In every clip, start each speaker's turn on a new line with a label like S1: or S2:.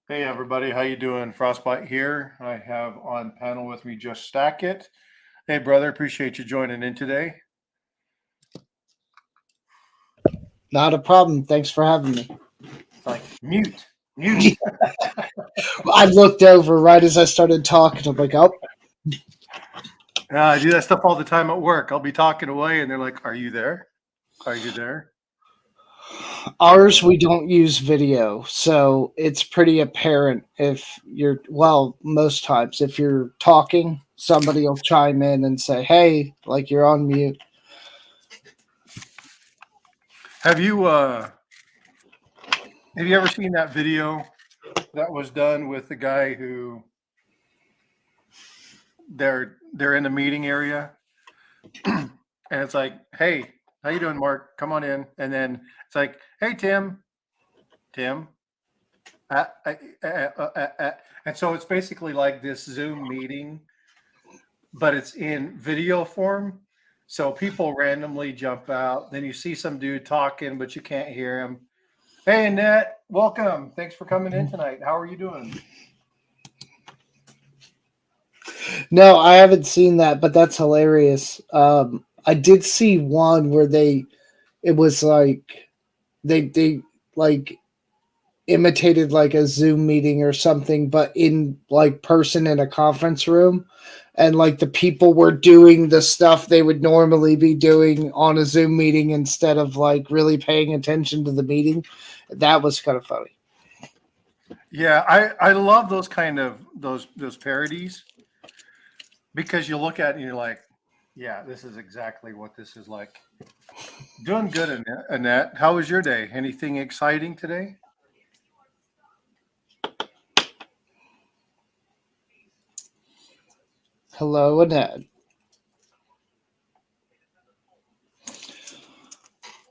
S1: Hey everybody, how you doing? Frostbite here. I have on panel with me Just Stack It. Hey brother, appreciate you joining in today.
S2: Not a problem. Thanks for having me.
S1: It's like mute.
S2: I looked over right as I started talking. I'm like, oh,
S1: I do that stuff all the time at work. I'll be talking away, and they're like, "Are you there? Are you there?"
S2: ours, we don't use video. So it's pretty apparent if most times, if you're talking, somebody will chime in and say, hey, like you're on mute.
S1: Have you have you ever seen that video that was done with the guy who they're in the meeting area, and it's like, "Hey, how you doing, Mark? Come on in." And then it's like, "Hey, Tim." Uh, uh, uh, and so it's basically like this Zoom meeting, but it's in video form. So people randomly jump out. Then you see some dude talking, but you can't hear him. Hey, Annette, welcome. Thanks for coming in tonight. How are you doing?
S2: No, I haven't seen that, but that's hilarious. I did see one where it was like, they like imitated like a Zoom meeting or something, but in like person in a conference room. And like the people were doing the stuff they would normally be doing on a Zoom meeting instead of like really paying attention to the meeting. That was kind of funny.
S1: Yeah, I love those kind of those parodies because you look at it and you're like, yeah, this is exactly what this is like. Doing good, Annette. How was your day? Anything exciting today?
S2: Hello, Annette.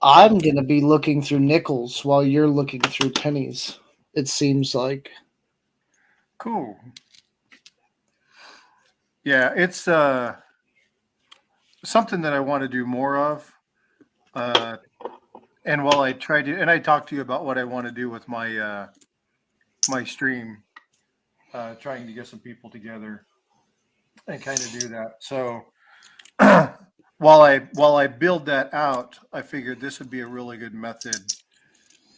S2: I'm going to be looking through nickels while you're looking through pennies. It seems like.
S1: Cool. Yeah, it's something that I want to do more of. Uh, and while I try to, and I talked to you about what I want to do with my stream, trying to get some people together and kind of do that. So while I build that out, I figured this would be a really good method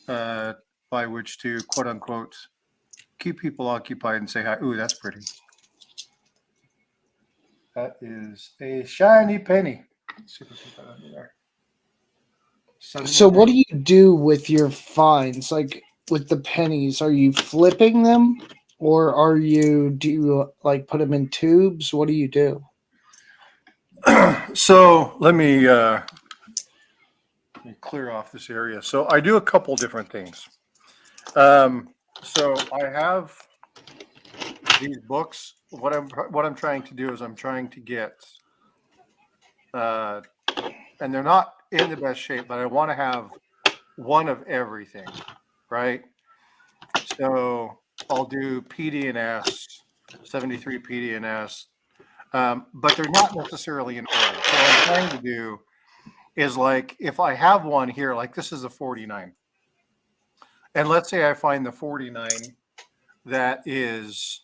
S1: uh, by which to quote unquote keep people occupied and say hi. Ooh, that's pretty. That is a shiny penny. Let's see if we can put that under there.
S2: So,
S1: 79.
S2: what do you do with your finds? Like with the pennies, are you flipping them, or do you like put them in tubes? What do you do?
S1: So let me clear off this area. So I do a couple different things. So I have these books. What I'm trying to do is I'm trying to get, uh, and they're not in the best shape, but I want to have one of everything, right? So I'll do PDNS, 73 PDNS, but they're not necessarily in order. So what I'm trying to do is like if I have one here, like this is a 49, and let's say I find the 49 that is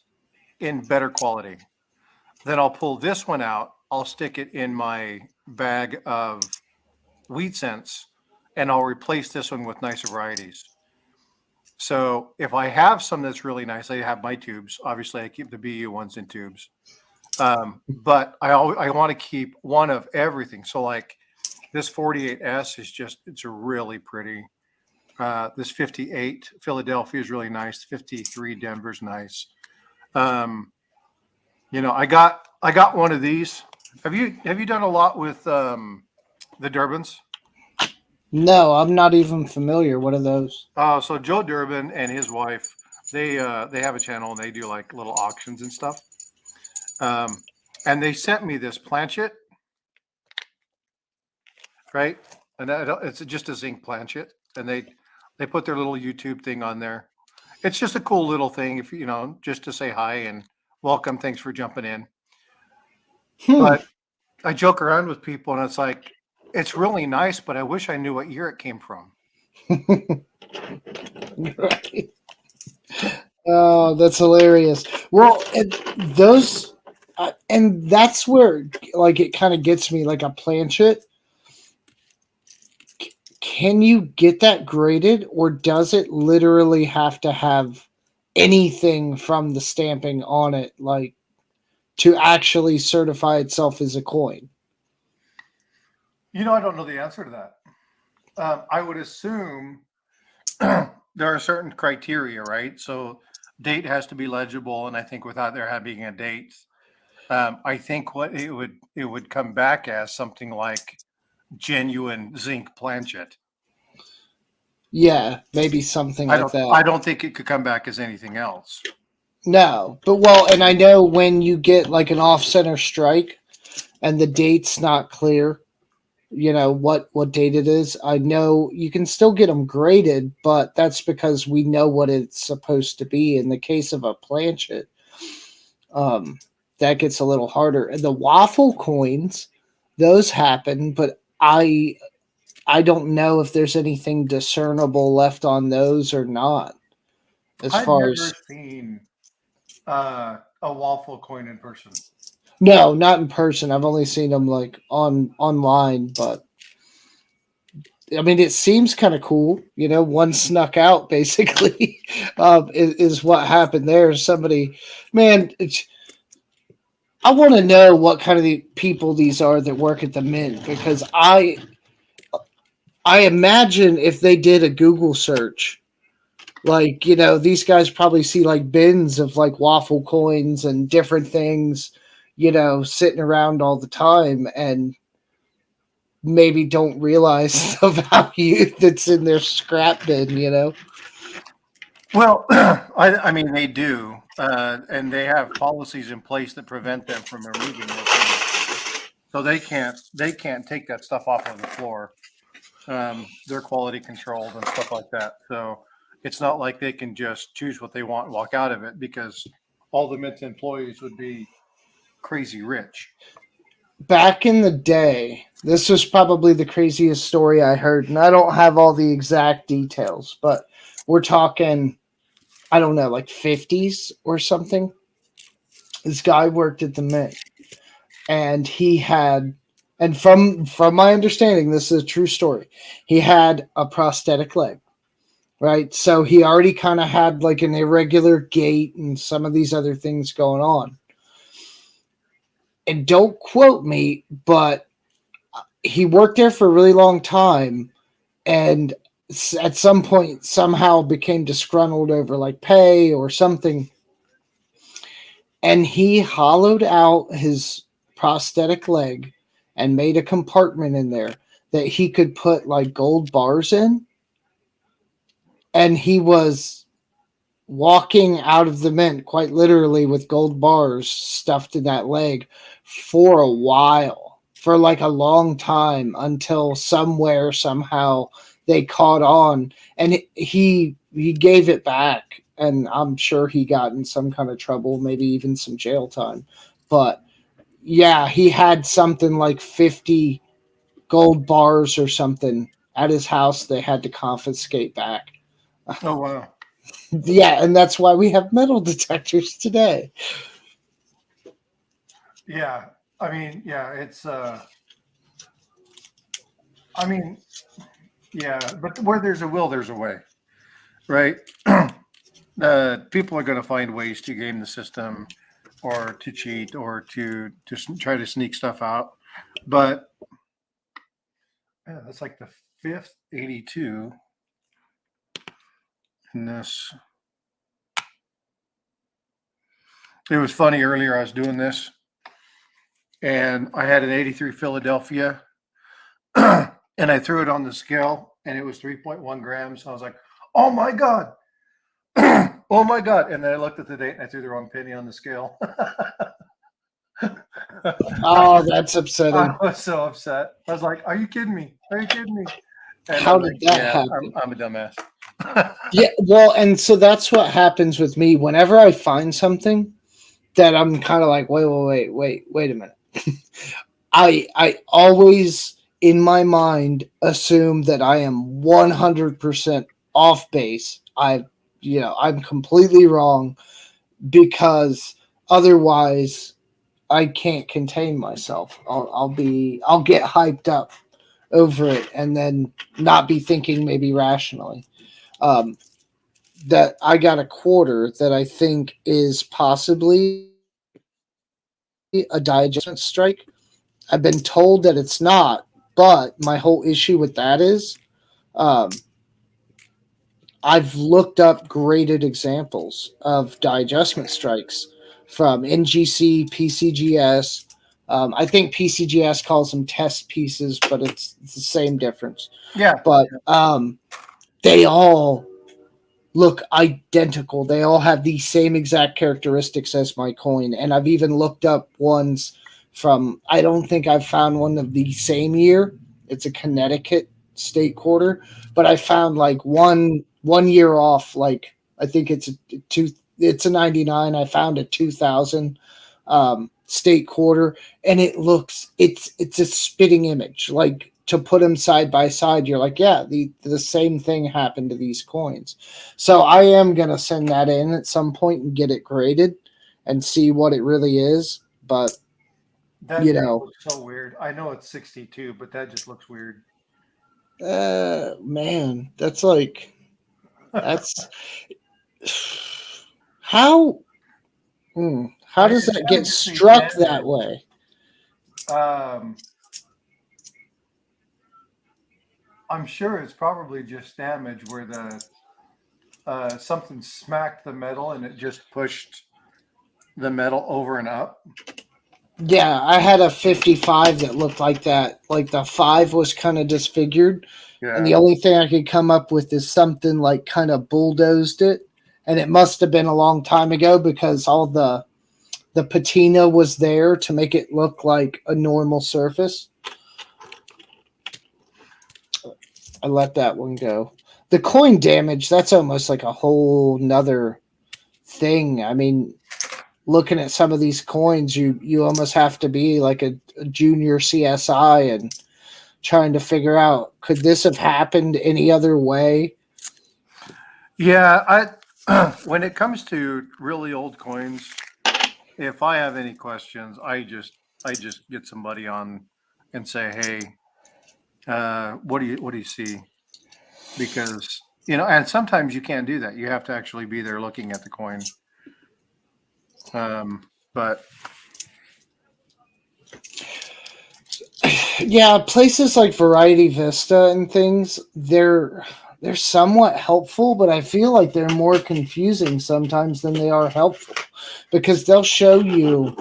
S1: in better quality, then I'll pull this one out. I'll stick it in my bag of wheat cents, and I'll replace this one with nicer varieties. So if I have some that's really nice, I have my tubes. Obviously, I keep the BU ones in tubes, but I want to keep one of everything. So like this 48S is it's really pretty. This 58 Philadelphia is really nice. 53 Denver's nice. Um, I got one of these. Have you done a lot with the Durbans?
S2: No, I'm not even familiar. What are those?
S1: So Joe Durbin and his wife, they have a channel and they do like little auctions and stuff. Um, and they sent me this planchet, right? And it's just a zinc planchet, and they put their little YouTube thing on there. It's just a cool little thing, if just to say hi and welcome. Thanks for jumping in.
S2: Hmm.
S1: But I joke around with people, and it's like it's really nice, but I wish I knew what year it came from.
S2: Right. Oh, that's hilarious. Well, those, and that's where like it kind of gets me. Like a planchet, can you get that graded, or does it literally have to have anything from the stamping on it, like to actually certify itself as a coin?
S1: I don't know the answer to that. I would assume there are certain criteria, right? So date has to be legible, and I think without there having a date, I think what it would come back as something like genuine zinc planchet.
S2: Yeah, maybe something
S1: I
S2: like
S1: don't
S2: that.
S1: I don't think it could come back as anything else.
S2: No, but well, and I know when you get like an off center strike and the date's not clear, what date it is. I know you can still get them graded, but that's because we know what it's supposed to be. In the case of a planchet, um, that gets a little harder. And the waffle coins, those happen, but I don't know if there's anything discernible left on those or not. As
S1: I've
S2: far as
S1: never seen a waffle coin in person.
S2: no, not in person. I've only seen them like online, but I mean, it seems kind of cool. One snuck out basically. Is what happened there. Somebody, man, I want to know what kind of the people these are that work at the mint, because I imagine if they did a Google search, like these guys probably see like bins of like waffle coins and different things, sitting around all the time, and maybe don't realize the value that's in their scrap bin.
S1: Well, I mean they do, and they have policies in place that prevent them from removing those things. So they can't take that stuff off of the floor. They're quality controlled and stuff like that. So it's not like they can just choose what they want and walk out of it, because all the Mint employees would be crazy rich.
S2: Back in the day, this was probably the craziest story I heard, and I don't have all the exact details, but we're talking, I don't know, like 50s or something. This guy worked at the mint, and he had, and from my understanding, this is a true story. He had a prosthetic leg, right? So he already kind of had like an irregular gait and some of these other things going on. And don't quote me, but he worked there for a really long time, and at some point somehow became disgruntled over like pay or something, and he hollowed out his prosthetic leg and made a compartment in there that he could put like gold bars in, and he was walking out of the mint quite literally with gold bars stuffed in that leg for a while, for like a long time, until somewhere somehow they caught on, and he gave it back, and I'm sure he got in some kind of trouble, maybe even some jail time. But yeah, he had something like 50 gold bars or something at his house they had to confiscate back.
S1: Oh wow.
S2: Yeah, and that's why we have metal detectors today.
S1: Yeah. I mean, yeah, it's I mean, yeah, but where there's a will, there's a way, right? People are going to find ways to game the system, or to cheat, or to try to sneak stuff out. But yeah, that's like the fifth 82 in this. It was funny earlier. I was doing this, and I had an 83 Philadelphia, and I threw it on the scale, and it was 3.1 grams. I was like, "Oh my god, oh my god!" And then I looked at the date, and I threw the wrong penny on the scale.
S2: Oh, that's
S1: I
S2: upsetting.
S1: was so upset. I was like, "Are you kidding me? Are you kidding me?" And
S2: How
S1: I'm
S2: did
S1: like,
S2: that
S1: "Yeah, I'm,
S2: happen?
S1: I'm a dumbass."
S2: Yeah, well, and so that's what happens with me whenever I find something that I'm kind of like, wait a minute. I always in my mind assume that I am 100% off base. I've I'm completely wrong because otherwise I can't contain myself. I'll get hyped up over it and then not be thinking maybe rationally. Um, that I got a quarter that I think is possibly a digest strike. I've been told that it's not, but my whole issue with that is um, I've looked up graded examples of die adjustment strikes from NGC, PCGS. I think PCGS calls them test pieces, but it's the same difference.
S1: Yeah.
S2: But they all look identical. They all have the same exact characteristics as my coin. And I've even looked up ones from, I don't think I've found one of the same year. It's a Connecticut state quarter, but I found like one year off. Like I think it's a 99. I found a 2000 state quarter, and it's a spitting image. Like to put them side by side, you're like, yeah, the same thing happened to these coins. So I am gonna send that in at some point and get it graded and see what it really is. But
S1: That
S2: you
S1: just
S2: know,
S1: looks so weird. I know it's 62, but that just looks weird.
S2: man, that's how how does
S1: It's
S2: that
S1: got to
S2: get
S1: just be
S2: struck that
S1: damage.
S2: way?
S1: Um, I'm sure it's probably just damage where the something smacked the metal and it just pushed the metal over and up.
S2: Yeah, I had a 55 that looked like that. Like the five was kind of disfigured, and the
S1: Yeah.
S2: only thing I could come up with is something like kind of bulldozed it, and it must have been a long time ago because all the patina was there to make it look like a normal surface. I let that one go. The coin damage, that's almost like a whole nother thing. I mean, looking at some of these coins, you almost have to be like a junior CSI and trying to figure out could this have happened any other way.
S1: Yeah, I when it comes to really old coins, if I have any questions, I just get somebody on and say, "Hey, what do you see?" Because and sometimes you can't do that. You have to actually be there looking at the coin. But
S2: Yeah, places like Variety Vista and things, they're somewhat helpful, but I feel like they're more confusing sometimes than they are helpful because they'll show you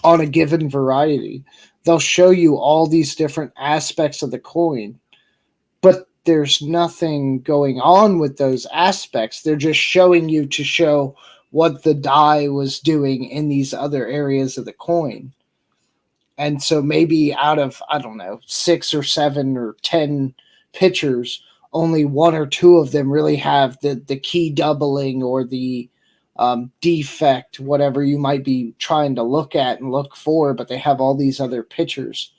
S2: on a given variety, they'll show you all these different aspects of the coin, but there's nothing going on with those aspects. They're just showing you to show what the die was doing in these other areas of the coin. And so maybe out of, I don't know, 6 or 7 or 10 pictures, only one or two of them really have the key doubling or the defect, whatever you might be trying to look at and look for, but they have all these other pictures,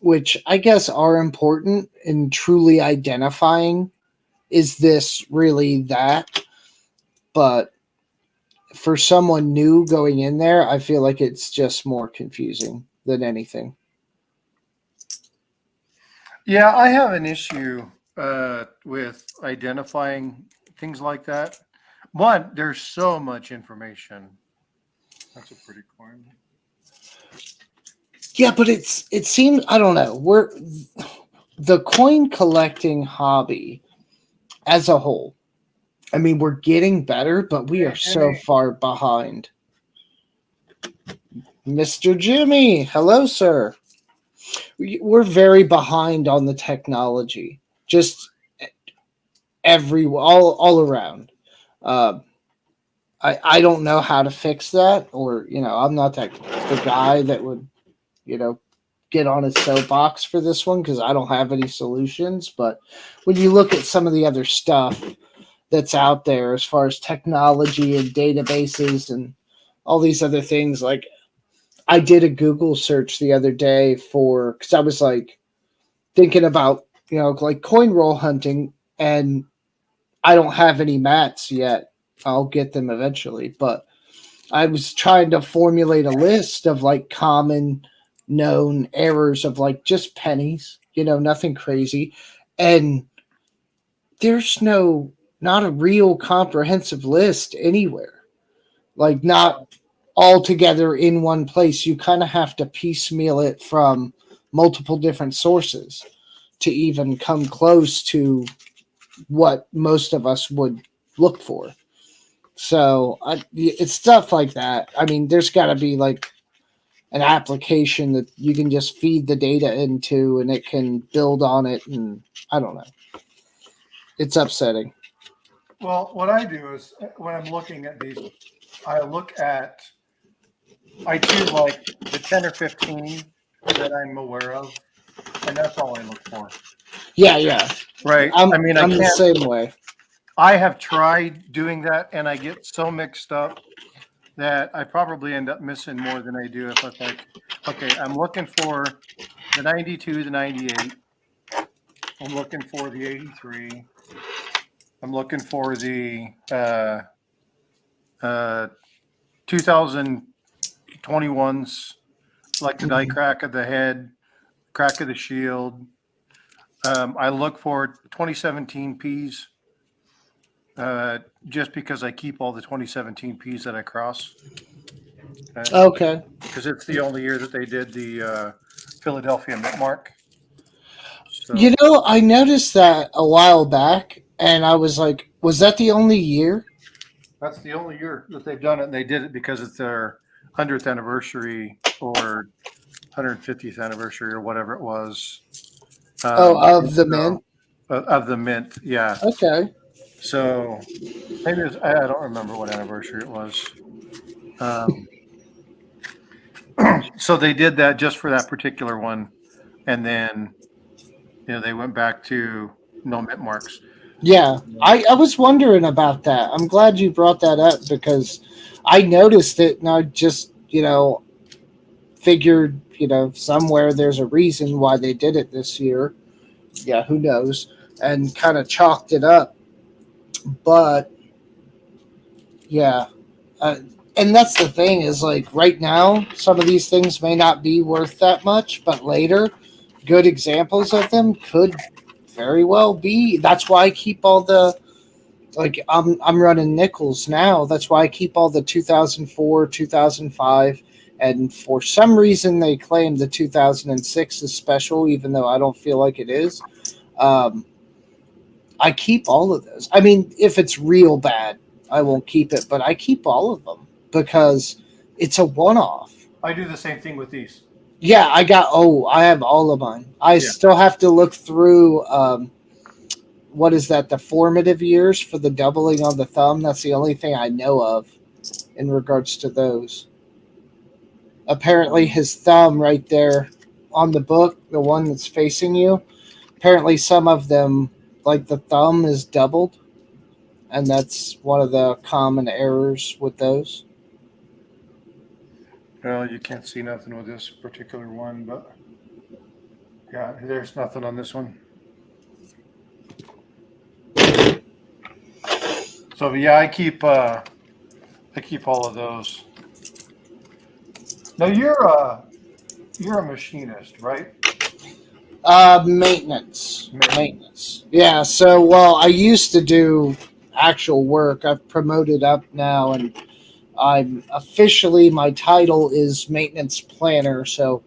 S2: which I guess are important in truly identifying is this really that? But for someone new going in there, I feel like it's just more confusing than anything.
S1: yeah, I have an issue with identifying things like that. One, there's so much information. That's a pretty coin.
S2: Yeah, but it seems I don't know. We're the coin collecting hobby as a whole. I mean, we're getting better, but we are
S1: Hey,
S2: so
S1: Jimmy.
S2: far behind. Mr. Jimmy, hello, sir. We're very behind on the technology. Just all around. Uh, I don't know how to fix that, or I'm not the guy that would you know get on his soapbox for this one because I don't have any solutions. But when you look at some of the other stuff that's out there as far as technology and databases and all these other things, like I did a Google search the other day for because I was like thinking about like coin roll hunting, and I don't have any mats yet. I'll get them eventually, but I was trying to formulate a list of like common known errors of like just pennies, nothing crazy. And there's not a real comprehensive list anywhere. Like not all together in one place. You kind of have to piecemeal it from multiple different sources to even come close to what most of us would look for. So it's stuff like that. I mean, there's got to be like an application that you can just feed the data into and it can build on it. And I don't know. It's upsetting.
S1: Well, what I do is when I'm looking at these, I look at, I choose like the 10 or 15 that I'm aware of, and that's all I look for.
S2: Yeah, yeah.
S1: Right.
S2: I'm
S1: I mean, I
S2: I'm the
S1: can't,
S2: same way.
S1: I have tried doing that and I get so mixed up that I probably end up missing more than I do if it's like, okay, I'm looking for the 92, the 98. I'm looking for the 83. I'm looking for the uh, 2021s, like the die
S2: Mhm.
S1: crack of the head, crack of the shield. I look for 2017 Ps just because I keep all the 2017 Ps that I cross.
S2: Okay.
S1: Because it's the only year that they did the Philadelphia Mint Mark.
S2: You
S1: So
S2: know, I noticed that a while back, and I was like, was that the only year?
S1: that's the only year that they've done it, and they did it because it's their 100th anniversary or 150th anniversary or whatever it was.
S2: Oh,
S1: And
S2: of the
S1: so
S2: mint.
S1: of the mint, yeah.
S2: Okay.
S1: So maybe it was, I don't remember what anniversary it was. Um, so they did that just for that particular one, and then they went back to no mint marks.
S2: Yeah, I was wondering about that. I'm glad you brought that up because I noticed it and I just, figured, somewhere there's a reason why they did it this year. Yeah, who knows? And kind of chalked it up. But yeah, uh, and that's the thing is like right now, some of these things may not be worth that much, but later, good examples of them could very well be. That's why I keep all the like I'm running nickels now. That's why I keep all the 2004, 2005, and for some reason they claim the 2006 is special, even though I don't feel like it is. Um, I keep all of those. I mean, if it's real bad, I won't keep it, but I keep all of them because it's a one-off.
S1: I do the same thing with these.
S2: Yeah, I have all of mine. I
S1: Yeah.
S2: still have to look through what is that, the formative years for the doubling on the thumb. That's the only thing I know of in regards to those. Apparently, his thumb right there on the book, the one that's facing you, apparently some of them, like the thumb, is doubled, and that's one of the common errors with those.
S1: Well, you can't see nothing with this particular one, but yeah, there's nothing on this one. So yeah, I keep all of those. Now you're a machinist, right?
S2: Maintenance. Yeah. So, well, I used to do actual work. I've promoted up now, and I'm officially my title is maintenance planner. So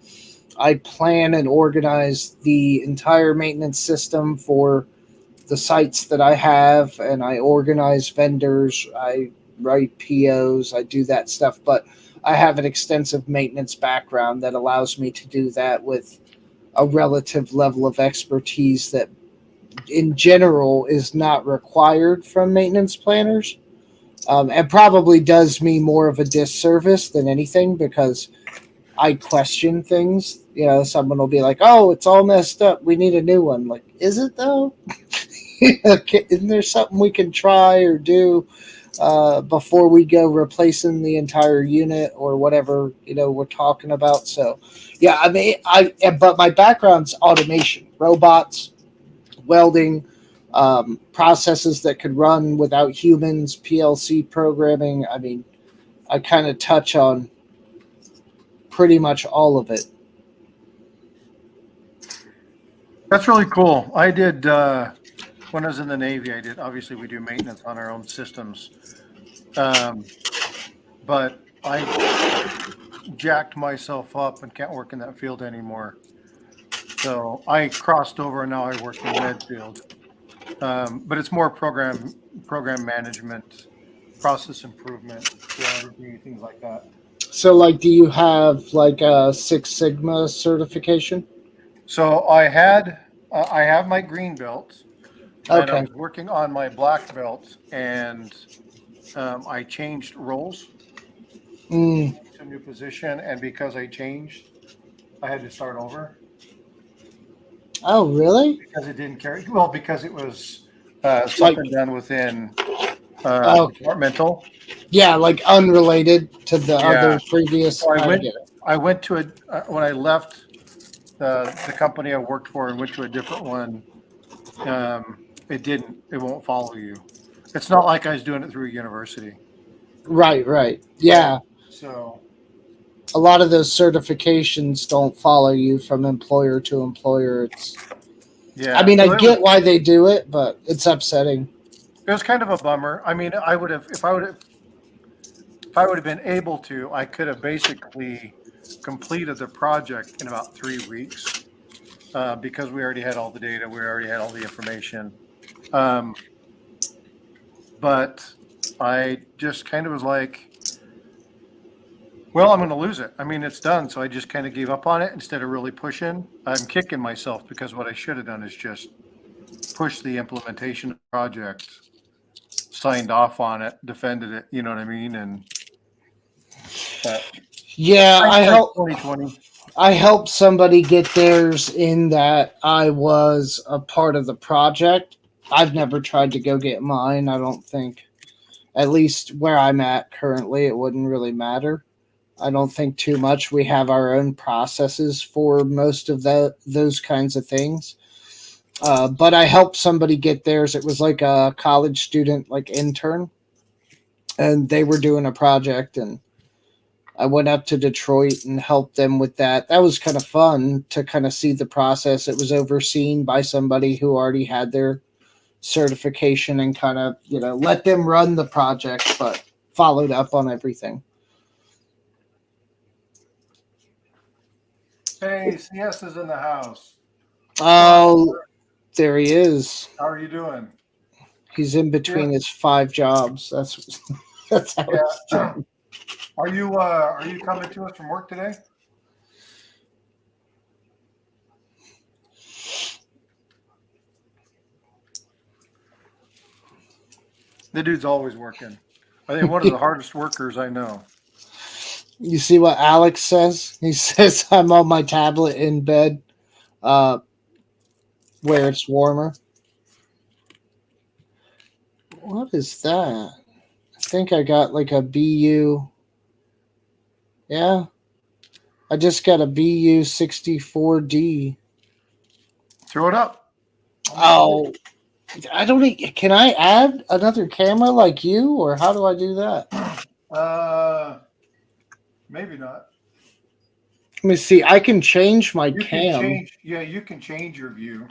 S2: I plan and organize the entire maintenance system for the sites that I have, and I organize vendors. I write POs. I do that stuff, but I have an extensive maintenance background that allows me to do that with a relative level of expertise that in general is not required from maintenance planners, and probably does me more of a disservice than anything because I question things. Someone will be like, "Oh, it's all messed up. We need a new one." Like, is it though? Isn't there something we can try or do before we go replacing the entire unit or whatever we're talking about? So, yeah, but my background's automation, robots, welding, processes that could run without humans, PLC programming. I mean, I kind of touch on pretty much all of it.
S1: That's really cool. I did when I was in the Navy. I did obviously we do maintenance on our own systems, um, but I jacked myself up and can't work in that field anymore. So I crossed over and now I work in Medfield. But it's more program management, process improvement, strategy, things like that.
S2: So, like, do you have like a Six Sigma certification?
S1: So I have my green belt, and I
S2: Okay.
S1: was working on my black belt, and I changed roles
S2: Mm.
S1: to a new position, and because I changed, I had to start over
S2: Oh, really?
S1: because it didn't carry well because it was
S2: Like,
S1: something done within
S2: oh,
S1: departmental.
S2: yeah, like unrelated to the
S1: Yeah.
S2: other previous.
S1: So
S2: I get it.
S1: I went to a when I left the company I worked for and went to a different one. It won't follow you. It's not like I was doing it through a university,
S2: Right, right.
S1: right?
S2: Yeah,
S1: So
S2: a lot of those certifications don't follow you from employer to employer. It's, I
S1: yeah,
S2: mean, I
S1: so
S2: get why they do it, but it's upsetting.
S1: it was kind of a bummer. I mean, I would have if I would have been able to, I could have basically completed the project in about 3 weeks because we already had all the data, we already had all the information. Um, but I just kind of was like, well, I'm going to lose it. I mean, it's done. So I just kind of gave up on it instead of really pushing. I'm kicking myself because what I should have done is just push the implementation project, signed off on it, defended it. You know what I mean? And but
S2: Yeah,
S1: hindsight 2020.
S2: I helped somebody get theirs in that I was a part of the project. I've never tried to go get mine. I don't think, at least where I'm at currently, it wouldn't really matter. I don't think too much. We have our own processes for most of those kinds of things. But I helped somebody get theirs. It was like a college student, like intern, and they were doing a project, and I went up to Detroit and helped them with that. That was kind of fun to kind of see the process. It was overseen by somebody who already had their certification and kind of, let them run the project, but followed up on everything.
S1: Hey, CS is in the house. What's going on?
S2: Oh, there he is.
S1: How are you doing?
S2: He's in
S1: Yeah.
S2: between his 5 jobs. That's that's how it's
S1: Yeah.
S2: done.
S1: Are you coming to us from work today? The dude's always working. I think one of the hardest workers I know.
S2: You see what Alex says? He says I'm on my tablet in bed, uh, where it's warmer. What is that? I think I got like a BU. Yeah, I just got a BU 64D.
S1: Throw it up. I'll make it
S2: Oh, I don't. Can I add another camera like you, or how do I do that?
S1: big. Maybe not.
S2: Let me see. I can change my
S1: You can
S2: cam.
S1: change. Yeah, you can change your view.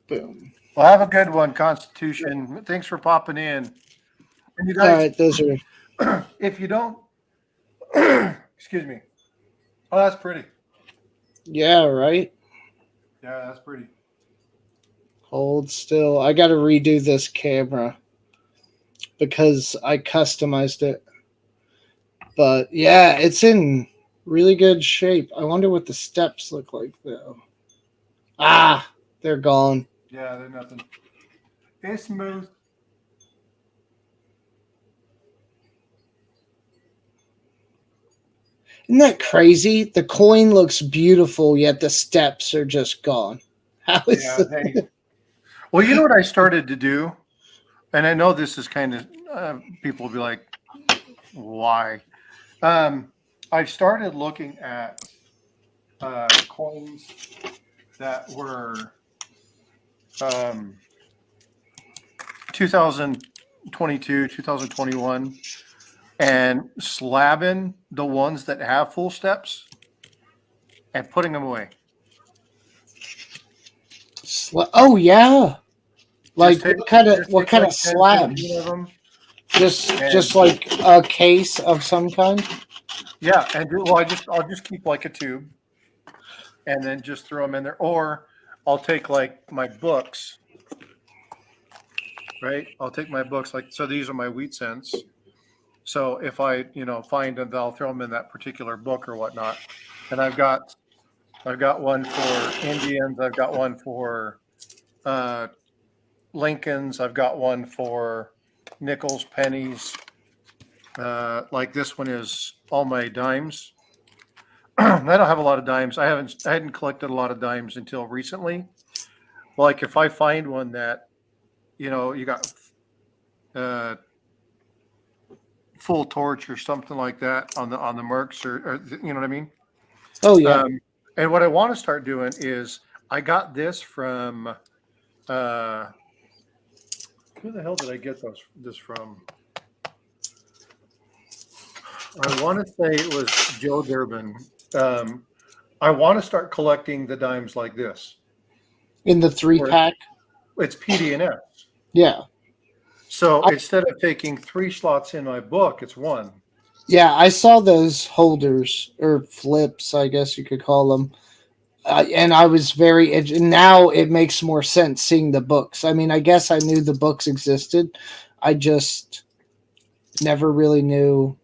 S2: Boom.
S1: Well, have a good one, Constitution. Thanks for popping in. And you
S2: All
S1: guys,
S2: right, those are.
S1: if you don't, excuse me. Oh, that's pretty.
S2: Yeah, right.
S1: Yeah, that's pretty.
S2: Hold still. I got to redo this camera because I customized it. But yeah, it's in really good shape. I wonder what the steps look like though. Ah, they're gone.
S1: Yeah, they're nothing. It's smooth.
S2: Isn't that crazy? The coin looks beautiful, yet the steps are just gone. How is
S1: Yeah, they. Well, you know what I started to do, and I know this is kind of people will be like, why? I started looking at coins that were 2022, 2021, and slabbing the ones that have full steps and putting them away.
S2: Oh yeah,
S1: Just
S2: like
S1: take
S2: what kind of
S1: like 10, 15 of
S2: slabs?
S1: them,
S2: Just
S1: and
S2: like a case of some kind.
S1: yeah, and well, I'll just keep like a tube, and then just throw them in there, or I'll take like my books, right? I'll take my books like so. These are my wheat cents. So if I find them, I'll throw them in that particular book or whatnot. And I've got one for Indians. I've got one for uh, Lincolns. I've got one for nickels, pennies. Like this one is all my dimes. I don't have a lot of dimes. I hadn't collected a lot of dimes until recently. Like if I find one that you got uh, full torch or something like that on the Mercs or you know what I mean.
S2: Oh yeah.
S1: Um, and what I want to start doing is I got this from uh, who the hell did I get this from? I want to say it was Joe Durbin. I want to start collecting the dimes like this,
S2: In the three
S1: where
S2: pack.
S1: it's PD&S.
S2: Yeah.
S1: So instead of taking 3 slots in my book, it's one.
S2: Yeah, I saw those holders or flips, I guess you could call them. And I was now it makes more sense seeing the books. I mean, I guess I knew the books existed. I just never really knew,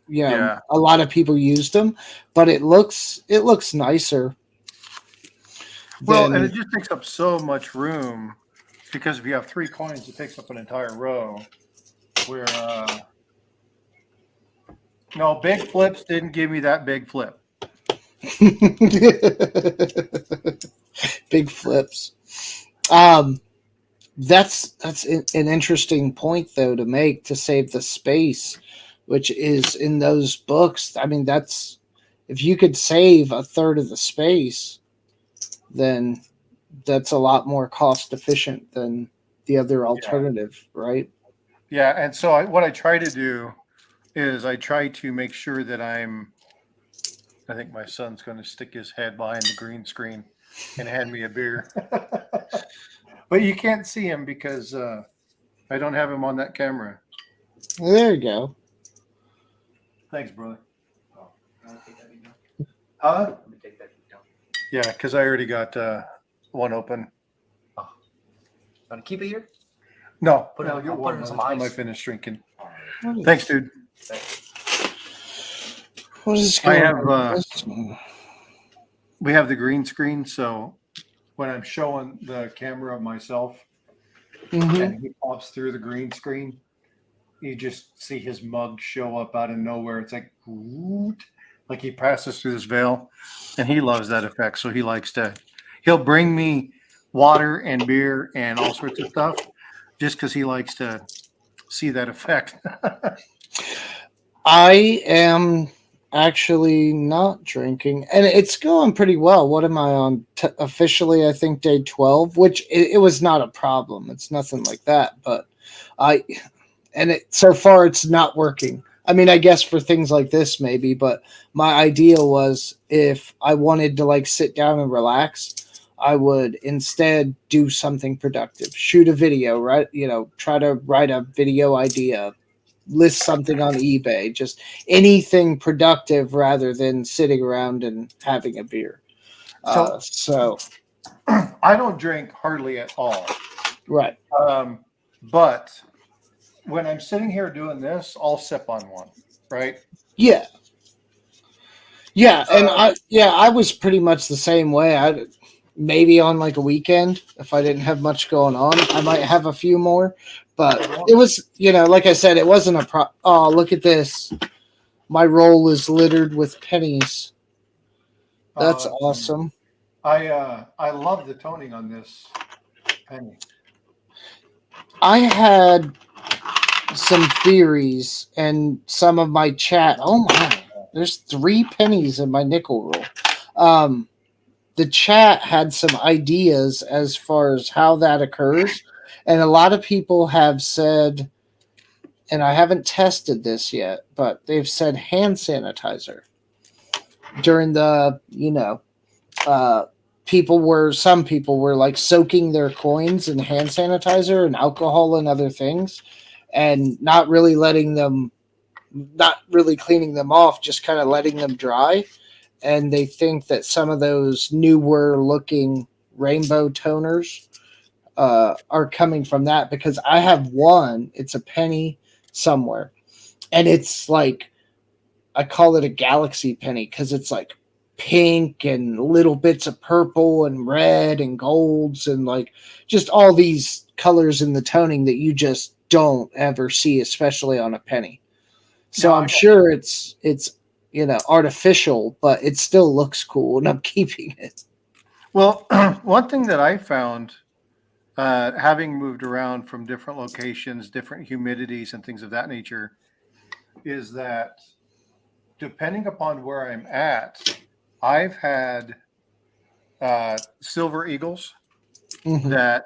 S1: Yeah.
S2: a lot of people used them, but it looks nicer
S1: Well, and it
S2: than
S1: just takes up so much room because if you have 3 coins, it takes up an entire row. Where no big flips didn't give me that big flip.
S2: big flips. Um, that's an interesting point though to make to save the space, which is in those books. I mean, that's if you could save a third of the space, then that's a lot more cost efficient than the other
S1: Yeah.
S2: alternative, right?
S1: Yeah, and so what I try to do is I try to make sure that I think my son's going to stick his head behind the green screen and hand me a beer. But you can't see him because I don't have him on that camera.
S2: Well, there you go.
S1: Thanks, brother.
S3: Oh, I'm gonna take that down.
S1: Huh?
S3: I'm gonna take that down.
S1: Yeah, because I already got one open.
S3: Wanna keep it here?
S1: No,
S3: Put it-
S1: I'll get
S3: I'll put
S1: one
S3: it in
S1: by
S3: some
S1: the time I
S3: ice.
S1: finish drinking.
S3: Alright.
S1: Thanks, dude.
S2: What is
S1: I
S2: going
S1: have
S2: on? with this one?
S1: we have the green screen, so when I'm showing the camera of myself
S2: Mhm.
S1: and he pops through the green screen, you just see his mug show up out of nowhere. It's like, woot, like he passes through this veil, and he loves that effect. So he'll bring me water and beer and all sorts of stuff just because he likes to see that effect.
S2: I am actually not drinking, and it's going pretty well. What am I on? Officially, I think day 12, which it was not a problem. It's nothing like that, but I so far it's not working. I mean, I guess for things like this maybe, but my idea was if I wanted to like sit down and relax, I would instead do something productive, shoot a video, right? Try to write a video idea, list something on eBay, just anything productive rather than sitting around and having a beer.
S1: So
S2: So
S1: I don't drink hardly at all.
S2: right,
S1: But when I'm sitting here doing this, I'll sip on one, right?
S2: yeah, yeah, and
S1: Um,
S2: I was pretty much the same way. I maybe on like a weekend if I didn't have much going on, I might have a few more, but it was like I said, it wasn't a pro. Oh, look at this! My roll is littered with pennies. That's
S1: that's funny.
S2: awesome.
S1: I love the toning on this penny.
S2: I had some theories and some of my chat. Oh my, there's 3 pennies in my nickel roll. the chat had some ideas as far as how that occurs, and a lot of people have said, and I haven't tested this yet, but they've said hand sanitizer during the, uh, some people were like soaking their coins in hand sanitizer and alcohol and other things, and not really cleaning them off, just kind of letting them dry. And they think that some of those newer looking rainbow toners are coming from that, because I have one. It's a penny somewhere, and it's like, I call it a galaxy penny because it's like pink and little bits of purple and red and golds and like just all these colors in the toning that you just don't ever see, especially on a penny. So
S1: No,
S2: I'm sure it's artificial, but it still looks cool, and I'm keeping it.
S1: Well, one thing that I found, having moved around from different locations, different humidities, and things of that nature, is that depending upon where I'm at, I've had silver eagles
S2: Mhm.
S1: that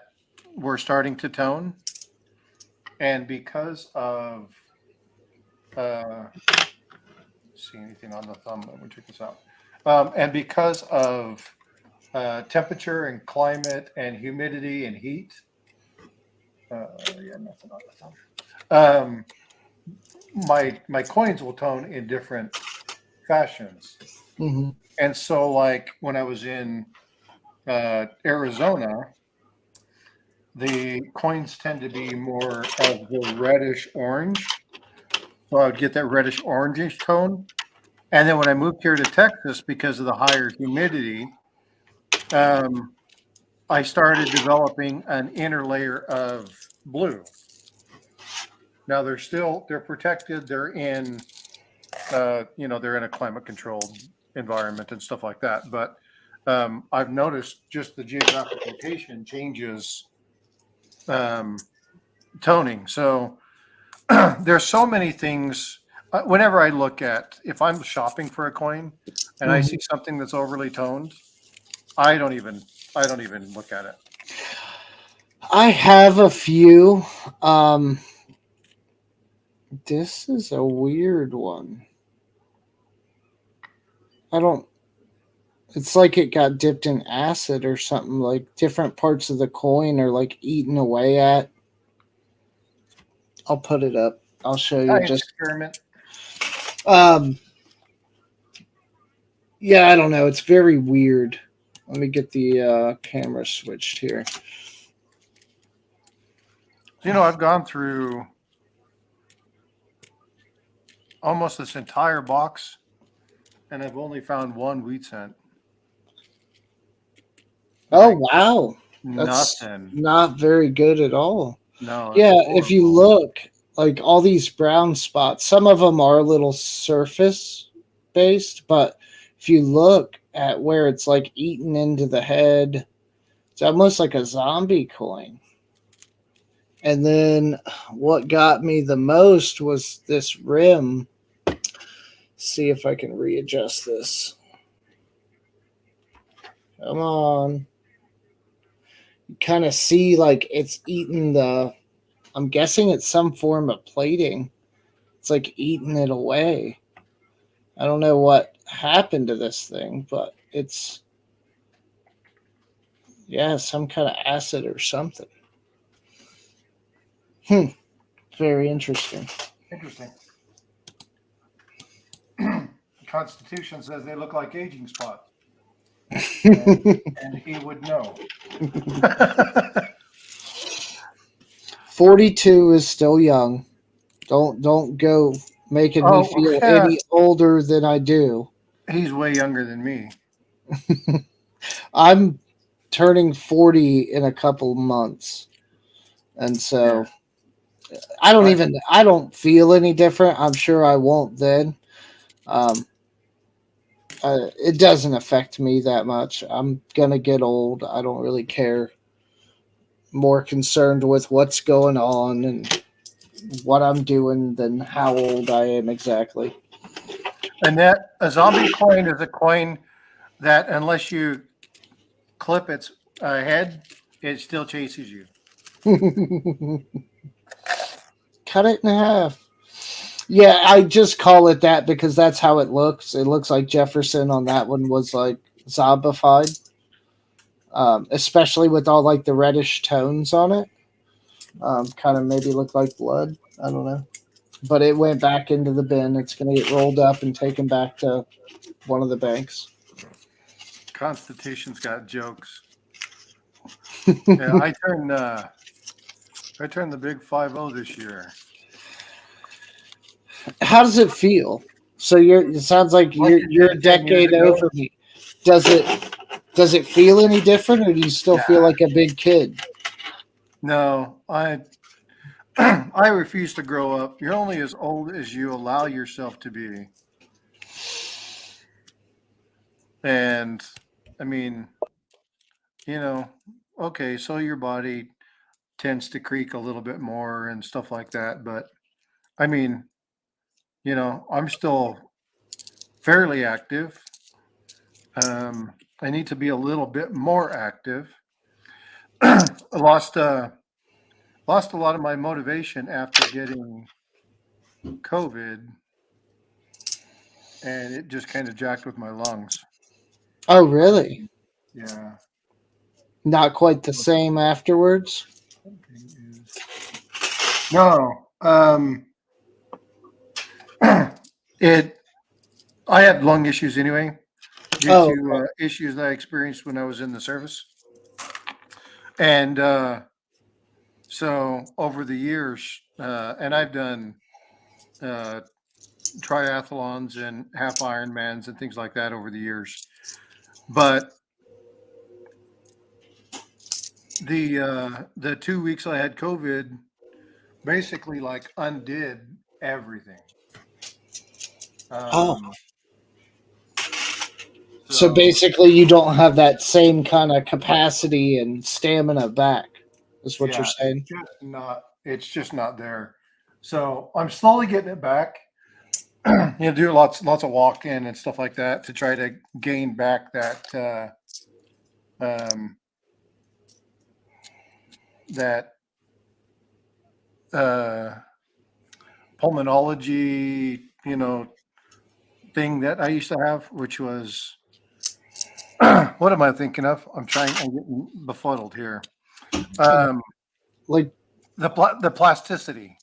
S1: were starting to tone, and because of see anything on the thumb, let me check this out. And because of temperature and climate and humidity and heat, yeah, nothing on the thumb. My coins will tone in different fashions,
S2: Mhm.
S1: and so like when I was in Arizona, the coins tend to be more of the reddish orange. So I would get that reddish orangish tone. And then when I moved here to Texas, because of the higher humidity, um, I started developing an inner layer of blue. Now they're protected. They're in, they're in a climate controlled environment and stuff like that. But I've noticed just the geographic location changes toning. So there's so many things. Whenever I look at, if I'm shopping for a coin and I
S2: Mhm.
S1: see something that's overly toned, I don't even I don't even look at it.
S2: I have a few. Um, this is a weird one. I don't. It's like it got dipped in acid or something. Like different parts of the coin are like eaten away at. I'll put it up. I'll show you.
S1: Science
S2: Just
S1: experiment.
S2: um, yeah, I don't know. It's very weird. Let me get the camera switched here.
S1: I've gone through almost this entire box, and I've only found one wheat cent.
S2: Oh
S1: Like
S2: wow, that's
S1: nothing.
S2: not very good at all.
S1: No, it's
S2: Yeah, if you
S1: horrible.
S2: look, like all these brown spots, some of them are a little surface based, but if you look at where it's like eaten into the head, it's almost like a zombie coin. And then what got me the most was this rim. See if I can readjust this. Come on. You kind of see like it's eaten the. I'm guessing it's some form of plating. It's like eating it away. I don't know what happened to this thing, but it's, yeah, some kind of acid or something. Hmm. Very interesting.
S1: Interesting. The Constitution says they look like aging spots, and he would know.
S2: 42 is still young. Don't go making me
S1: Oh
S2: feel
S1: yeah,
S2: any older than I do.
S1: he's way younger than me.
S2: I'm turning 40 in a couple months. And
S1: Yeah,
S2: so
S1: I
S2: I don't feel any different. I'm sure I won't then. Um, it doesn't affect me that much. I'm gonna get old. I don't really care. More concerned with what's going on and what I'm doing than how old I am exactly.
S1: and that a zombie coin is a coin that unless you clip its head, it still chases you.
S2: Cut it in half. Yeah, I just call it that because that's how it looks. It looks like Jefferson on that one was like zombified, especially with all like the reddish tones on it. Kind of maybe look like blood. I don't know. But it went back into the bin. It's going to get rolled up and taken back to one of the banks.
S1: Constitution's got jokes. Yeah, I turned the big 5-0 this year.
S2: How does it feel? So it sounds like
S1: Like it
S2: you're a
S1: did 10 years
S2: decade
S1: ago.
S2: over me. Does it feel any different, or do you still feel
S1: Nah.
S2: like a big kid?
S1: No, I refuse to grow up. You're only as old as you allow yourself to be. And I mean, okay, so your body tends to creak a little bit more and stuff like that. But I mean, I'm still fairly active. I need to be a little bit more active. I lost a lot of my motivation after getting COVID, and it just kind of jacked with my lungs.
S2: Oh, really?
S1: Yeah.
S2: Not quite the same afterwards.
S1: No. It. I had lung issues anyway, due
S2: Oh,
S1: to issues that I experienced when I was in the service, and so over the years, and I've done uh, triathlons and half Ironmans and things like that over the years. But the 2 weeks I had COVID basically like undid everything.
S2: oh.
S1: Um,
S2: So
S1: so
S2: basically, you don't have that same kind of capacity and stamina back. Is what you're
S1: yeah,
S2: saying?
S1: it's just not there. So I'm slowly getting it back. Do lots of walking and stuff like that to try to gain back um, that uh, pulmonology, thing that I used to have, which was what am I thinking of? I'm getting befuddled here. Um,
S2: Like,
S1: the plasticity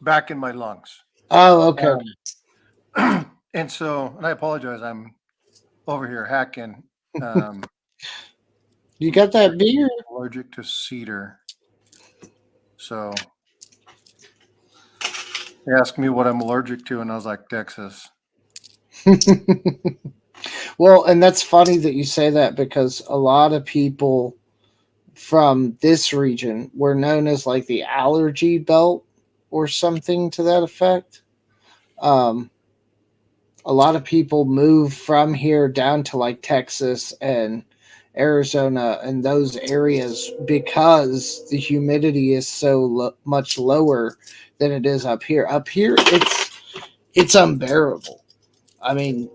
S1: back in my lungs.
S2: oh, okay.
S1: And so, and I apologize, I'm over here hacking. Um,
S2: You got that beer?
S1: allergic to cedar. So they asked me what I'm allergic to, and I was like, Texas.
S2: Well, and that's funny that you say that because a lot of people from this region were known as like the allergy belt or something to that effect. Um, a lot of people move from here down to like Texas and Arizona and those areas because the humidity is so much lower than it is up here. Up here, it's unbearable. I mean,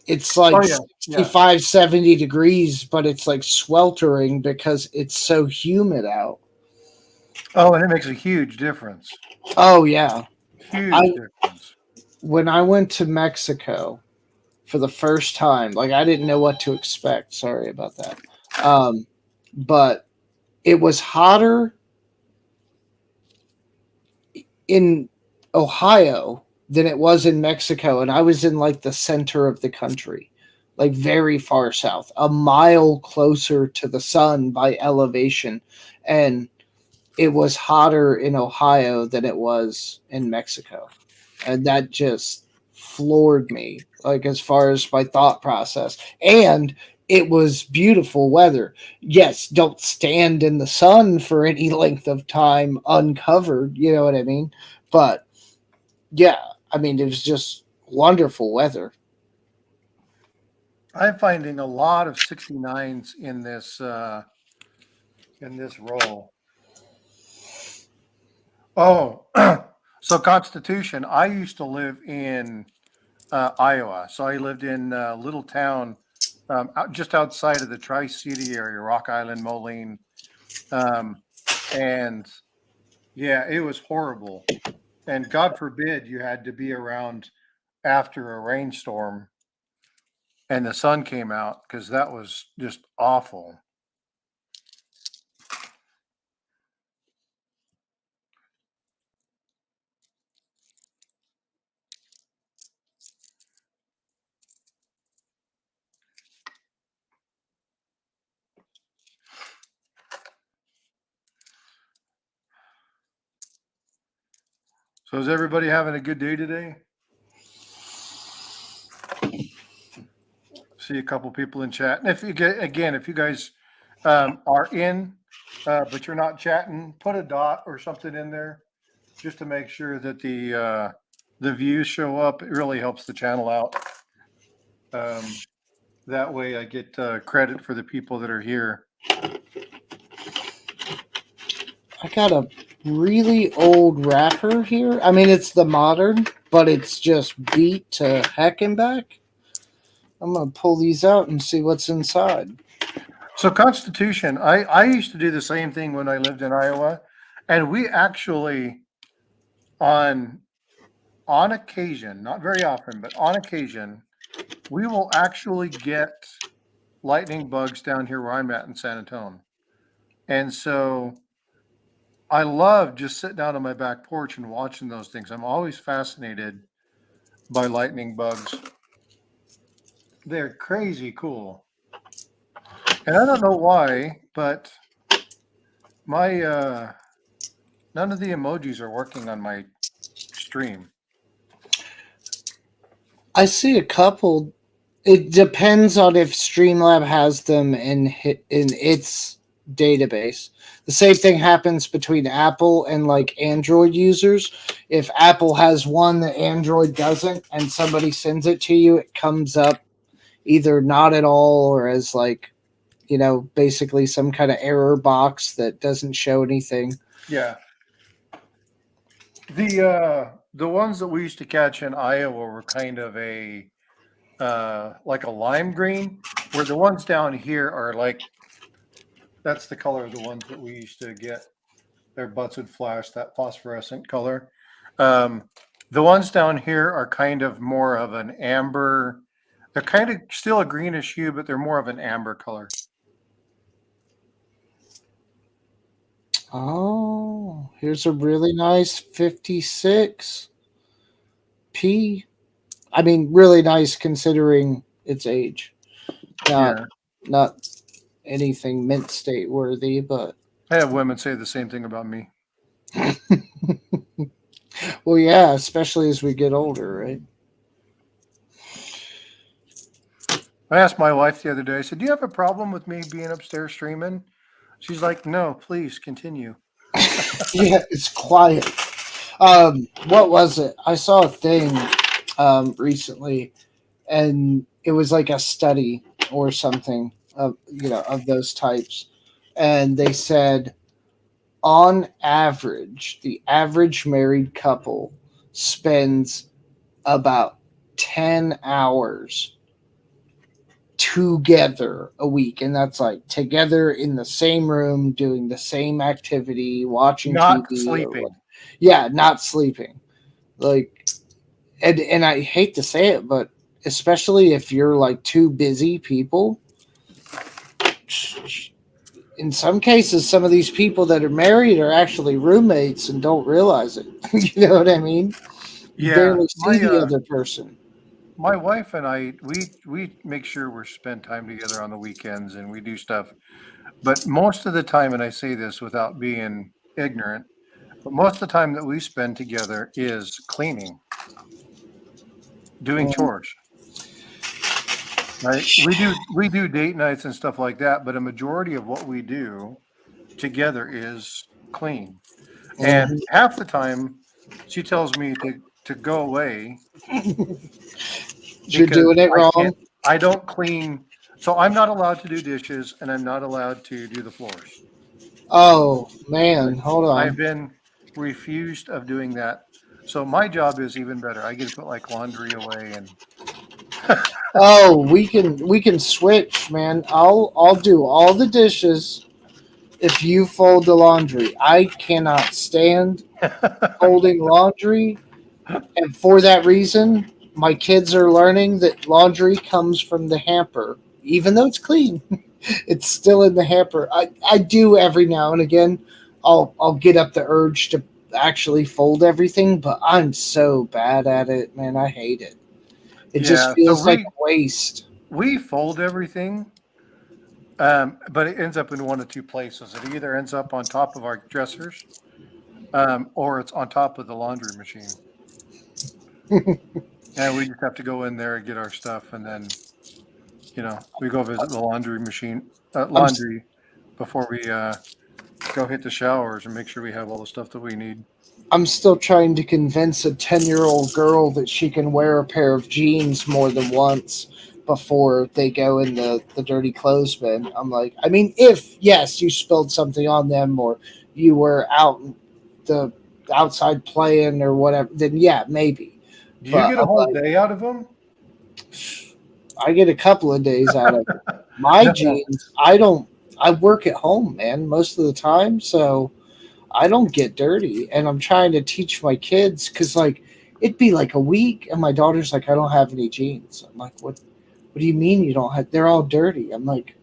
S2: it's
S1: Oh
S2: like
S1: yeah, yeah.
S2: 65, 70 degrees, but it's like sweltering because it's so humid out.
S1: Oh, and it makes a huge difference.
S2: Oh yeah.
S1: Huge
S2: I
S1: difference.
S2: When I went to Mexico for the first time, like I didn't know what to expect. Sorry about that. But it was hotter in Ohio than it was in Mexico, and I was in like the center of the country, like very far south, a mile closer to the sun by elevation, and it was hotter in Ohio than it was in Mexico. And that just floored me, like as far as my thought process. And it was beautiful weather. Yes, don't stand in the sun for any length of time uncovered, you know what I mean? But yeah, I mean, it was just wonderful weather.
S1: I'm finding a lot of 69s in this role. Oh, so Constitution. I used to live in Iowa, so I lived in a little town just outside of the Tri-City area, Rock Island, Moline, um, and yeah, it was horrible. And God forbid you had to be around after a rainstorm and the sun came out because that was just awful. So is everybody having a good day today? See a couple people in chat. And if you get, again, if you guys are in, but you're not chatting, put a dot or something in there just to make sure that the views show up. It really helps the channel out. That way I get credit for the people that are here.
S2: I got a really old wrapper here. I mean, it's the modern, but it's just beat to heck and back. I'm going to pull these out and see what's inside.
S1: So Constitution, I used to do the same thing when I lived in Iowa, and we actually on occasion, not very often, but on occasion, we will actually get lightning bugs down here where I'm at in San Antonio. And so I love just sitting out on my back porch and watching those things. I'm always fascinated by lightning bugs. They're crazy cool. And I don't know why, but my none of the emojis are working on my stream.
S2: I see a couple. It depends on if Streamlab has them in its database. The same thing happens between Apple and like Android users. If Apple has one that Android doesn't and somebody sends it to you, it comes up either not at all or as like, basically some kind of error box that doesn't show anything.
S1: Yeah. The ones that we used to catch in Iowa were kind of a like a lime green, where the ones down here are like that's the color of the ones that we used to get. Their butts would flash that phosphorescent color. The ones down here are kind of more of an amber. They're kind of still a greenish hue, but they're more of an amber color.
S2: Oh, here's a really nice 56 P. I mean, really nice considering its age. Not anything mint state worthy, but
S1: I have women say the same thing about me.
S2: well, yeah, especially as we get older, right?
S1: I asked my wife the other day, I said, do you have a problem with me being upstairs streaming? She's like, no, please continue.
S2: Yeah, it's quiet. What was it? I saw a thing recently, and it was like a study or something of those types, and they said on average, the average married couple spends about 10 hours together a week, and that's like together in the same room doing the same activity, watching
S1: Not
S2: TV
S1: sleeping.
S2: not sleeping. Like, and I hate to say it, but especially if you're like two busy people, in some cases some of these people that are married are actually roommates and don't realize it. You know what I mean? You
S1: Yeah,
S2: barely see the other person.
S1: my wife and I, we make sure we spend time together on the weekends and we do stuff. But most of the time, and I say this without being ignorant, but most of the time that we spend together is cleaning, doing chores. Right? We do date nights and stuff like that, but a majority of what we do together is clean. And
S2: Mhm.
S1: half the time, she tells me to go away
S2: You're
S1: because
S2: doing it
S1: I can't.
S2: wrong.
S1: I don't clean, so I'm not allowed to do dishes, and I'm not allowed to do the floors.
S2: Oh man,
S1: Right?
S2: hold
S1: I've
S2: on.
S1: been refused of doing that. So my job is even better. I get to put like laundry away and
S2: Oh, we can switch, man. I'll do all the dishes if you fold the laundry. I cannot stand folding laundry, and for that reason, my kids are learning that laundry comes from the hamper. Even though it's clean, it's still in the hamper. I do every now and again. I'll get up the urge to actually fold everything, but I'm so bad at it, man. I hate it. It just
S1: Yeah, so
S2: feels like a waste.
S1: we fold everything, but it ends up in one of two places. It either ends up on top of our dressers, or it's on top of the laundry machine. And we just have to go in there and get our stuff, and then we go visit the laundry machine,
S2: I'm
S1: laundry before we go hit the showers and make sure we have all the stuff that we need.
S2: I'm still trying to convince a 10-year-old girl that she can wear a pair of jeans more than once before they go in the dirty clothes bin. I'm like, I mean, if, yes, you spilled something on them or you were out the outside playing or whatever, then yeah, maybe.
S1: Do you
S2: But
S1: get a
S2: I'm
S1: whole
S2: like,
S1: day out of them?
S2: I get a couple of days out of it. My
S1: No.
S2: jeans, I work at home, man, most of the time. So I don't get dirty, and I'm trying to teach my kids because like it'd be like a week, and my daughter's like, I don't have any jeans. I'm like, what? What do you mean you don't have? They're all dirty. I'm like,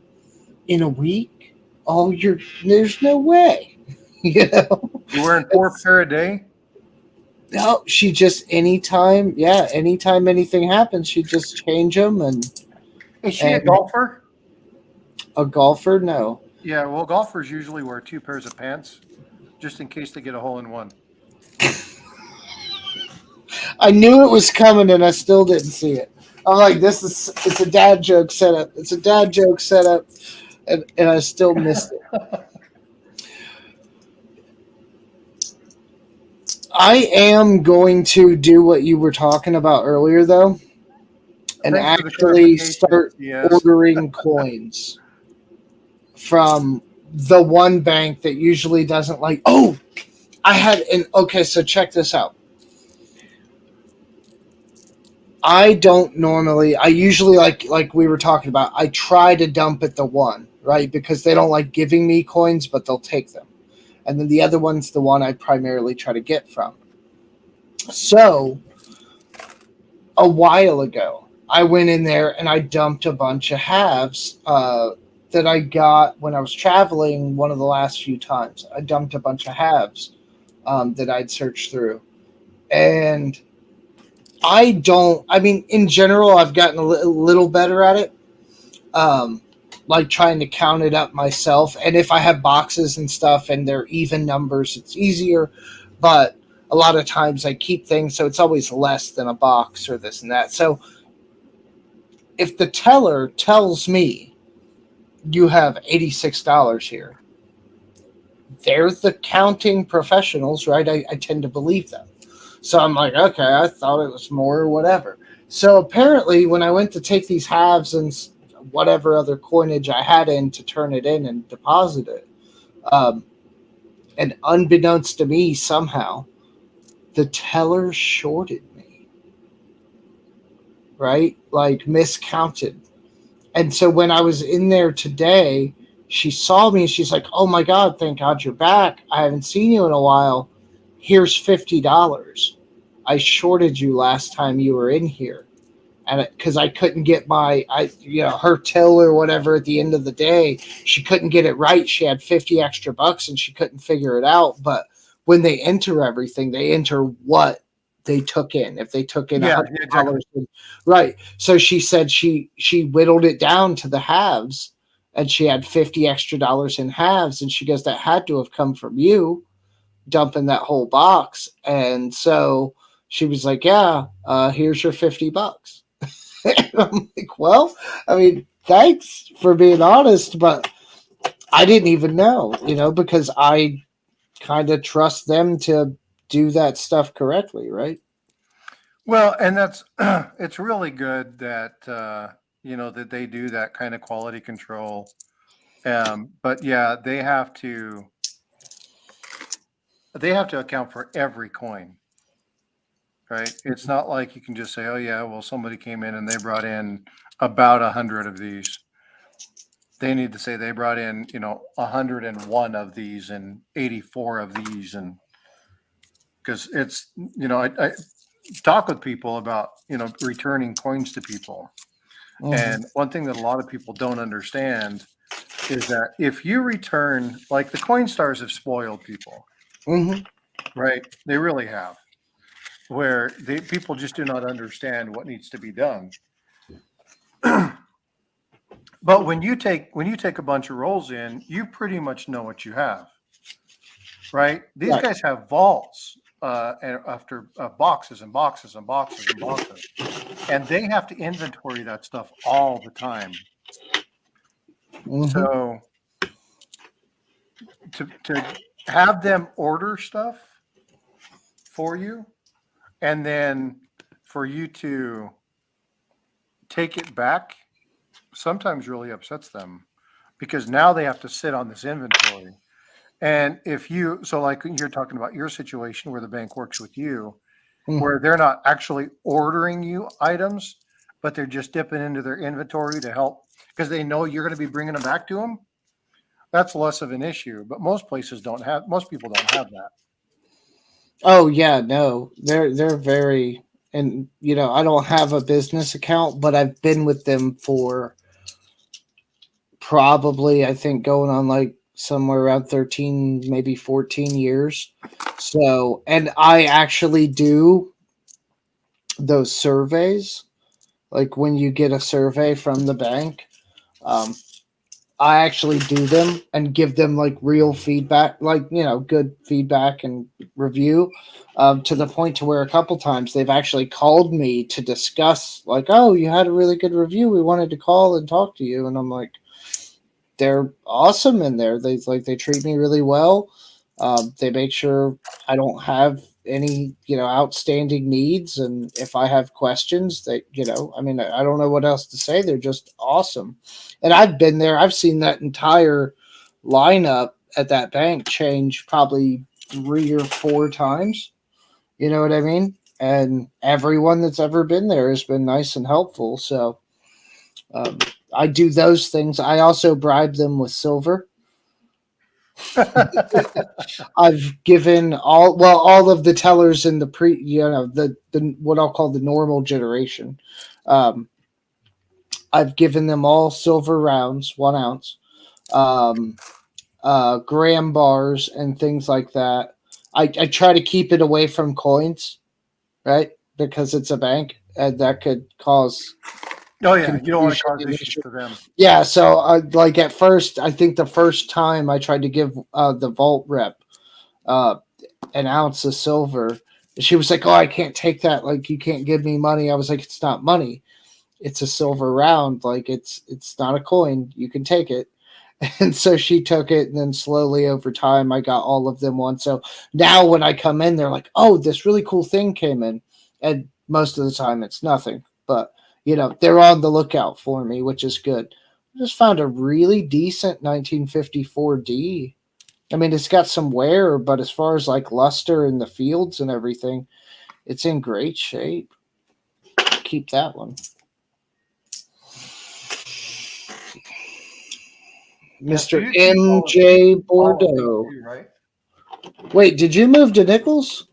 S2: in a week? Oh, you're there's no way. You know,
S1: You're wearing four
S2: it's
S1: pair a day?
S2: no. She just anytime anything happens, she just change them
S1: Is she a
S2: and
S1: golfer?
S2: a golfer, no.
S1: Yeah, well, golfers usually wear two pairs of pants just in case they get a hole in one.
S2: I knew it was coming, and I still didn't see it. I'm like, it's a dad joke setup. It's a dad joke setup, and I still missed it. I am going to do what you were talking about earlier, though, and
S1: Thanks for the
S2: actually
S1: clarification.
S2: start
S1: Yes.
S2: ordering coins from the one bank that usually doesn't like. Oh, I had an okay. So check this out. I don't normally. I usually like we were talking about. I try to dump at the one, right, because they don't like giving me coins, but they'll take them. And then the other one's the one I primarily try to get from. So a while ago, I went in there and I dumped a bunch of halves that I got when I was traveling. One of the last few times, I dumped a bunch of halves that I'd searched through, and I don't. I mean, in general, I've gotten a little better at it. Um, like trying to count it up myself. And if I have boxes and stuff and they're even numbers, it's easier. But a lot of times I keep things so it's always less than a box or this and that. So if the teller tells me you have $86 here, they're the counting professionals, right? I tend to believe them. So I'm like, okay, I thought it was more or whatever. So apparently, when I went to take these halves and whatever other coinage I had in to turn it in and deposit it, um, and unbeknownst to me, somehow the teller shorted me, right? Like miscounted. And so when I was in there today, she saw me and she's like, "Oh my God, thank God you're back. I haven't seen you in a while. Here's $50. I shorted you last time you were in here." And because I couldn't get her till or whatever at the end of the day, she couldn't get it right. She had 50 extra bucks and she couldn't figure it out. But when they enter everything, they enter what they took in. If they took in
S1: Yeah,
S2: $100,
S1: yeah, exactly.
S2: right? So she said she whittled it down to the halves, and she had 50 extra dollars in halves, and she goes, that had to have come from you dumping that whole box. And so she was like, yeah, here's your 50 bucks. And I'm like, well, I mean, thanks for being honest, but I didn't even know, because I kind of trust them to do that stuff correctly, right?
S1: Well, and that's it's really good that that they do that kind of quality control. But yeah, they have to account for every coin, right? It's not like you can just say, oh yeah, well, somebody came in and they brought in about 100 of these. They need to say they brought in, 101 of these and 84 of these. And because it's, I talk with people about, returning coins to people.
S2: Mhm.
S1: And one thing that a lot of people don't understand is that if you return, like the coin stars have spoiled people,
S2: Mhm.
S1: right? They really have, where people just do not understand what needs to be done. But when you take a bunch of rolls in, you pretty much know what you have, right? These
S2: Right.
S1: guys have vaults and after boxes and boxes and boxes and boxes, and they have to inventory that stuff all the time.
S2: Mhm.
S1: So to have them order stuff for you, and then for you to take it back, sometimes really upsets them because now they have to sit on this inventory. And so like you're talking about your situation where the bank works with you,
S2: Mhm.
S1: where they're not actually ordering you items, but they're just dipping into their inventory to help because they know you're going to be bringing them back to them. That's less of an issue, but most people don't have that.
S2: Oh yeah, no, they're very, and I don't have a business account, but I've been with them for probably I think going on like somewhere around 13, maybe 14 years. So, and I actually do those surveys, like when you get a survey from the bank. Um, I actually do them and give them like real feedback, like good feedback and review, to the point to where a couple times they've actually called me to discuss, like, oh, you had a really good review. We wanted to call and talk to you, and I'm like, they're awesome in there. They treat me really well. They make sure I don't have any outstanding needs, and if I have questions, I mean, I don't know what else to say. They're just awesome, and I've been there. I've seen that entire lineup at that bank change probably 3 or 4 times. You know what I mean? And everyone that's ever been there has been nice and helpful. So um, I do those things. I also bribe them with silver. I've given all of the tellers in the the what I'll call the normal generation. Um, I've given them all silver rounds, 1 ounce, um, gram bars, and things like that. I try to keep it away from coins, right? Because it's a bank, and that could cause
S1: Oh yeah, you don't want to
S2: confusion.
S1: cause issues to them.
S2: Yeah, so like at first, I think the first time I tried to give the vault rep uh, an ounce of silver, she was like, "Oh, I can't take that. Like, you can't give me money." I was like, "It's not money. It's a silver round. Like, it's not a coin. You can take it." And so she took it, and then slowly over time, I got all of them one. So now when I come in, they're like, "Oh, this really cool thing came in," and most of the time it's nothing, but they're on the lookout for me, which is good. I just found a really decent 1954 D. I mean, it's got some wear, but as far as like luster in the fields and everything, it's in great shape. Keep that one.
S1: Yeah, so
S2: Mr.
S1: you keep
S2: MJ
S1: all of these
S2: Bordeaux.
S1: too, right?
S2: Wait, did you move to Nichols?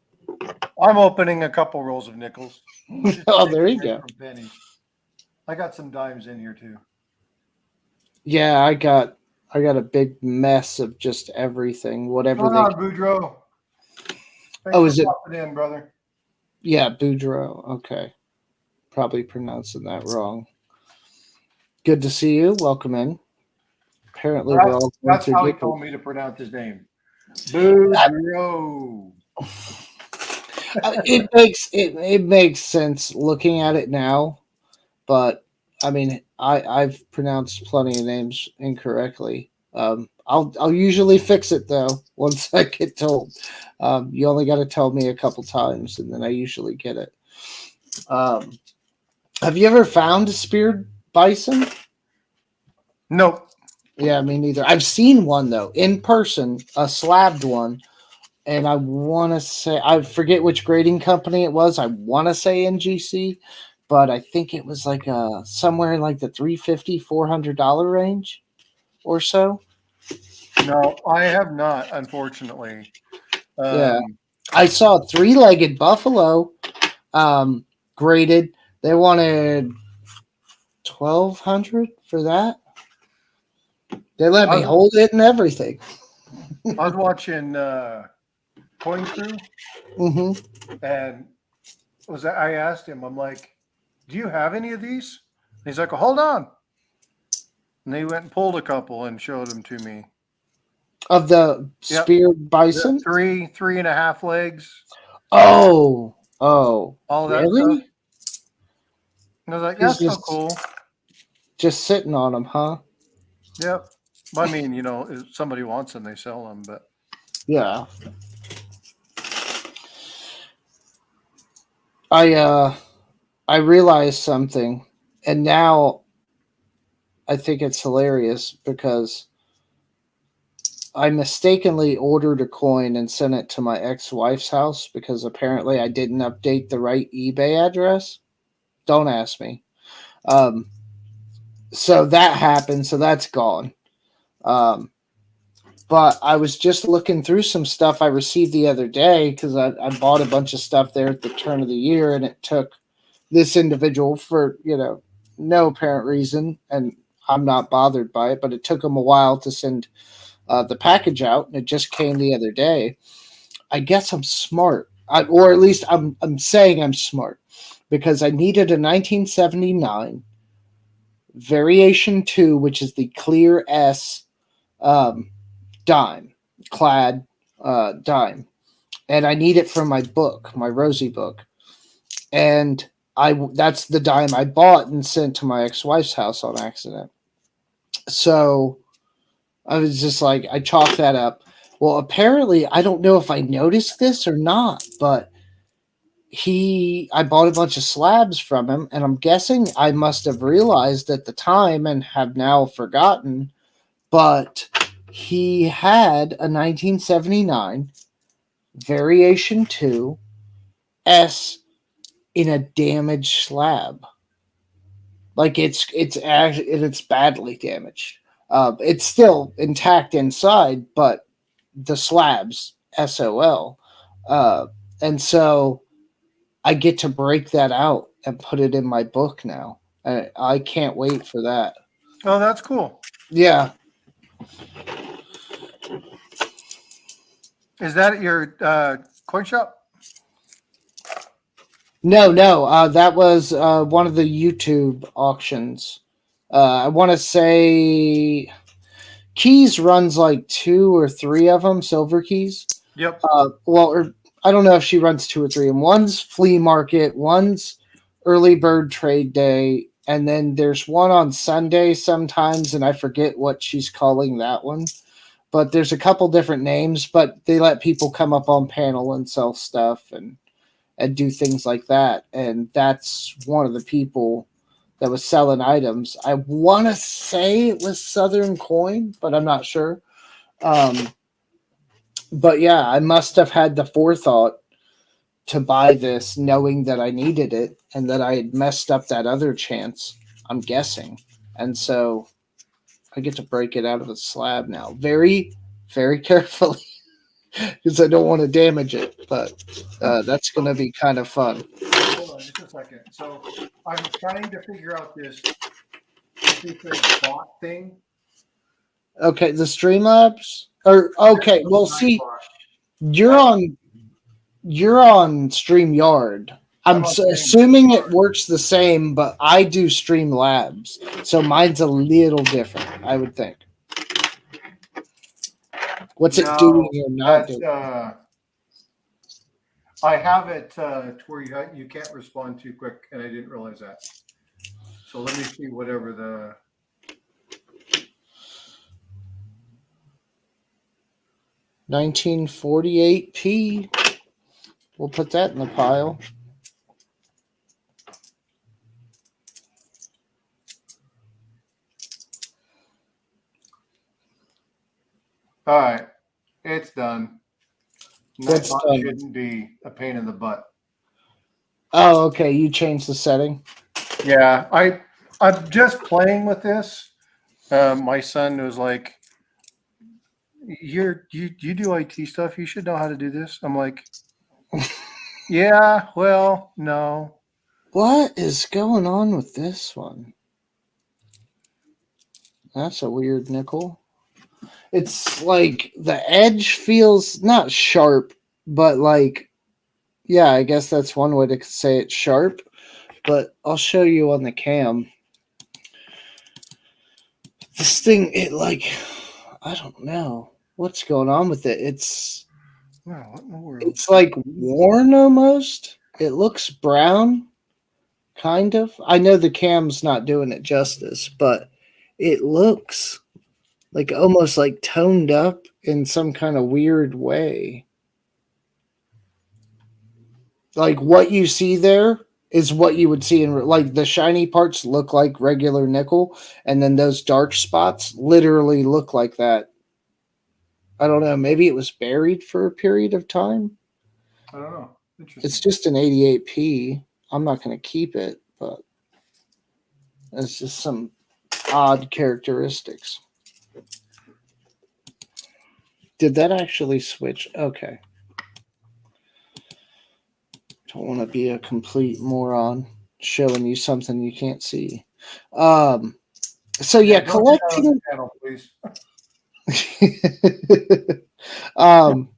S1: I'm opening a couple rolls of nickels. Just
S2: Oh,
S1: take
S2: there
S1: a
S2: you
S1: break
S2: go.
S1: from pennies. I got some dimes in here too.
S2: Yeah, I got a big mess of just everything,
S1: What's
S2: whatever
S1: going
S2: they.
S1: on, Boudreaux? Thanks
S2: Oh,
S1: for
S2: is it?
S1: popping in, brother.
S2: Yeah, Boudreaux. Okay, probably pronouncing that wrong. Good to see you. Welcome in. Apparently, we're
S1: That's
S2: all going
S1: that's
S2: through
S1: how he
S2: Nichols.
S1: told me to pronounce his name. Boudreaux.
S2: It makes sense looking at it now, but I mean, I've pronounced plenty of names incorrectly. I'll usually fix it though once I get told. You only got to tell me a couple times, and then I usually get it. Um, have you ever found a speared bison?
S1: Nope.
S2: Yeah, me neither. I've seen one though in person, a slabbed one and I want to say I forget which grading company it was. I want to say NGC, but I think it was like somewhere in like the 350 $400 range or so.
S1: No, I have not, unfortunately.
S2: Yeah,
S1: Um,
S2: I saw a three-legged buffalo um, graded. They wanted 1,200 for that. They let
S1: I
S2: me
S1: was
S2: hold it and everything.
S1: I was watching Coin Crew,
S2: Hmm.
S1: and I asked him, I'm like, "Do you have any of these?" And he's like, well, "Hold on." And he went and pulled a couple and showed them to me.
S2: Of the
S1: Yep,
S2: speared
S1: the
S2: bison.
S1: three and a half legs,
S2: Oh,
S1: all that stuff.
S2: really?
S1: And I was like,
S2: He's
S1: "That's so cool."
S2: just sitting on them, huh?
S1: Yep. I mean, if somebody wants them, they sell them. But
S2: Yeah. I I realized something, and now I think it's hilarious because I mistakenly ordered a coin and sent it to my ex-wife's house because apparently I didn't update the right eBay address. Don't ask me. Um, so that happened. So that's gone. Um, but I was just looking through some stuff I received the other day because I bought a bunch of stuff there at the turn of the year, and it took this individual for no apparent reason, and I'm not bothered by it, but it took them a while to send the package out, and it just came the other day. I guess I'm smart, or at least I'm saying I'm smart because I needed a 1979 variation two, which is the clear S um, dime clad dime, and I need it for my book, my Rosie book, and I that's the dime I bought and sent to my ex-wife's house on accident. So I was just like, I chalked that up. Well, apparently, I don't know if I noticed this or not, but I bought a bunch of slabs from him, and I'm guessing I must have realized at the time and have now forgotten, but he had a 1979 variation 2 S in a damaged slab. Like it's badly damaged. It's still intact inside, but the slabs SOL. Uh, and so I get to break that out and put it in my book now. I can't wait for that.
S1: oh, that's cool.
S2: Yeah.
S1: Is that at your coin shop?
S2: No, no. That was one of the YouTube auctions. I want to say Keys runs like two or three of them, Silver Keys.
S1: Yep.
S2: Or I don't know if she runs two or three. And one's flea market, one's early bird trade day, and then there's one on Sunday sometimes, and I forget what she's calling that one. But there's a couple different names, but they let people come up on panel and sell stuff and do things like that. And that's one of the people that was selling items. I want to say it was Southern Coin, but I'm not sure. Um, but yeah, I must have had the forethought to buy this knowing that I needed it and that I had messed up that other chance, I'm guessing. And so I get to break it out of the slab now. Very, very carefully because I don't want to damage it. But that's going to be kind of fun.
S1: Hold on just a second. So I'm trying to figure out this stupid bot thing.
S2: Okay, the Streamlabs? Or okay, well see,
S1: Nightbot.
S2: you're
S1: I,
S2: on you're on StreamYard.
S1: I'm on stream.
S2: Assuming it works the same, but I do Streamlabs, so mine's a little different. I would think. What's it doing
S1: No,
S2: or not
S1: that's
S2: doing?
S1: I have it to where you can't respond too quick, and I didn't realize that. So let me see whatever the
S2: 1948p. We'll put that in the pile.
S1: all right, it's done.
S2: What's
S1: Nightbot
S2: done?
S1: shouldn't be a pain in the butt.
S2: Oh, okay. You changed the setting.
S1: Yeah, I'm just playing with this. My son was like, you do IT stuff. You should know how to do this." I'm like, "Yeah, well, no."
S2: What is going on with this one? That's a weird nickel. It's like the edge feels not sharp, but like, yeah, I guess that's one way to say it's sharp. But I'll show you on the cam. This thing, it like, I don't know what's going on with it.
S1: Wow, what in the world?
S2: It's like worn almost. It looks brown, kind of. I know the cam's not doing it justice, but it looks like almost like toned up in some kind of weird way. Like what you see there is what you would see in like the shiny parts look like regular nickel, and then those dark spots literally look like that. I don't know. Maybe it was buried for a period of time.
S1: I don't know.
S2: It's
S1: Interesting.
S2: just an 88p. I'm not going to keep it, but it's just some odd characteristics. Did that actually switch? Okay. Don't want to be a complete moron showing you something you can't see. So yeah,
S1: Don't do that on the
S2: collecting.
S1: channel, please.
S2: um,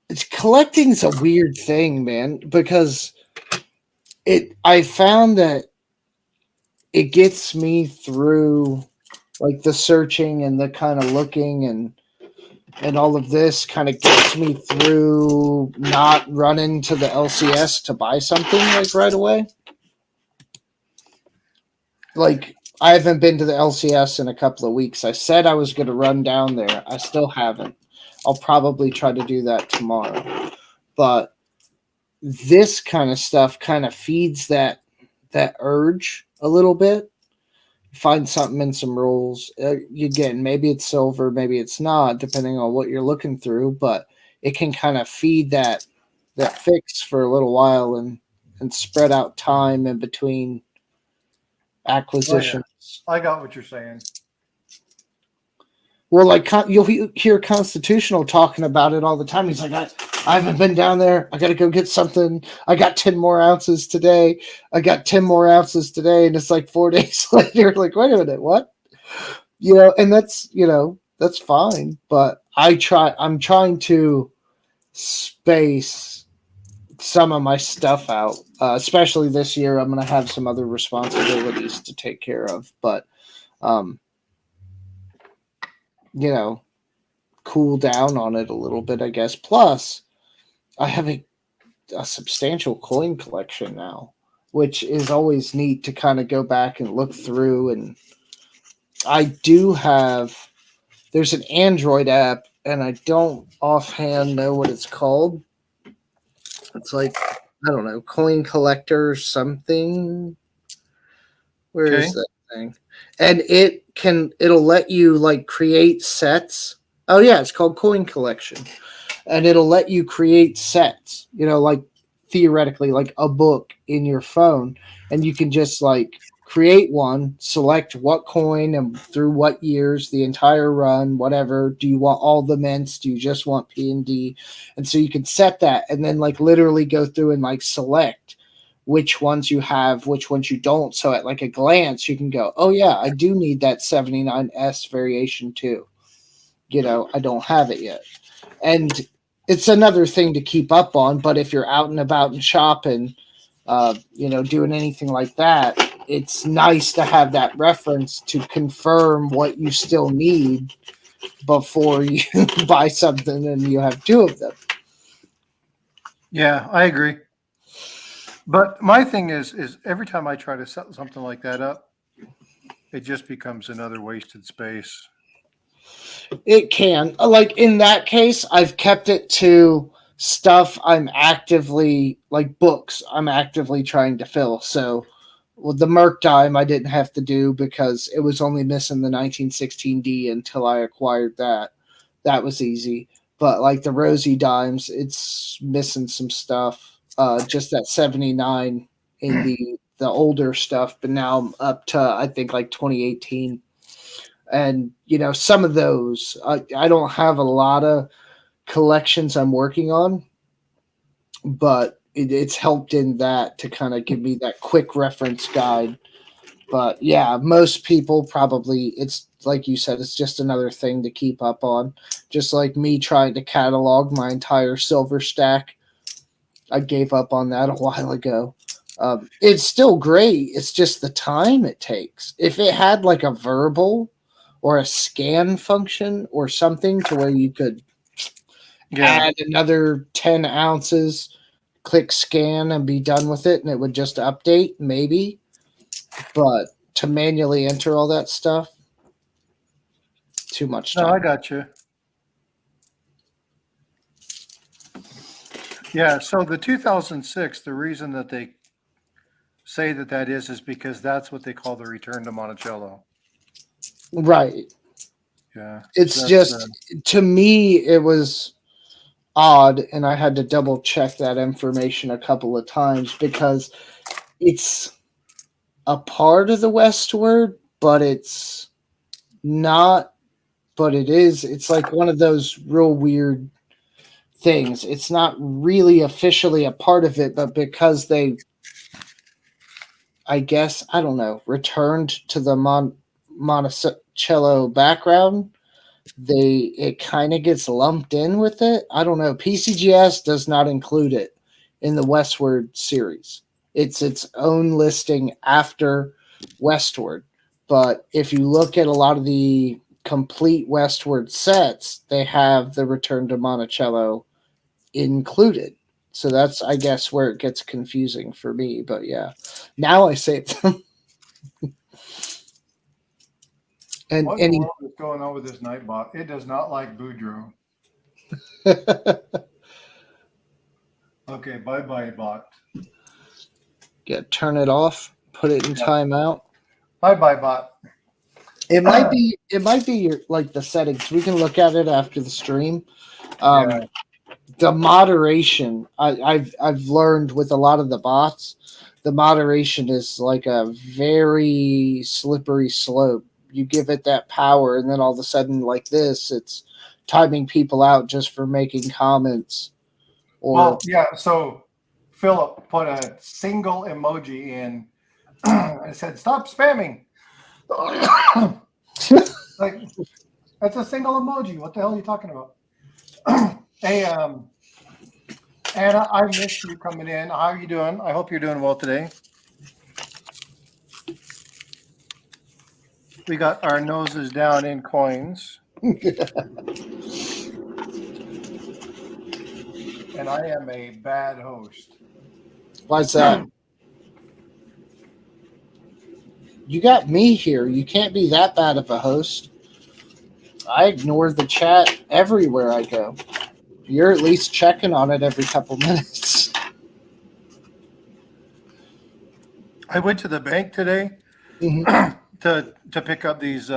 S2: it's collecting's a weird thing, man, because I found that it gets me through like the searching and the kind of looking and all of this kind of gets me through not running to the LCS to buy something like right away. Like I haven't been to the LCS in a couple of weeks. I said I was going to run down there. I still haven't. I'll probably try to do that tomorrow. But this kind of stuff kind of feeds that urge a little bit. Find something in some rolls. Again, maybe it's silver, maybe it's not, depending on what you're looking through. But it can kind of feed that fix for a little while and spread out time in between
S1: Oh yeah,
S2: acquisitions.
S1: I got what you're saying.
S2: Well, like you'll hear Constitutional talking about it all the time. He's like, I haven't been down there. I got to go get something. I got 10 more ounces today. I got 10 more ounces today. And it's like 4 days later, like, wait a minute, what? And that's fine. But I'm trying to space some of my stuff out, especially this year. I'm going to have some other responsibilities to take care of. But, um, you know, cool down on it a little bit, I guess. Plus, I have a substantial coin collection now, which is always neat to kind of go back and look through. And I do have, there's an Android app, and I don't offhand know what it's called. It's like, I don't know, coin collector something. Where
S1: Okay.
S2: is that thing? And it'll let you like create sets. Oh yeah, it's called Coin Collection. And it'll let you create sets, like theoretically like a book in your phone, and you can just like create one, select what coin and through what years, the entire run, whatever. Do you want all the mints? Do you just want P and D? And so you can set that and then like literally go through and like select which ones you have, which ones you don't. So at like a glance, you can go, oh yeah, I do need that 79S variation too. I don't have it yet. And it's another thing to keep up on. But if you're out and about and shopping, doing anything like that, it's nice to have that reference to confirm what you still need before you buy something and you have two of them.
S1: Yeah, I agree. But my thing is every time I try to set something like that up, it just becomes another wasted space.
S2: It can. Like in that case, I've kept it to stuff I'm actively, like books, I'm actively trying to fill. So with the Merc Dime, I didn't have to do because it was only missing the 1916D until I acquired that. That was easy. but like the Rosie Dimes, it's missing some stuff. Just that 79 in the older stuff, but now I'm up to I think like 2018. And some of those I don't have a lot of collections I'm working on, but it's helped in that to kind of give me that quick reference guide. But yeah, most people probably, it's like you said, it's just another thing to keep up on. Just like me trying to catalog my entire silver stack. I gave up on that a while ago. It's still great. It's just the time it takes. If it had like a verbal or a scan function or something to where you could
S1: Yeah.
S2: add another 10 ounces, click scan and be done with it, and it would just update, maybe. But to manually enter all that stuff, too much
S1: No, I
S2: time.
S1: got you. Yeah. So the 2006, the reason that they say that is because that's what they call the return to Monticello.
S2: Right.
S1: Yeah.
S2: It's
S1: So that's
S2: just, to me, it was odd, and I had to double check that information a couple of times because it's a part of the westward, but it's not, but it is. It's like one of those real weird things. It's not really officially a part of it, but because they, I guess, I don't know, returned to the Monticello background, it kind of gets lumped in with it. I don't know. PCGS does not include it in the Westward series. It's its own listing after Westward. But if you look at a lot of the complete Westward sets, they have the Return to Monticello included. So that's, I guess, where it gets confusing for me. But yeah, now I say it. and
S1: what in the
S2: any
S1: world is going on with this Nightbot? It does not like Boudreaux. Okay, bye bye bot.
S2: yeah, turn it off, put it in timeout.
S1: Bye bye bot.
S2: It might be your like the settings. We can look at it after the stream.
S1: Yeah.
S2: The moderation, I've learned with a lot of the bots, the moderation is like a very slippery slope. You give it that power, and then all of a sudden, like this, it's timing people out just for making comments. Or
S1: Well, yeah. So Philip put a single emoji in. I said, "Stop spamming." Like that's a single emoji. What the hell are you talking about? Hey, Anna, I missed you coming in. How are you doing? I hope you're doing well today. We got our noses down in coins, and I am a bad host.
S2: why's that? You got me here. You can't be that bad of a host. I ignore the chat everywhere I go. You're at least checking on it every couple minutes.
S1: I went to the bank today
S2: Mhm.
S1: to pick up these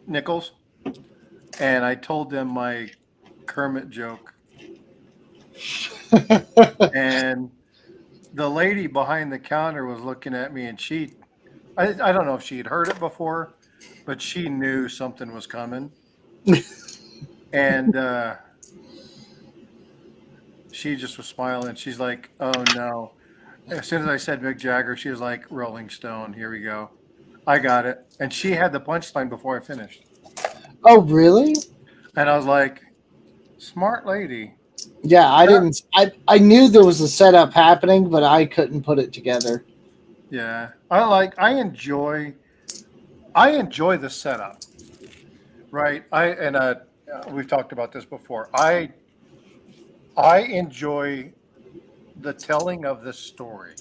S1: nickels, and I told them my Kermit joke, and the lady behind the counter was looking at me, and I don't know if she had heard it before, but she knew something was coming, and she just was smiling. She's like, "Oh no." As soon as I said Mick Jagger, she was like, "Rolling Stone, here we go." I got it. And she had the punchline before I finished.
S2: Oh, really?
S1: And I was like, smart lady.
S2: Yeah, I
S1: Yeah.
S2: didn't. I knew there was a setup happening, but I couldn't put it together.
S1: Yeah. I enjoy the setup, right? We've talked about this before. I enjoy the telling of the story.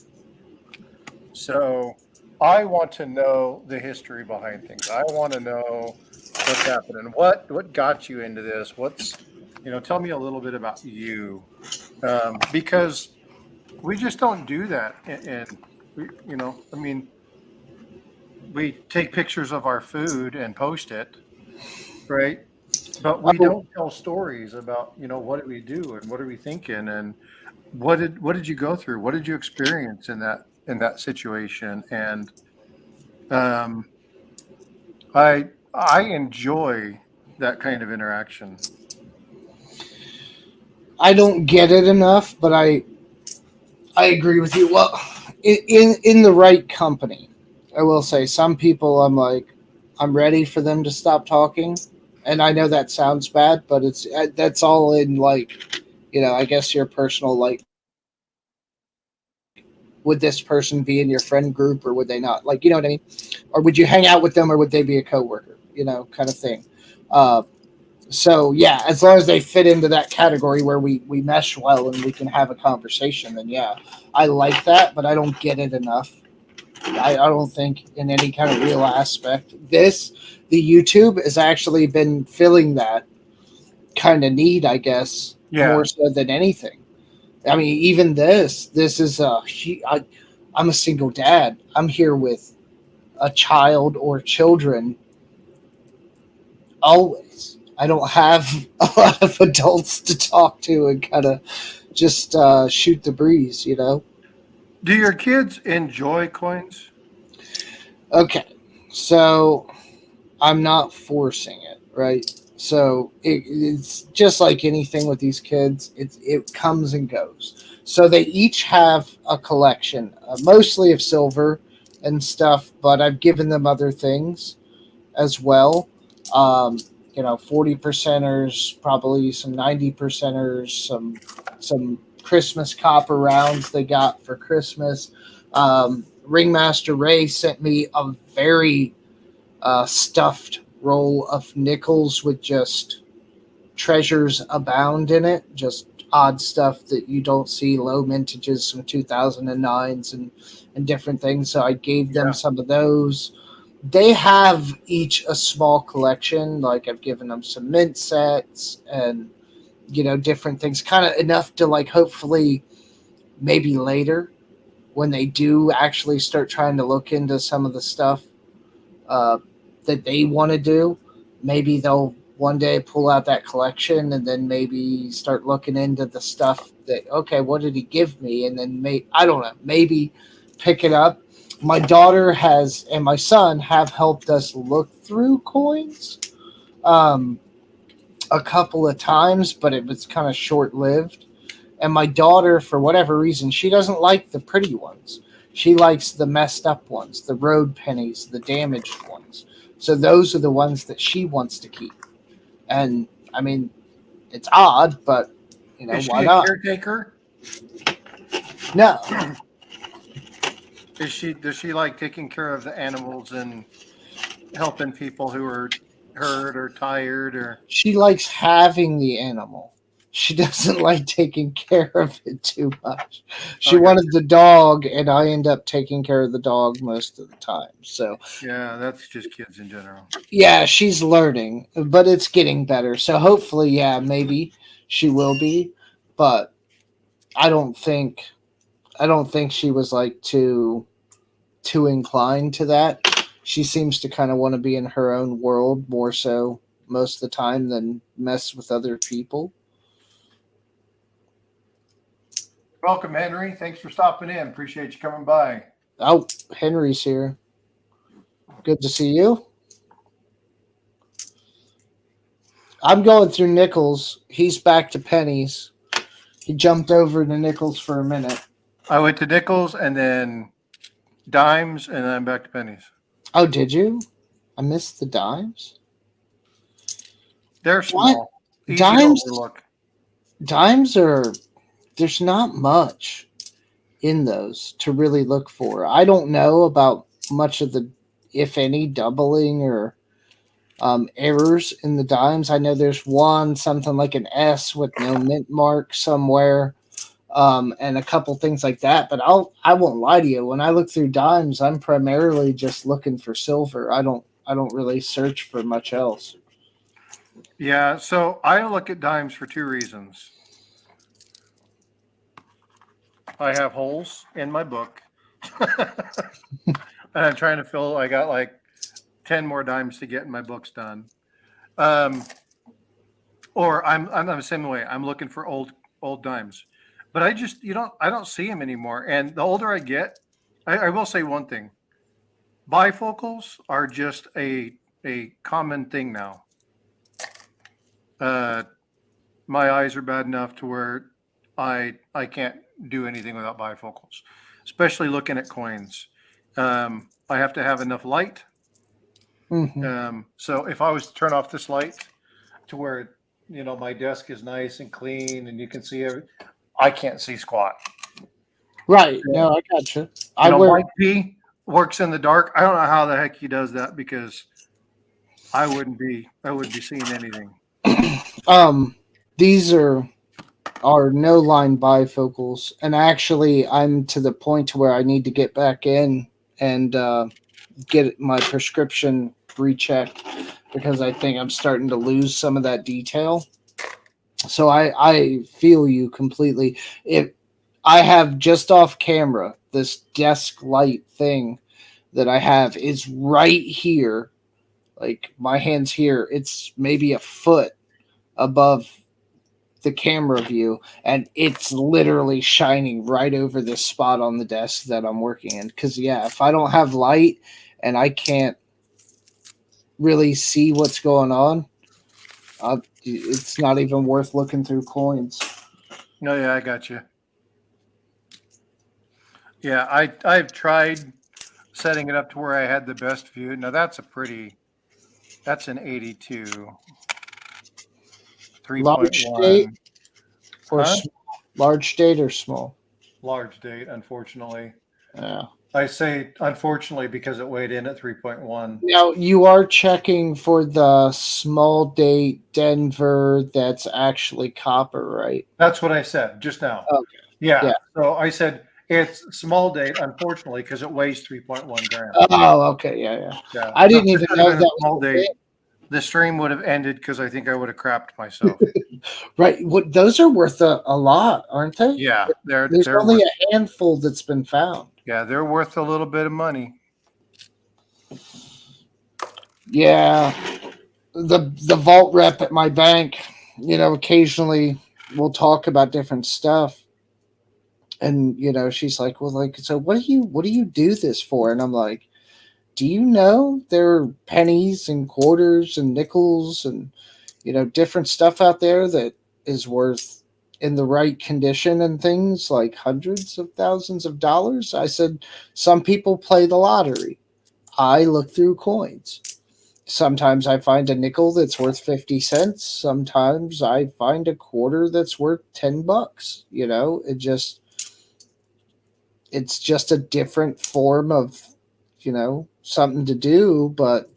S1: So I want to know the history behind things. I want to know what's happening. What got you into this? Tell me a little bit about you, because we just don't do that. I mean, we take pictures of our food and post it, right? But we
S2: Oh,
S1: don't tell stories about, what did we do and what are we thinking and what did you go through? What did you experience in that situation? And um, I enjoy that kind of interaction.
S2: I don't get it enough, but I agree with you. Well, in the right company, I will say some people I'm like I'm ready for them to stop talking, and I know that sounds bad, but it's that's all in like I guess your personal like would this person be in your friend group or would they not? Like you know what I mean? Or would you hang out with them or would they be a coworker? Kind of thing. Uh, so yeah, as long as they fit into that category where we mesh well and we can have a conversation, then yeah, I like that, but I don't get it enough. I don't think in any kind of real aspect. The YouTube has actually been filling that kind of need, I guess,
S1: Yeah.
S2: more so than anything. I mean, even this is I'm a single dad. I'm here with a child or children always. I don't have a lot of adults to talk to and kind of just shoot the breeze.
S1: Do your kids enjoy coins?
S2: Okay, so I'm not forcing it, right? So it's just like anything with these kids. It comes and goes. So they each have a collection, mostly of silver and stuff, but I've given them other things as well. Um, 40 percenters, probably some 90 percenters, some Christmas copper rounds they got for Christmas. Ringmaster Ray sent me a very stuffed roll of nickels with just treasures abound in it, just odd stuff that you don't see, low mintages, some 2009s and different things. So I gave them
S1: Yeah.
S2: some of those. They have each a small collection. Like I've given them some mint sets and different things, kind of enough to like hopefully maybe later when they do actually start trying to look into some of the stuff uh, that they want to do, maybe they'll one day pull out that collection and then maybe start looking into the stuff that okay, what did he give me? And then I don't know, maybe pick it up. My daughter has and my son have helped us look through coins um, a couple of times, but it was kind of short lived. And my daughter, for whatever reason, she doesn't like the pretty ones. She likes the messed up ones, the road pennies, the damaged ones. So those are the ones that she wants to keep. And I mean, it's odd, but
S1: Is she
S2: why
S1: a
S2: not?
S1: caretaker?
S2: No,
S1: Does she like taking care of the animals and helping people who are hurt or tired or
S2: she likes having the animal. She doesn't like taking care of it too much.
S1: oh,
S2: She
S1: I got
S2: wanted the dog, and I end up taking care of the dog most of the time. So
S1: yeah, that's just kids in general.
S2: yeah, she's learning, but it's getting better. So hopefully, yeah, maybe she will be, but I don't think I don't think she was like too inclined to that. She seems to kind of want to be in her own world more so most of the time than mess with other people.
S1: Welcome, Henry. Thanks for stopping in. Appreciate you coming by.
S2: Oh, Henry's here. Good to see you. I'm going through nickels. He's back to pennies. He jumped over to nickels for a minute.
S1: I went to nickels and then dimes and then I'm back to pennies.
S2: Oh, did you? I missed the dimes.
S1: They're
S2: What?
S1: small, easy to
S2: Dimes
S1: overlook.
S2: dimes are there's not much in those to really look for. I don't know about much of the if any doubling or errors in the dimes. I know there's one something like an S with no mint mark somewhere, and a couple things like that. But I won't lie to you. When I look through dimes, I'm primarily just looking for silver. I don't really search for much else.
S1: Yeah, so I look at dimes for two reasons. I have holes in my book, and I'm trying to fill. I got like 10 more dimes to get in my books done. Um, Or I'm the same way. I'm looking for old dimes, but I don't see them anymore. And the older I get, I will say one thing: bifocals are just a common thing now. Uh, my eyes are bad enough to where I can't do anything without bifocals, especially looking at coins. I have to have enough light.
S2: Hmm.
S1: So if I was to turn off this light to where my desk is nice and clean and you can see I can't see squat.
S2: Right.
S1: Yeah.
S2: No, I gotcha. I wear
S1: Mike P works in the dark. I don't know how the heck he does that because I wouldn't be seeing anything.
S2: um these are no line bifocals, and actually I'm to the point to where I need to get back in and get my prescription rechecked because I think I'm starting to lose some of that detail. So I feel you completely. If I have just off camera, this desk light thing that I have is right here. Like my hand's here. It's maybe a foot above the camera view, and it's literally shining right over this spot on the desk that I'm working in. Because yeah, if I don't have light and I can't really see what's going on, it's not even worth looking through coins.
S1: No, yeah, I got you. Yeah, I've tried setting it up to where I had the best view. Now that's an 82,
S2: Large state
S1: 3.1.
S2: or
S1: Huh?
S2: large state or small?
S1: Large date, unfortunately.
S2: Yeah.
S1: I say unfortunately because it weighed in at 3.1.
S2: Now you are checking for the small date Denver that's actually copper, right?
S1: That's what I said just now.
S2: Okay.
S1: Yeah.
S2: Yeah.
S1: So I said it's small date, unfortunately, because it weighs 3.1 grams.
S2: Oh, okay. Yeah, yeah.
S1: Yeah.
S2: I
S1: So if
S2: didn't
S1: this
S2: even
S1: had
S2: know
S1: been a
S2: that
S1: small
S2: was the
S1: date,
S2: thing.
S1: the stream would have ended because I think I would have crapped myself.
S2: Right. What those are worth a lot, aren't they?
S1: Yeah, they're
S2: There's
S1: they're
S2: only
S1: worth
S2: a handful that's been found.
S1: they're worth a little bit of money.
S2: Yeah. The vault rep at my bank, occasionally we'll talk about different stuff. And she's like, well, like, so what do you do this for? And I'm like, do you know there are pennies and quarters and nickels and different stuff out there that is worth, in the right condition and things, like hundreds of thousands of dollars? I said, some people play the lottery. I look through coins. Sometimes I find a nickel that's worth 50 cents. Sometimes I find a quarter that's worth $10. It's just a different form of, something to do, but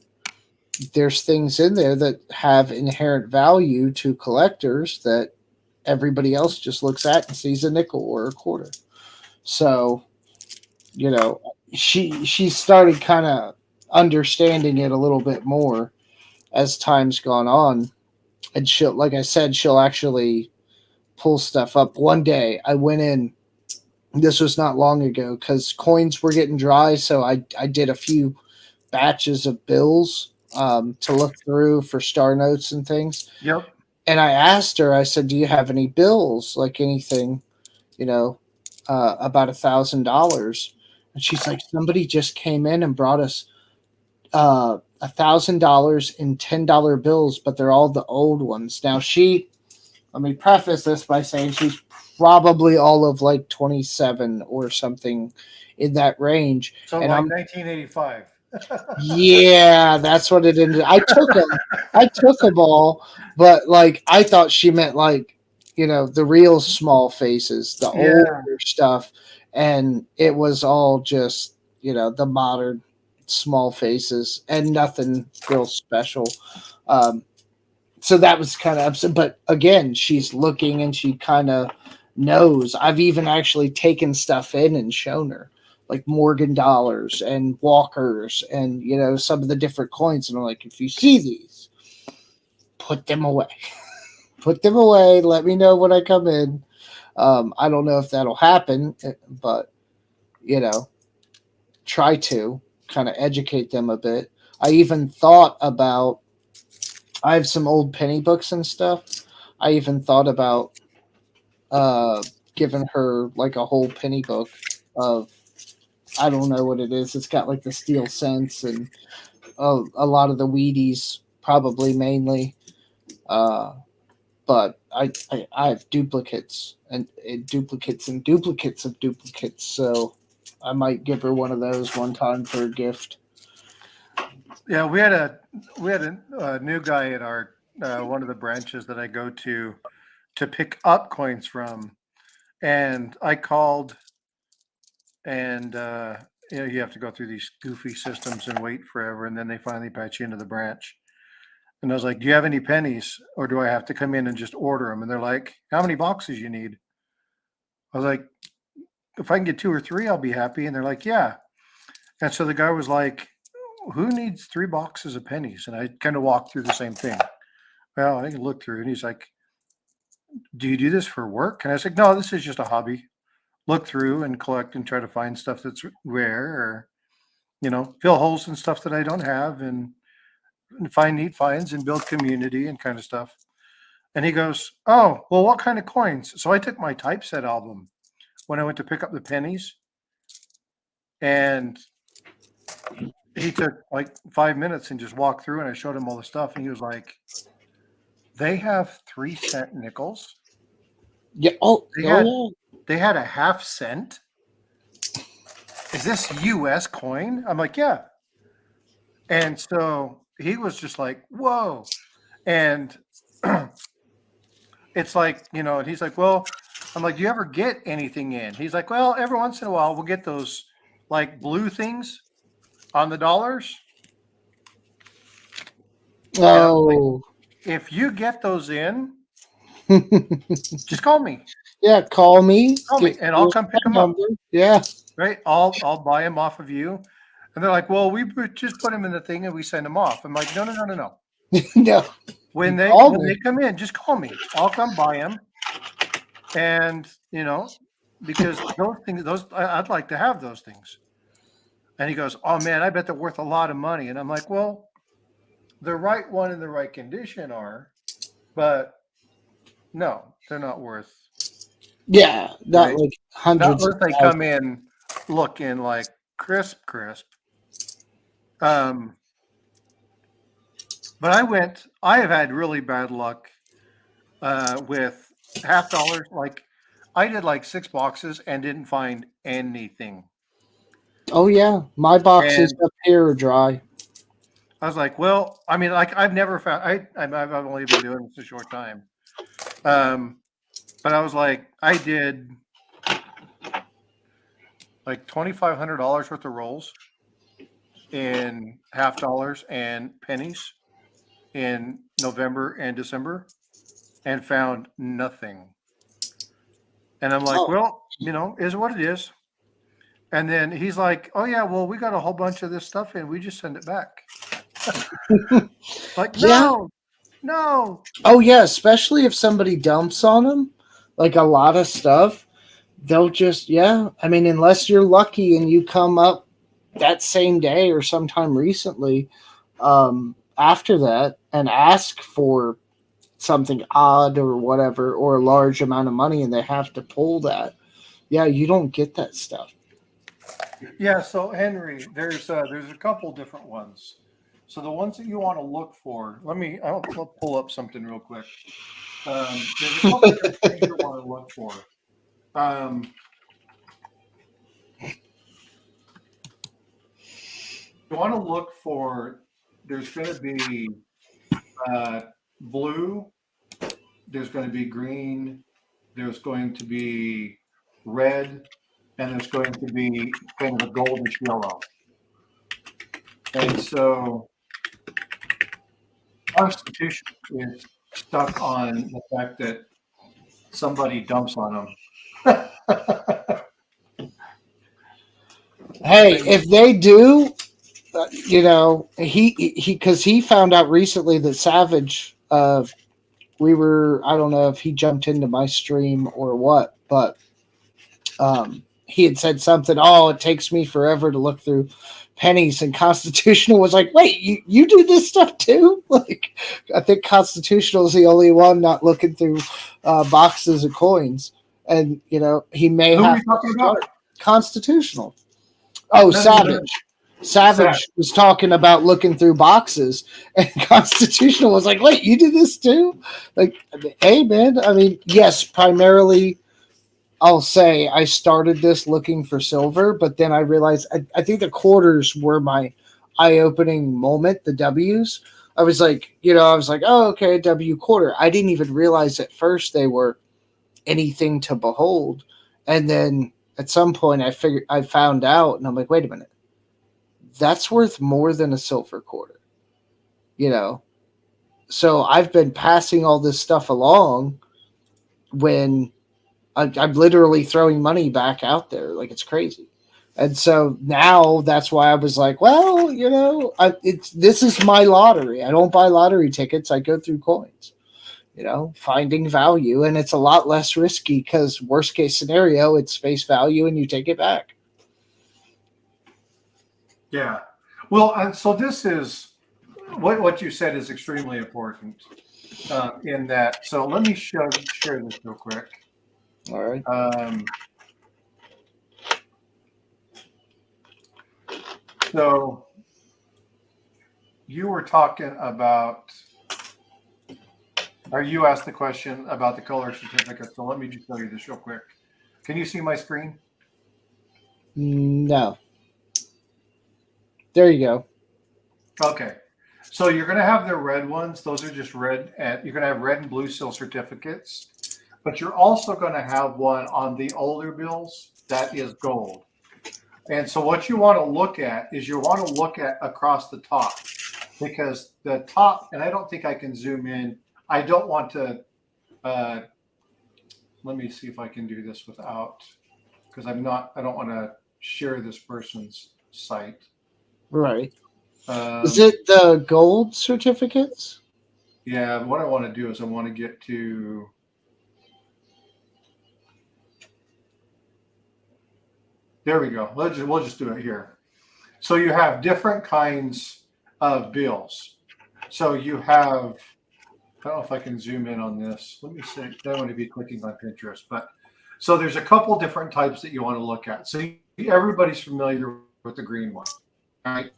S2: there's things in there that have inherent value to collectors that everybody else just looks at and sees a nickel or a quarter. So, you know, she started kind of understanding it a little bit more as time's gone on. And she'll, like I said, she'll actually pull stuff up. One day I went in, this was not long ago, because coins were getting dry, so I did a few batches of bills to look through for star notes and things.
S1: Yep.
S2: And I asked her, I said, do you have any bills, like anything, about $1,000? And she's like, somebody just came in and brought us $1,000 in $10 bills, but they're all the old ones. Now let me preface this by saying she's probably all of like 27 or something in that range.
S1: So
S2: And
S1: like
S2: I'm,
S1: 1985.
S2: yeah, that's what it ended. I took them all, but like I thought she meant like, the real small faces, the
S1: Yeah.
S2: older stuff, and it was all just, the modern small faces and nothing real special. Um, so that was kind of upset. But again, she's looking and she kind of knows. I've even actually taken stuff in and shown her, like Morgan dollars and Walkers and some of the different coins. And I'm like, if you see these, put them away. Put them away. Let me know when I come in. I don't know if that'll happen, but you know, try to kind of educate them a bit. I even thought about. I have some old penny books and stuff. I even thought about uh, giving her like a whole penny book of I don't know what it is. It's got like the steel cents and a lot of the Wheaties, probably mainly. Uh, but I have duplicates and duplicates and duplicates of duplicates, so I might give her one of those one time for a gift.
S1: Yeah, we had a new guy at our one of the branches that I go to pick up coins from, and I called, and you have to go through these goofy systems and wait forever, and then they finally patch you into the branch. And I was like, "Do you have any pennies, or do I have to come in and just order them?" And they're like, "How many boxes you need?" I was like, "If I can get two or three, I'll be happy." And they're like, "Yeah." And so the guy was like, "Who needs three boxes of pennies?" And I kind of walked through the same thing. Well, I can look through, and he's like, "Do you do this for work?" And I was like, "No, this is just a hobby. Look through and collect and try to find stuff that's rare, or fill holes in stuff that I don't have, and find neat finds and build community and kind of stuff." And he goes, "Oh, well, what kind of coins?" So I took my typeset album when I went to pick up the pennies, and he took like 5 minutes and just walked through, and I showed him all the stuff, and he was like, "They have 3 cent nickels.
S2: Yeah. Oh,
S1: They
S2: oh
S1: had
S2: yeah.
S1: they had a half cent. Is this US coin?" I'm like, "Yeah." And so he was just like, "Whoa." And it's like, and he's like, "Well," I'm like, "Do you ever get anything in?" He's like, "Well, every once in a while we'll get those like blue things on the dollars." And I'm like,
S2: Oh.
S1: "If you get those in, just call me.
S2: Yeah, call me.
S1: Call me, and I'll
S2: Here's
S1: come
S2: my
S1: pick them up.
S2: number. Yeah.
S1: Right? I'll buy them off of you." And they're like, "Well, just put them in the thing and we send them off." I'm like, "No, no, no, no, no.
S2: No,
S1: When
S2: you
S1: they
S2: call
S1: when
S2: me.
S1: they come in, just call me. I'll come buy them, and because those things, I'd like to have those things." And he goes, "Oh man, I bet they're worth a lot of money." And I'm like, "Well, the right one in the right condition are, but no, they're not worth,
S2: Yeah, not
S1: right?
S2: like
S1: Not
S2: hundreds of
S1: unless they
S2: thousands.
S1: come in looking like crisp, crisp." Um, but I have had really bad luck with half dollars. Like I did like 6 boxes and didn't find anything.
S2: Oh yeah, my boxes
S1: And
S2: up here are dry.
S1: I was like, well, I mean, like I've never found. I've only been doing this a short time. Um, but I was like, I did like $2,500 worth of rolls in half dollars and pennies in November and December, and found nothing. And I'm like,
S2: Oh
S1: well, is what it is. And then he's like, "Oh yeah, well, we got a whole bunch of this stuff in. We just send it back." Like,
S2: yeah.
S1: no, no.
S2: Oh yeah, especially if somebody dumps on them, like a lot of stuff, they'll just yeah. I mean, unless you're lucky and you come up that same day or sometime recently, after that and ask for something odd or whatever or a large amount of money and they have to pull that. Yeah, you don't get that stuff.
S1: Yeah. So Henry, there's a couple different ones. So the ones that you want to look for, I'll pull up something real quick. There's a couple different things you want to look for. Um, you want to look for. There's going to be blue. There's going to be green. There's going to be red, and there's going to be kind of a goldish yellow. And so our institution is stuck on the fact that somebody dumps on them.
S2: Hey, if they do, he because he found out recently that Savage. We were I don't know if he jumped into my stream or what, but he had said something, oh, it takes me forever to look through pennies, and Constitutional was like, wait, you do this stuff too? Like, I think Constitutional is the only one not looking through boxes of coins. And, he may
S1: Who are
S2: have
S1: you
S2: to
S1: talking about?
S2: start Constitutional. Oh,
S1: No, no, no.
S2: Savage was talking about looking through boxes, and Constitutional was like, wait, you do this too? Like, hey, man, I mean, yes, primarily, I'll say I started this looking for silver, but then I realized I think the quarters were my eye-opening moment, the W's. I was like, oh, okay, W quarter. I didn't even realize at first they were anything to behold. And then at some point I found out, and I'm like, wait a minute. That's worth more than a silver quarter. So I've been passing all this stuff along when I'm literally throwing money back out there like it's crazy. And so now that's why I was like, well, this is my lottery. I don't buy lottery tickets. I go through coins, finding value. And it's a lot less risky because worst case scenario, it's face value and you take it back.
S1: Yeah. Well, and so this is what you said is extremely important in that. So let me share this real quick.
S2: All right.
S1: So you were talking about, or you asked the question about the color certificate. So let me just show you this real quick. Can you see my screen?
S2: No. There you go.
S1: Okay. So you're going to have the red ones. Those are just red. And you're going to have red and blue seal certificates. But you're also going to have one on the older bills that is gold. And so what you want to look at is you want to look at across the top, because the top, and I don't think I can zoom in. I don't want to, let me see if I can do this without, because I don't want to share this person's site.
S2: Right. Is it the gold certificates?
S1: Yeah, what I want to do is I want to get to, there we go. We'll just do it here. So you have different kinds of bills. So you have, I don't know if I can zoom in on this. Let me see. I don't want to be clicking on Pinterest, but so there's a couple different types that you want to look at. So everybody's familiar with the green one, right?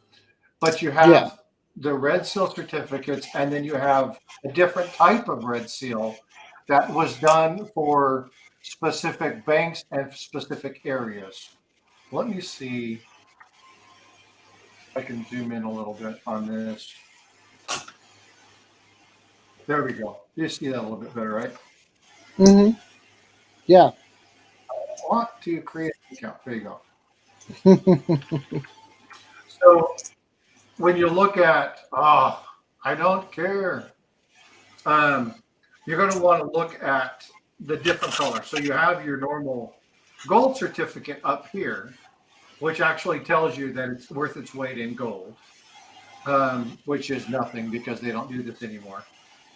S1: But you have the red seal certificates, and then you have a different type of red seal that was done for specific banks and specific areas. Let me see if I can zoom in a little bit on this. There we go. You see that a little bit better, right?
S2: Mm-hmm. Yeah.
S1: I want to create an account. There you go. So when you look at, I don't care. You're going to want to look at the different colors. So you have your normal gold certificate up here, which actually tells you that it's worth its weight in gold, which is nothing because they don't do this anymore.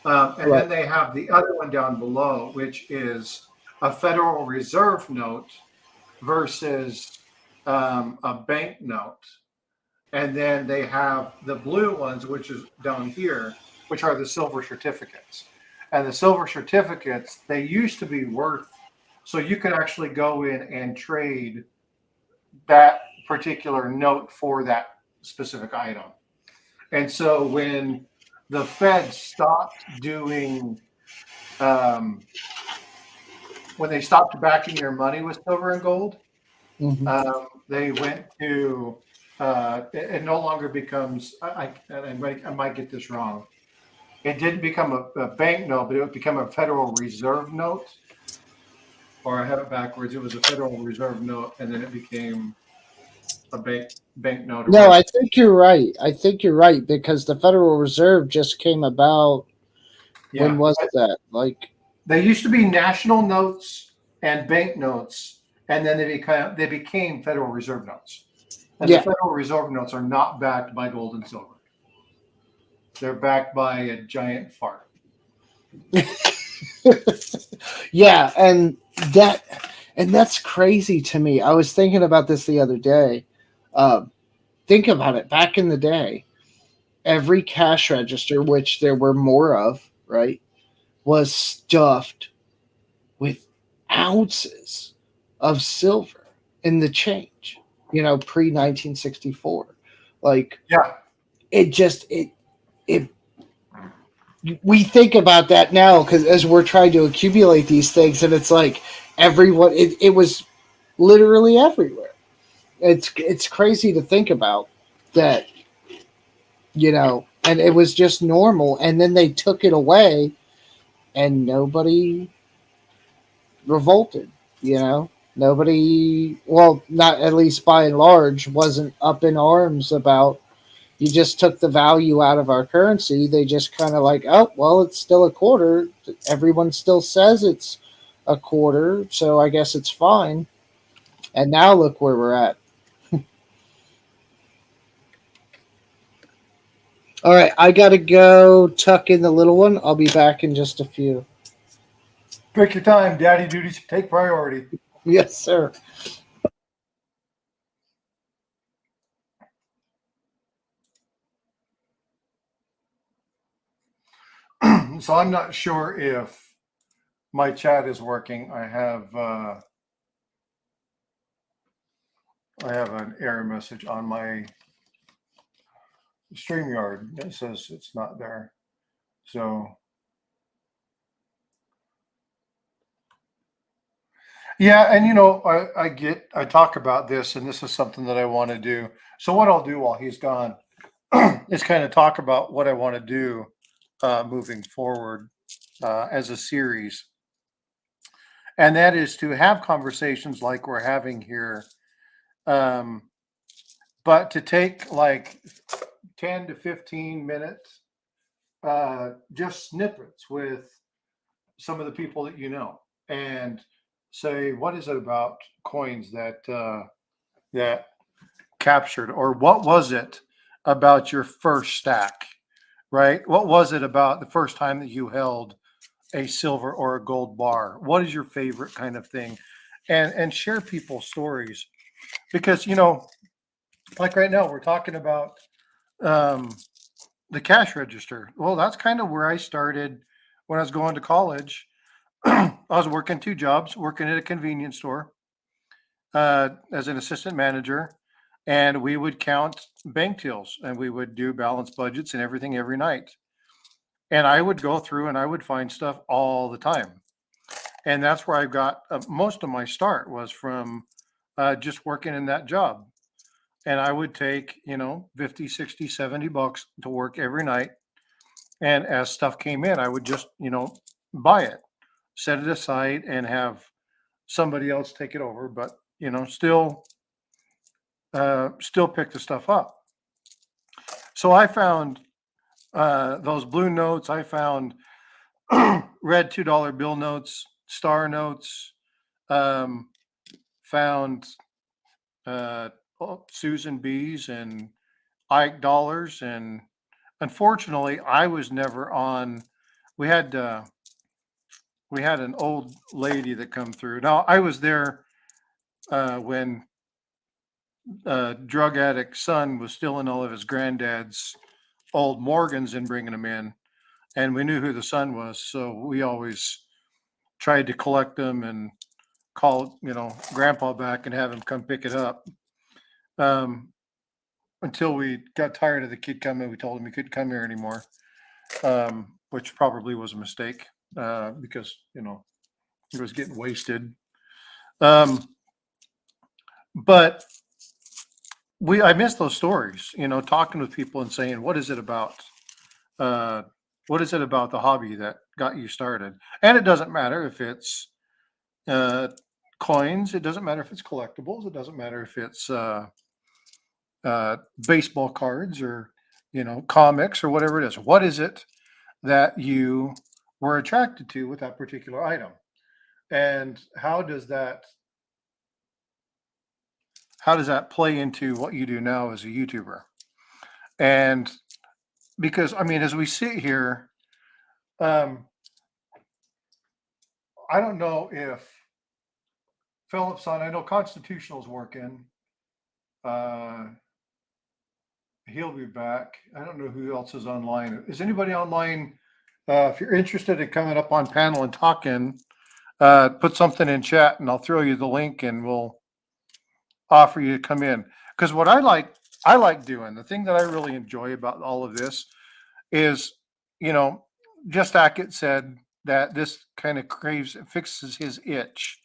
S1: And then they have the other one down below, which is a Federal Reserve note versus a bank note. And then they have the blue ones, which is down here, which are the silver certificates. And the silver certificates, they used to be worth, so you could actually go in and trade that particular note for that specific item. And so when the Fed stopped doing, when they stopped backing your money with silver and gold, they went to, it no longer becomes, I might get this wrong. It didn't become a bank note, but it would become a Federal Reserve note. Or I have it backwards. It was a Federal Reserve note, and then it became a bank note.
S2: No, I think you're right. Because the Federal Reserve just came about. Yeah. When was that? Like,
S1: they used to be national notes and bank notes, and then they became Federal Reserve notes. And the Federal Reserve notes are not backed by gold and silver. They're backed by a giant fart.
S2: Yeah, and And that's crazy to me. I was thinking about this the other day. Um, think about it. Back in the day, every cash register, which there were more of, right, was stuffed with ounces of silver in the change. Pre 1964. Like
S1: Yeah.
S2: it just it we think about that now because as we're trying to accumulate these things, and it's like everyone it was literally everywhere. It's crazy to think about that, and it was just normal, and then they took it away and nobody revolted, nobody, well, not at least by and large, wasn't up in arms about, you just took the value out of our currency. They just kind of like, oh, well, it's still a quarter. Everyone still says it's a quarter, so I guess it's fine. And now look where we're at. All right, I got to go tuck in the little one. I'll be back in just a few.
S1: Take your time. Daddy duties take priority.
S2: Yes, sir.
S1: So I'm not sure if my chat is working. I have an error message on my StreamYard that says it's not there. So yeah, and I talk about this, and this is something that I want to do. So what I'll do while he's gone is kind of talk about what I want to do moving forward as a series, and that is to have conversations like we're having here, um, but to take like 10 to 15 minutes, just snippets with some of the people that and say, what is it about coins that captured, or what was it about your first stack, right? What was it about the first time that you held a silver or a gold bar? What is your favorite kind of thing? And share people's stories, because like right now we're talking about um, the cash register. Well, that's kind of where I started when I was going to college. I was working two jobs, working at a convenience store as an assistant manager, and we would count bank tills and we would do balance budgets and everything every night. And I would go through and I would find stuff all the time. And that's where I got most of my start was from just working in that job. And I would take, 50, 60, $70 to work every night. And as stuff came in, I would just, buy it, set it aside, and have somebody else take it over. But, still pick the stuff up. So I found those blue notes. I found red $2 bill notes, star notes, um, found uh, Susan B's and Ike dollars. And unfortunately, I was never on. We had uh, we had an old lady that come through. Now I was there when drug addict son was stealing all of his granddad's old Morgans and bringing them in, and we knew who the son was, so we always tried to collect them and call grandpa back and have him come pick it up. Um, until we got tired of the kid coming, we told him he couldn't come here anymore, which probably was a mistake because he was getting wasted. Um, but I miss those stories, talking with people and saying, what is it about? Uh, what is it about the hobby that got you started? And it doesn't matter if it's uh, coins. It doesn't matter if it's collectibles. It doesn't matter if it's baseball cards or comics or whatever it is. What is it that you were attracted to with that particular item, and how does that play into what you do now as a YouTuber? And because I mean, as we sit here, um, I don't know if Phillips on. I know Constitutional's working. Uh, he'll be back. I don't know who else is online. Is anybody online? If you're interested in coming up on panel and talking, put something in chat and I'll throw you the link and we'll offer you to come in. Because what I like doing, the thing that I really enjoy about all of this is, you know, just Hackett said that this kind of craves, fixes his itch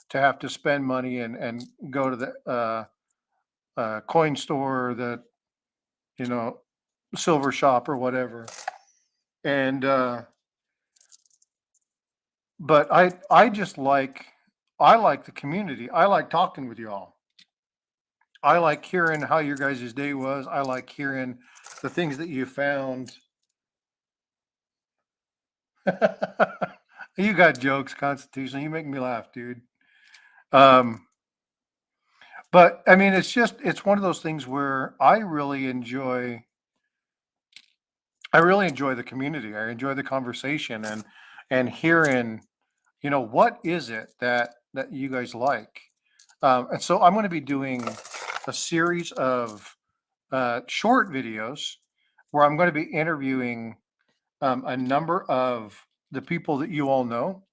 S1: to have to spend money and go to the coin store, the, you know, silver shop or whatever. And, but I just like, I like the community. I like talking with y'all. I like hearing how your guys' day was. I like hearing the things that you found. You got jokes, Constitution. You make me laugh, dude. Um, but I mean, it's one of those things where I really enjoy the community. I enjoy the conversation and hearing, you know, what is it that you guys like. And so I'm going to be doing a series of short videos where I'm going to be interviewing a number of the people that you all know.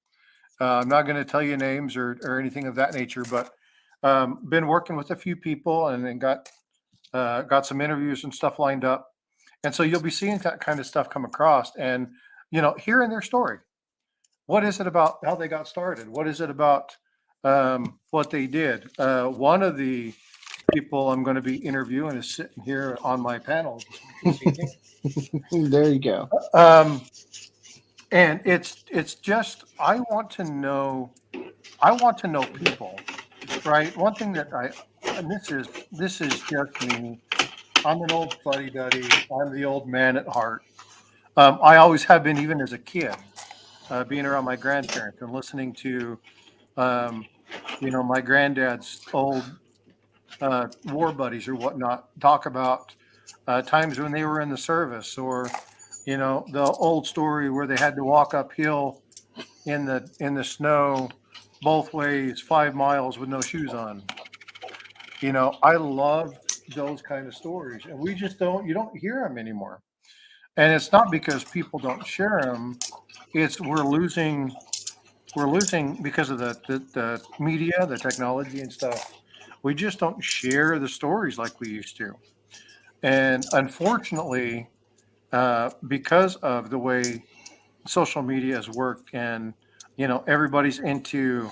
S1: I'm not going to tell you names or anything of that nature, but been working with a few people and then got some interviews and stuff lined up. And so you'll be seeing that kind of stuff come across and, you know, hearing their story. What is it about how they got started? What is it about what they did? One of the people I'm going to be interviewing is sitting here on my panel this evening.
S2: There you go.
S1: And it's just I want to know people, right? One thing that and this is just me. I'm an old fuddy duddy. I'm the old man at heart. I always have been, even as a kid, being around my grandparents and listening to, you know, my granddad's old war buddies or whatnot talk about times when they were in the service, or you know, the old story where they had to walk uphill in the snow both ways 5 miles with no shoes on. You know, I love those kind of stories, and we just don't you don't hear them anymore. And it's not because people don't share them. It's we're losing because of the media, the technology and stuff. We just don't share the stories like we used to. And unfortunately, because of the way social media has worked, and you know everybody's into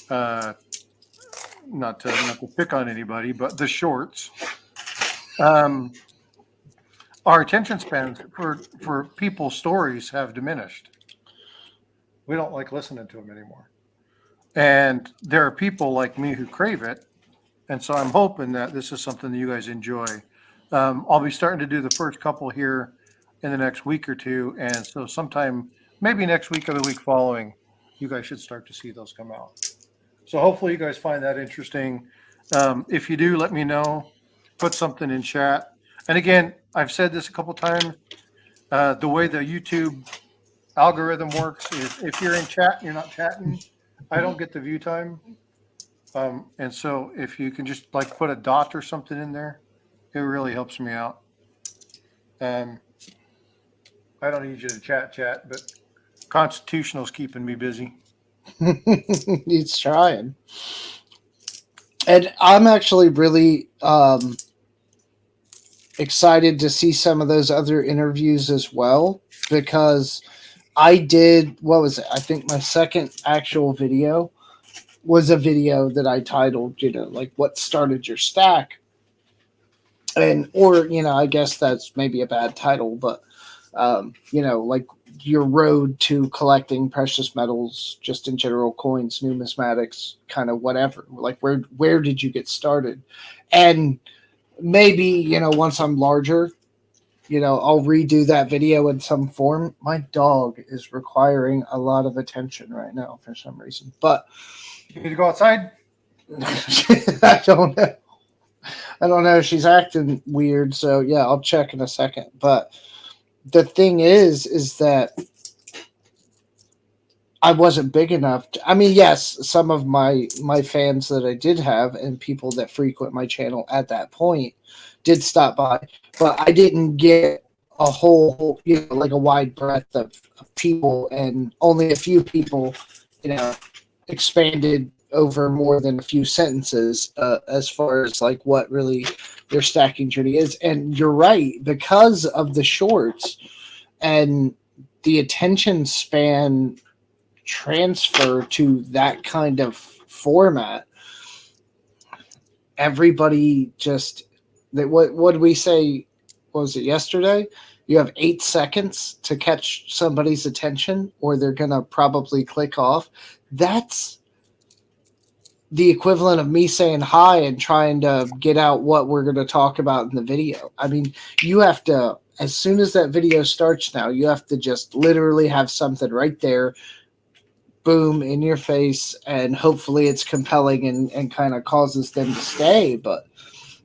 S1: uh, not to pick on anybody, but the shorts. Um, our attention spans for people's stories have diminished. We don't like listening to them anymore. And there are people like me who crave it. And so I'm hoping that this is something that you guys enjoy. I'll be starting to do the first couple here in the next week or two. And so sometime, maybe next week or the week following, you guys should start to see those come out. So hopefully you guys find that interesting. If you do, let me know. Put something in chat. And again, I've said this a couple times. The way the YouTube algorithm works is if you're in chat and you're not chatting, I don't get the view time. And so if you can just like put a dot or something in there, it really helps me out. I don't need you to chat, but Constitutional's keeping me busy.
S2: He's trying. And I'm actually really excited to see some of those other interviews as well, because I did, what was it? I think my second actual video was a video that I titled, you know, like what started your stack. And, or, you know, I guess that's maybe a bad title, but, you know, like your road to collecting precious metals, just in general, coins, numismatics, kind of whatever. Like, where did you get started? And maybe, you know, once I'm larger, you know, I'll redo that video in some form. My dog is requiring a lot of attention right now for some reason, but
S1: You need to go outside?
S2: I don't know. I don't know. She's acting weird, so yeah, I'll check in a second. But the thing is that I wasn't big enough. I mean, yes, some of my fans that I did have and people that frequent my channel at that point did stop by, but I didn't get a whole, like a wide breadth of people, and only a few people, you know, expanded over more than a few sentences as far as like what really their stacking journey is. And you're right, because of the shorts and the attention span transfer to that kind of format, everybody just what did we say? What was it yesterday? You have 8 seconds to catch somebody's attention, or they're gonna probably click off. That's the equivalent of me saying hi and trying to get out what we're going to talk about in the video. I mean, you have to, as soon as that video starts now, you have to just literally have something right there, boom, in your face, and hopefully it's compelling and kind of causes them to stay. But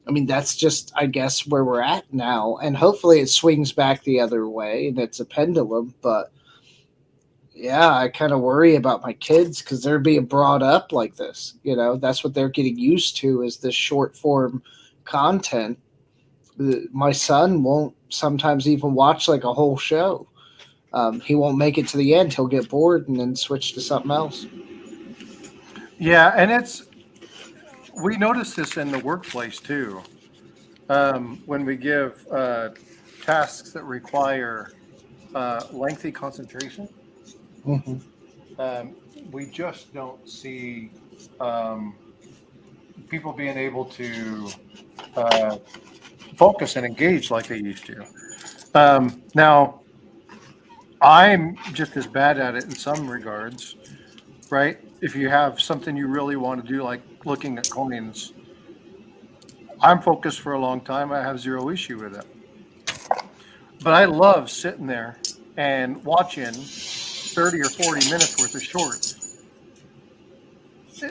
S2: I mean, that's just, I guess, where we're at now. And hopefully it swings back the other way and it's a pendulum. But yeah, I kind of worry about my kids because they're being brought up like this. That's what they're getting used to, is this short form content. My son won't sometimes even watch like a whole show. He won't make it to the end. He'll get bored and then switch to something else.
S1: Yeah, and we notice this in the workplace too. When we give tasks that require lengthy concentration,
S2: Hmm.
S1: we just don't see um, people being able to uh, focus and engage like they used to. Now, I'm just as bad at it in some regards, right? If you have something you really want to do, like looking at coins, I'm focused for a long time. I have zero issue with it. But I love sitting there and watching 30 or 40 minutes worth of shorts.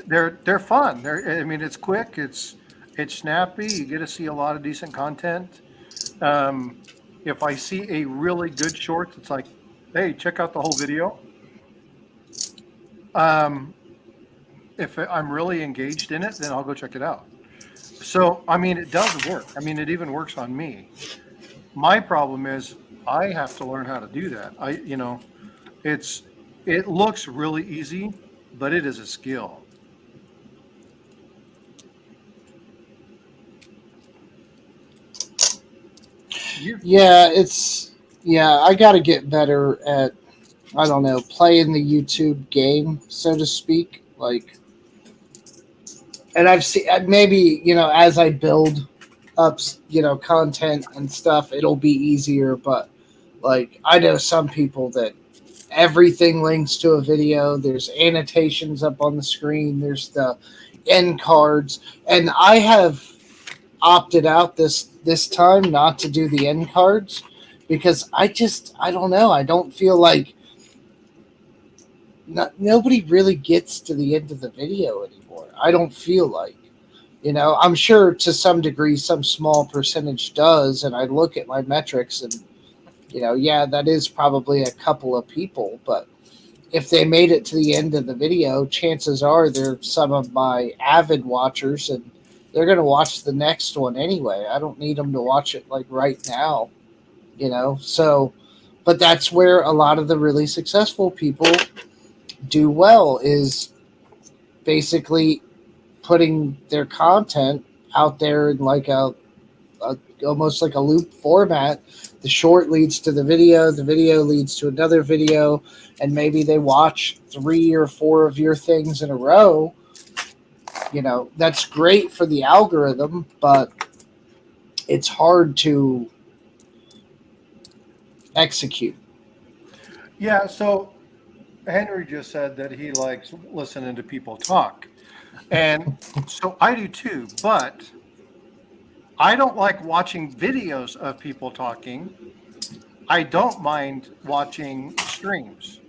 S1: They're fun. I mean, it's quick. It's snappy. You get to see a lot of decent content. Um, if I see a really good short, it's like, hey, check out the whole video. Um, if I'm really engaged in it, then I'll go check it out. So, I mean, it does work. I mean, it even works on me. My problem is I have to learn how to do that. It's it looks really easy, but it is a skill. You
S2: Yeah, I got to get better at, I don't know, playing the YouTube game, so to speak. Like, and I've seen, maybe, as I build up, content and stuff, it'll be easier. But like, I know some people that everything links to a video. There's annotations up on the screen. There's the end cards, and I have opted out this time not to do the end cards because I don't know. I don't feel like nobody really gets to the end of the video anymore. I don't feel like. I'm sure to some degree some small percentage does, and I look at my metrics and yeah, that is probably a couple of people, but if they made it to the end of the video, chances are they're some of my avid watchers, and they're going to watch the next one anyway. I don't need them to watch it like right now, So, but that's where a lot of the really successful people do well, is basically putting their content out there in like a almost like a loop format. The short leads to the video leads to another video, and maybe they watch 3 or 4 of your things in a row. That's great for the algorithm, but it's hard to execute.
S1: Yeah, so Henry just said that he likes listening to people talk. And so I do too, but I don't like watching videos of people talking. I don't mind watching streams.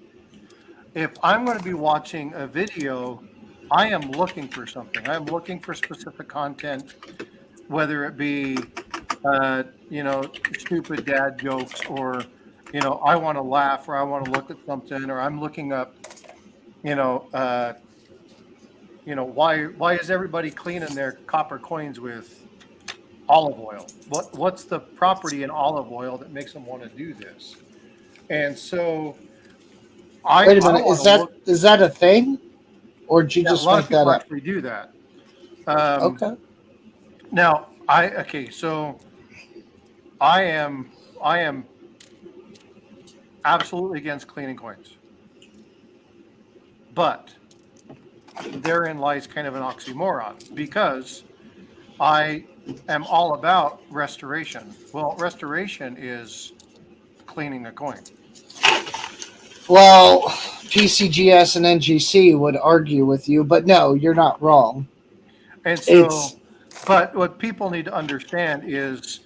S1: If I'm going to be watching a video, I am looking for something. I'm looking for specific content, whether it be, stupid dad jokes, or, I want to laugh, or I want to look at something, or I'm looking up you know, uh, why is everybody cleaning their copper coins with olive oil? What's the property in olive oil that makes them want to do this? And so
S2: Wait a
S1: I
S2: minute,
S1: want to look.
S2: is that a thing, or did you
S1: Yeah, a
S2: just
S1: lot of
S2: make that
S1: people
S2: up?
S1: actually do that. Um,
S2: Okay.
S1: now okay, so I am I am absolutely against cleaning coins, but therein lies kind of an oxymoron because I am all about restoration. Well, restoration is cleaning a coin.
S2: Well, PCGS and NGC would argue with you, but no, you're not wrong.
S1: And
S2: It's
S1: so, but what people need to understand is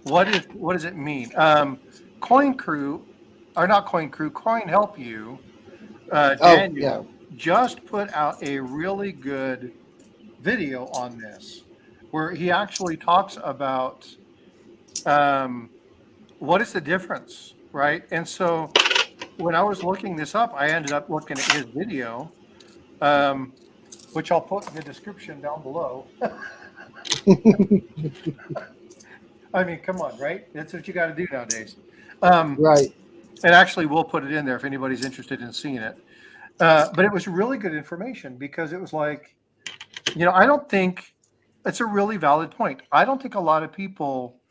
S1: what does it mean? Coin Crew, or not Coin Crew, Coin Help You,
S2: oh yeah.
S1: Daniel just put out a really good video on this where he actually talks about um, what is the difference, right? And so when I was looking this up, I ended up looking at his video, um, which I'll put in the description down below. I mean, come on, right? That's what you got to do nowadays. Um,
S2: Right.
S1: and actually, we'll put it in there if anybody's interested in seeing it. But it was really good information because it was like, I don't think it's a really valid point. I don't think a lot of people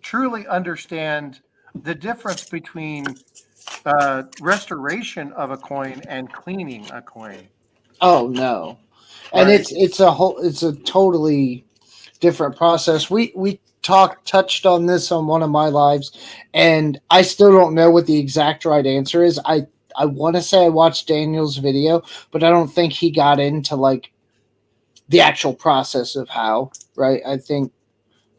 S1: truly understand the difference between restoration of a coin and cleaning a coin,
S2: Oh no. And
S1: right?
S2: it's a totally different process. We touched on this on one of my lives, and I still don't know what the exact right answer is. I want to say I watched Daniel's video, but I don't think he got into like the actual process of how. Right. I think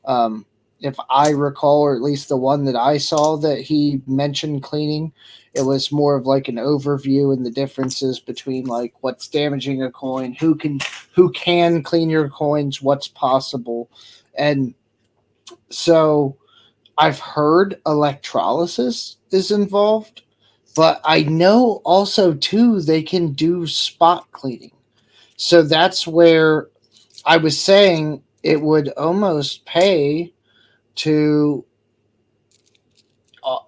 S2: um, if I recall, or at least the one that I saw that he mentioned cleaning, it was more of like an overview and the differences between like what's damaging a coin, who can clean your coins, what's possible, and so I've heard electrolysis is involved, but I know also too they can do spot cleaning. So that's where I was saying it would almost pay to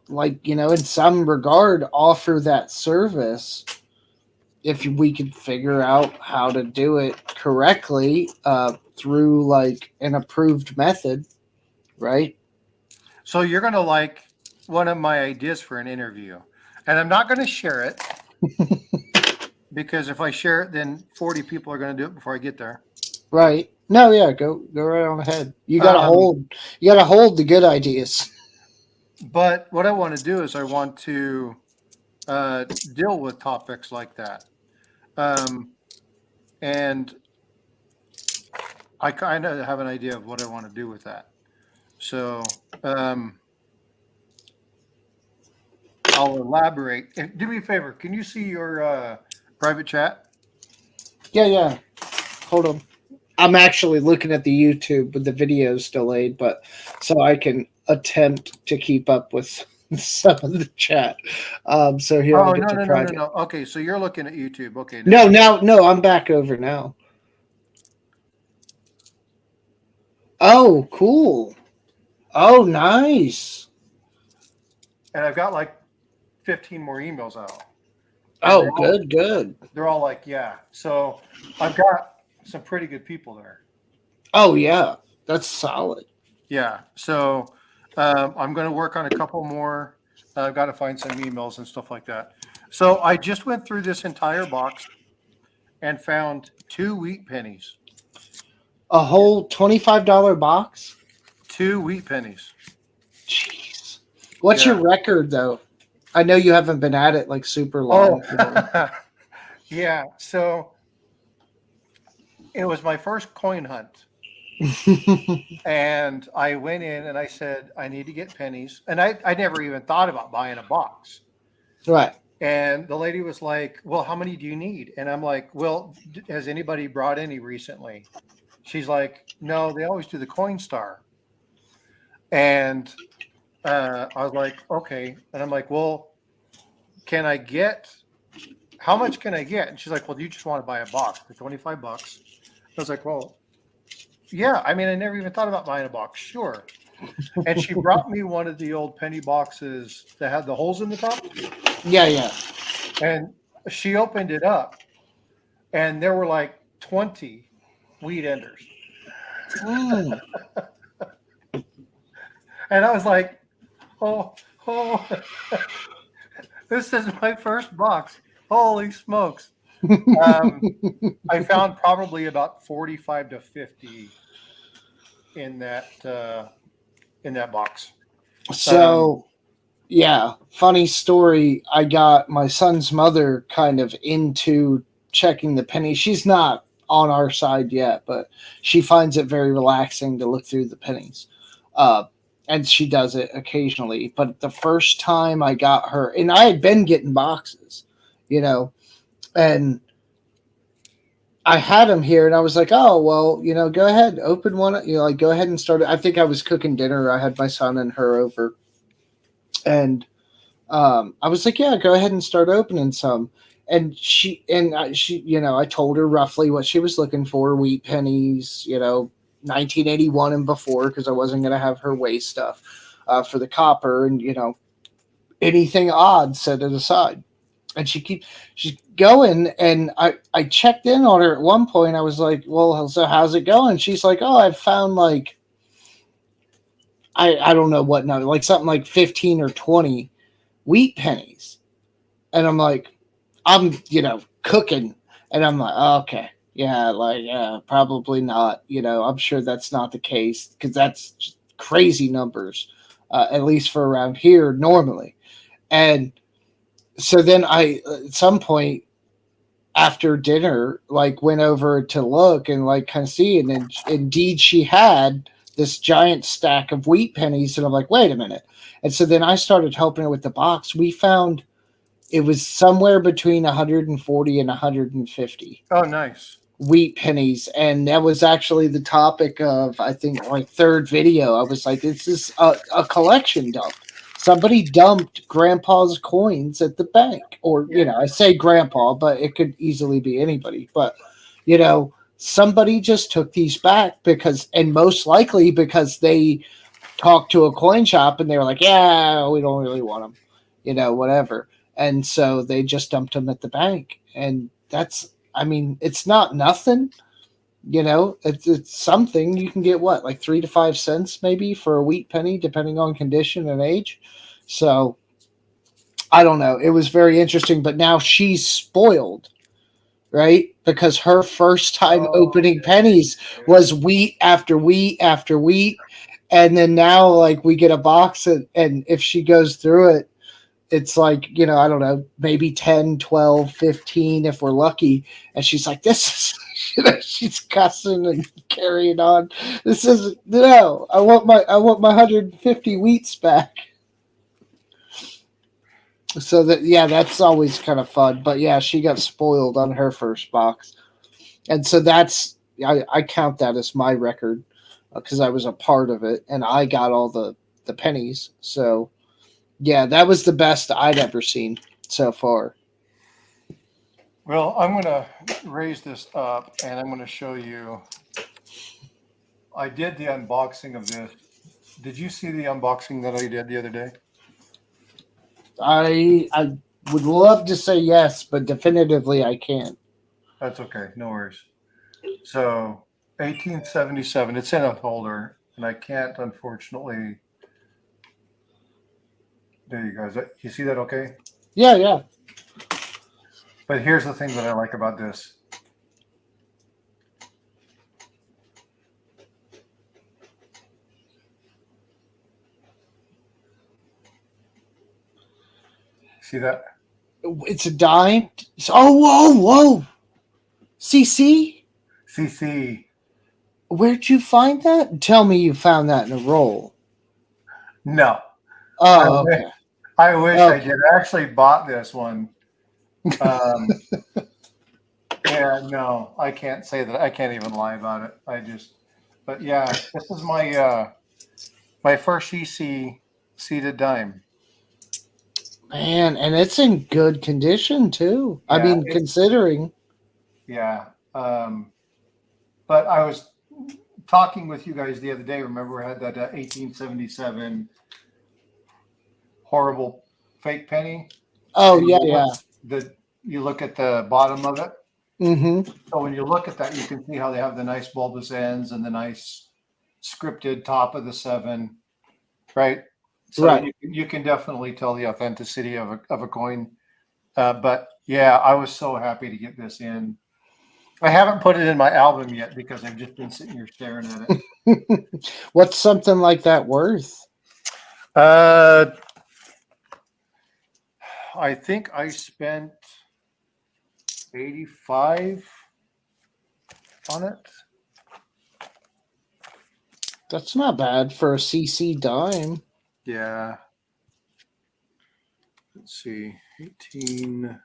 S2: like in some regard offer that service if we could figure out how to do it correctly through like an approved method, right?
S1: So you're going to like one of my ideas for an interview, and I'm not going to share it because if I share it, then 40 people are going to do it before I get there.
S2: Right. No, yeah, go right on ahead.
S1: Um,
S2: You gotta hold the good ideas.
S1: but what I want to do is I want to deal with topics like that. Um, and I kind of have an idea of what I want to do with that. So I'll elaborate. Do me a favor. Can you see your private chat?
S2: Yeah, yeah. Hold on. I'm actually looking at the YouTube, but the video is delayed, but so I can attempt to keep up with some of the chat. So here I'll
S1: Oh,
S2: get
S1: no,
S2: to
S1: no, no, no,
S2: private.
S1: no. Okay, so you're looking at YouTube. Okay, never
S2: No,
S1: mind.
S2: no, I'm back over now. Oh, cool. Oh, nice.
S1: And I've got like 15 more emails out, and
S2: Oh, good, good.
S1: they're all like, yeah. So I've got some pretty good people there.
S2: Oh, yeah. That's solid.
S1: Yeah. So I'm going to work on a couple more. I've got to find some emails and stuff like that. So I just went through this entire box and found two wheat pennies.
S2: A whole $25 box?
S1: Two wheat pennies.
S2: Jeez. What's your
S1: Yeah.
S2: record, though? I know you haven't been at it like super
S1: Oh,
S2: long. You know.
S1: yeah. So it was my first coin hunt. And I went in and I said, I need to get pennies. And I never even thought about buying a box.
S2: Right.
S1: And the lady was like, well, how many do you need? And I'm like, well, has anybody brought any recently? She's like, no, they always do the Coin Star. And I was like, okay. And I'm like, well, can I get how much can I get? And she's like, well, do you just want to buy a box for $25? I was like, well, yeah. I mean, I never even thought about buying a box. Sure. And she brought me one of the old penny boxes that had the holes in the top.
S2: Yeah, yeah.
S1: And she opened it up, and there were like 20 weed enders.
S2: Mm.
S1: And I was like, oh, oh, this is my first box. Holy smokes. Um, I found probably about 45 to 50 in that box. Um,
S2: So, yeah, funny story. I got my son's mother kind of into checking the pennies. She's not on our side yet, but she finds it very relaxing to look through the pennies. Uh, and she does it occasionally. But the first time I got her, and I had been getting boxes, you know, and I had them here, and I was like, "Oh, well, go ahead, open one. Like, go ahead and start it." I think I was cooking dinner. I had my son and her over, and I was like, "Yeah, go ahead and start opening some." And I told her roughly what she was looking for: wheat pennies, 1981 and before, because I wasn't going to have her weigh stuff for the copper, and anything odd, set it aside. And she's going, and I checked in on her at one point. I was like, well, so how's it going? She's like, oh, I've found like I don't know what number, like something like 15 or 20 wheat pennies. And I'm like, I'm cooking, and I'm like, oh, okay, yeah, like, yeah, probably not. I'm sure that's not the case, because that's just crazy numbers, at least for around here normally. And so then I, at some point after dinner, like, went over to look and like kind of see, and then indeed she had this giant stack of wheat pennies, and I'm like, wait a minute. And so then I started helping her with the box. We found it was somewhere between 140 and 150
S1: oh, nice.
S2: wheat pennies, and that was actually the topic of, I think, my third video. I was like, this is a collection dump. Somebody dumped grandpa's coins at the bank. Or,
S1: Yeah.
S2: I say grandpa, but it could easily be anybody. But, somebody just took these back, because, and most likely because they talked to a coin shop and they were like, yeah, we don't really want them, whatever. And so they just dumped them at the bank. And that's, I mean, it's not nothing, it's something. You can get what, like 3 to 5 cents maybe for a wheat penny, depending on condition and age. So I don't know. It was very interesting, but now she's spoiled, right? Because her first time
S1: Oh,
S2: opening pennies was wheat after wheat after wheat. And then now, like, we get a box, and if she goes through it, it's like, I don't know, maybe 10, 12, 15 if we're lucky. And she's like, this is, she's cussing and carrying on. This is, no, I want my 150 wheats back. So that, yeah, that's always kind of fun. But yeah, she got spoiled on her first box. And so that's, I count that as my record, because I was a part of it and I got all the pennies. So yeah, that was the best I'd ever seen so far.
S1: well, I'm going to raise this up, and I'm going to show you. I did the unboxing of this. Did you see the unboxing that I did the other day?
S2: I would love to say yes, but definitively I can't.
S1: That's okay. No worries. So, 1877. It's in a holder, and I can't, unfortunately. There you go. You see that okay?
S2: Yeah, yeah.
S1: But here's the thing that I like about this. See that?
S2: It's a dime. Oh, whoa, whoa. CC?
S1: CC.
S2: Where'd you find that? Tell me you found that in a roll.
S1: No. I
S2: Oh,
S1: wish,
S2: okay.
S1: I wish I
S2: Okay.
S1: did. I actually bought this one. Um, yeah, no, I can't say that. I can't even lie about it. But yeah, this is my first CC seated dime.
S2: Man, and it's in good condition too. I
S1: Yeah,
S2: mean, considering.
S1: yeah. But I was talking with you guys the other day. Remember, I had that 1877 horrible fake penny,
S2: Oh
S1: and
S2: yeah, yeah.
S1: you look at the bottom of it.
S2: Mm-hmm.
S1: So when you look at that, you can see how they have the nice bulbous ends and the nice scripted top of the seven, right? So
S2: Right.
S1: you can definitely tell the authenticity of a coin. But yeah, I was so happy to get this in. I haven't put it in my album yet because I've just been sitting here staring at it.
S2: What's something like that worth?
S1: Uh, I think I spent 85 on it.
S2: That's not bad for a CC dime.
S1: Yeah. Let's see, 18.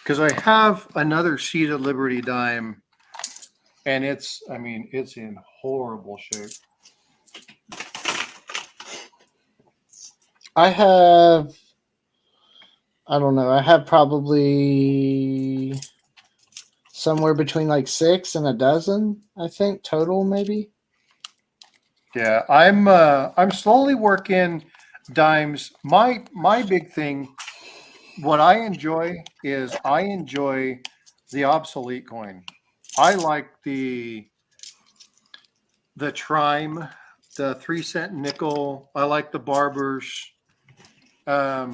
S1: Because I have another Seed of Liberty dime, and I mean, it's in horrible shape.
S2: I have, I don't know, I have probably somewhere between like 6 and a dozen, I think, total maybe.
S1: Yeah, I'm slowly working dimes. My big thing, what I enjoy is I enjoy the obsolete coin. I like the Trime, the 3 cent nickel. I like the barbers. Um,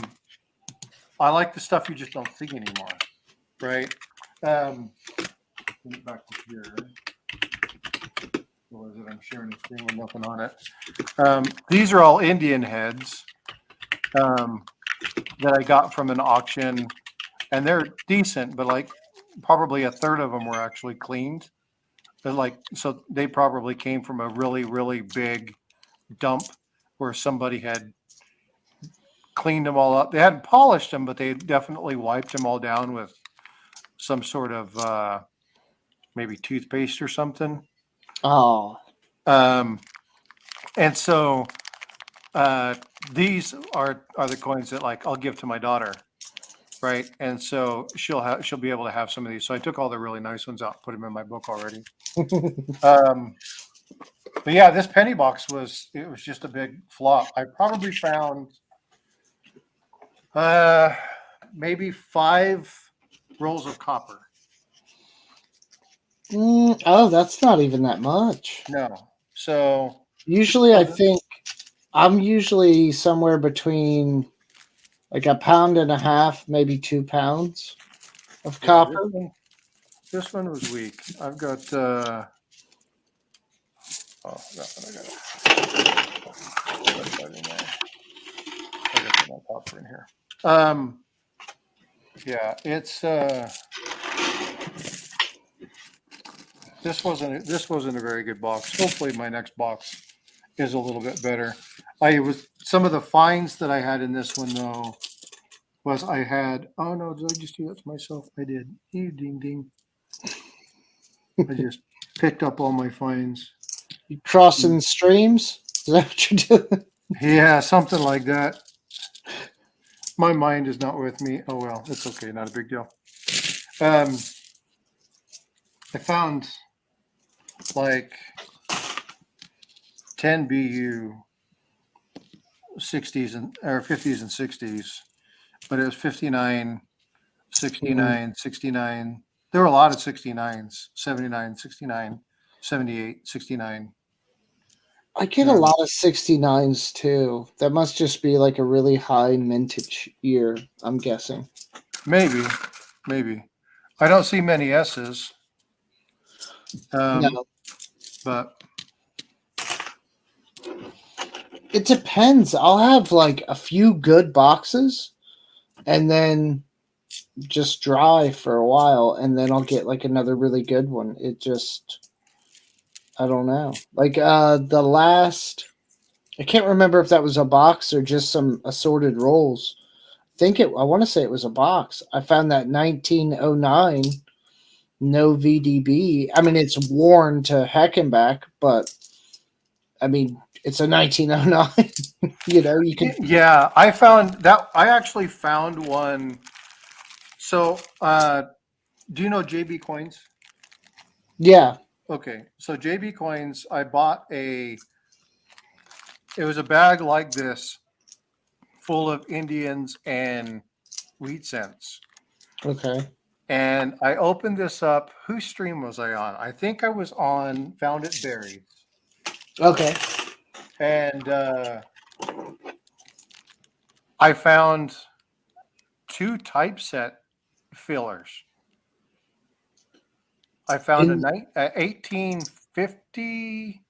S1: I like the stuff you just don't see anymore, right? Get back to here. What is it? I'm sharing the screen with nothing on it. These are all Indian heads that I got from an auction, and they're decent, but like probably a third of them were actually cleaned. But like, so they probably came from a really, really big dump where somebody had cleaned them all up. They hadn't polished them, but they definitely wiped them all down with some sort of maybe toothpaste or something.
S2: Oh,
S1: Um, and so uh, these are the coins that like I'll give to my daughter, right? And so she'll be able to have some of these. So I took all the really nice ones out, put them in my book already. Um, but yeah, this penny box was just a big flop. I probably found uh, maybe 5 rolls of copper.
S2: oh, that's not even that much.
S1: No, so
S2: Usually, I think I'm usually somewhere between like a pound and a half, maybe 2 pounds of
S1: yeah,
S2: copper.
S1: this one was weak. I've got oh, that one I got it in there. I got some more copper in here. Yeah, it's this wasn't a very good box. Hopefully my next box is a little bit better. I was some of the finds that I had in this one though was I had oh no, did I just do that to myself? I did. You ding ding. I just picked up all my finds.
S2: You crossing streams? Is that what you're doing?
S1: Yeah, something like that. My mind is not with me. Oh well, it's okay, not a big deal. I found like 10 BU 60s and or 50s and 60s, but it was 59, 69, 69. There were a lot of 69s, 79, 69, 78, 69.
S2: I get a lot of 69s too. That must just be like a really high mintage year, I'm guessing.
S1: Maybe, maybe. I don't see many S's,
S2: No,
S1: but
S2: it depends. I'll have like a few good boxes and then just dry for a while and then I'll get like another really good one. It just I don't know. Like the last I can't remember if that was a box or just some assorted rolls. I want to say it was a box. I found that 1909 no VDB. I mean, it's worn to heck and back, but I mean, it's a 1909. You can.
S1: Yeah, I found that. I actually found one. So, do you know JB Coins?
S2: Yeah.
S1: Okay, so JB Coins, I bought it was a bag like this full of Indians and wheat cents.
S2: Okay.
S1: And I opened this up. Whose stream was I on? I think I was on Found It Buried.
S2: Okay.
S1: And I found two typeset fillers. I found
S2: In,
S1: a 1859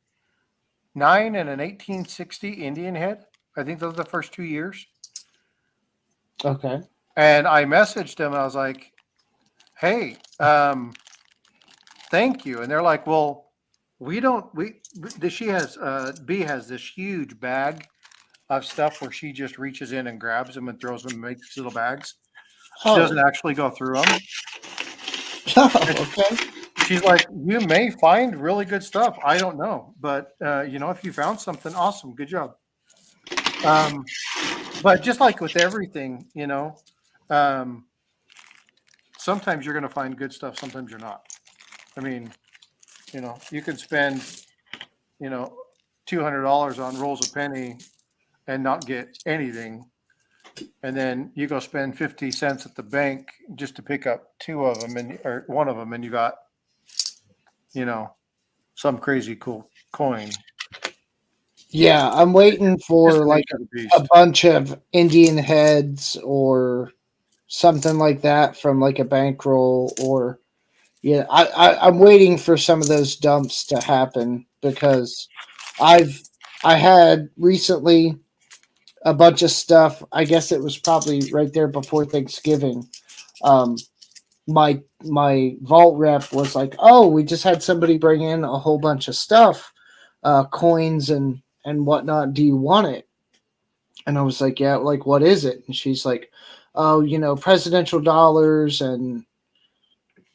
S1: and an 1860 Indian head. I think those are the first 2 years.
S2: okay.
S1: And I messaged them. I was like, "Hey, thank you." And they're like, "Well, we don't. She has B has this huge bag of stuff where she just reaches in and grabs them and throws them and makes little bags. She
S2: Oh.
S1: doesn't actually go through them. And
S2: Okay.
S1: she's like, you may find really good stuff. I don't know, but if you found something, awesome, good job. Um, but just like with everything, um, sometimes you're going to find good stuff. Sometimes you're not. I mean, you can spend, $200 on rolls of penny and not get anything. And then you go spend 50 cents at the bank just to pick up two of them or one of them. And you got, some crazy cool coin.
S2: Yeah, I'm waiting
S1: Just
S2: for
S1: the
S2: like
S1: nature of the
S2: a
S1: beast.
S2: bunch of Indian heads or something like that from like a bankroll or yeah. I'm waiting for some of those dumps to happen because I've I had recently a bunch of stuff. I guess it was probably right there before Thanksgiving. Um, my vault rep was like, "Oh, we just had somebody bring in a whole bunch of stuff, coins and whatnot. Do you want it?" And I was like, "Yeah, like what is it?" And she's like, "Oh, presidential dollars and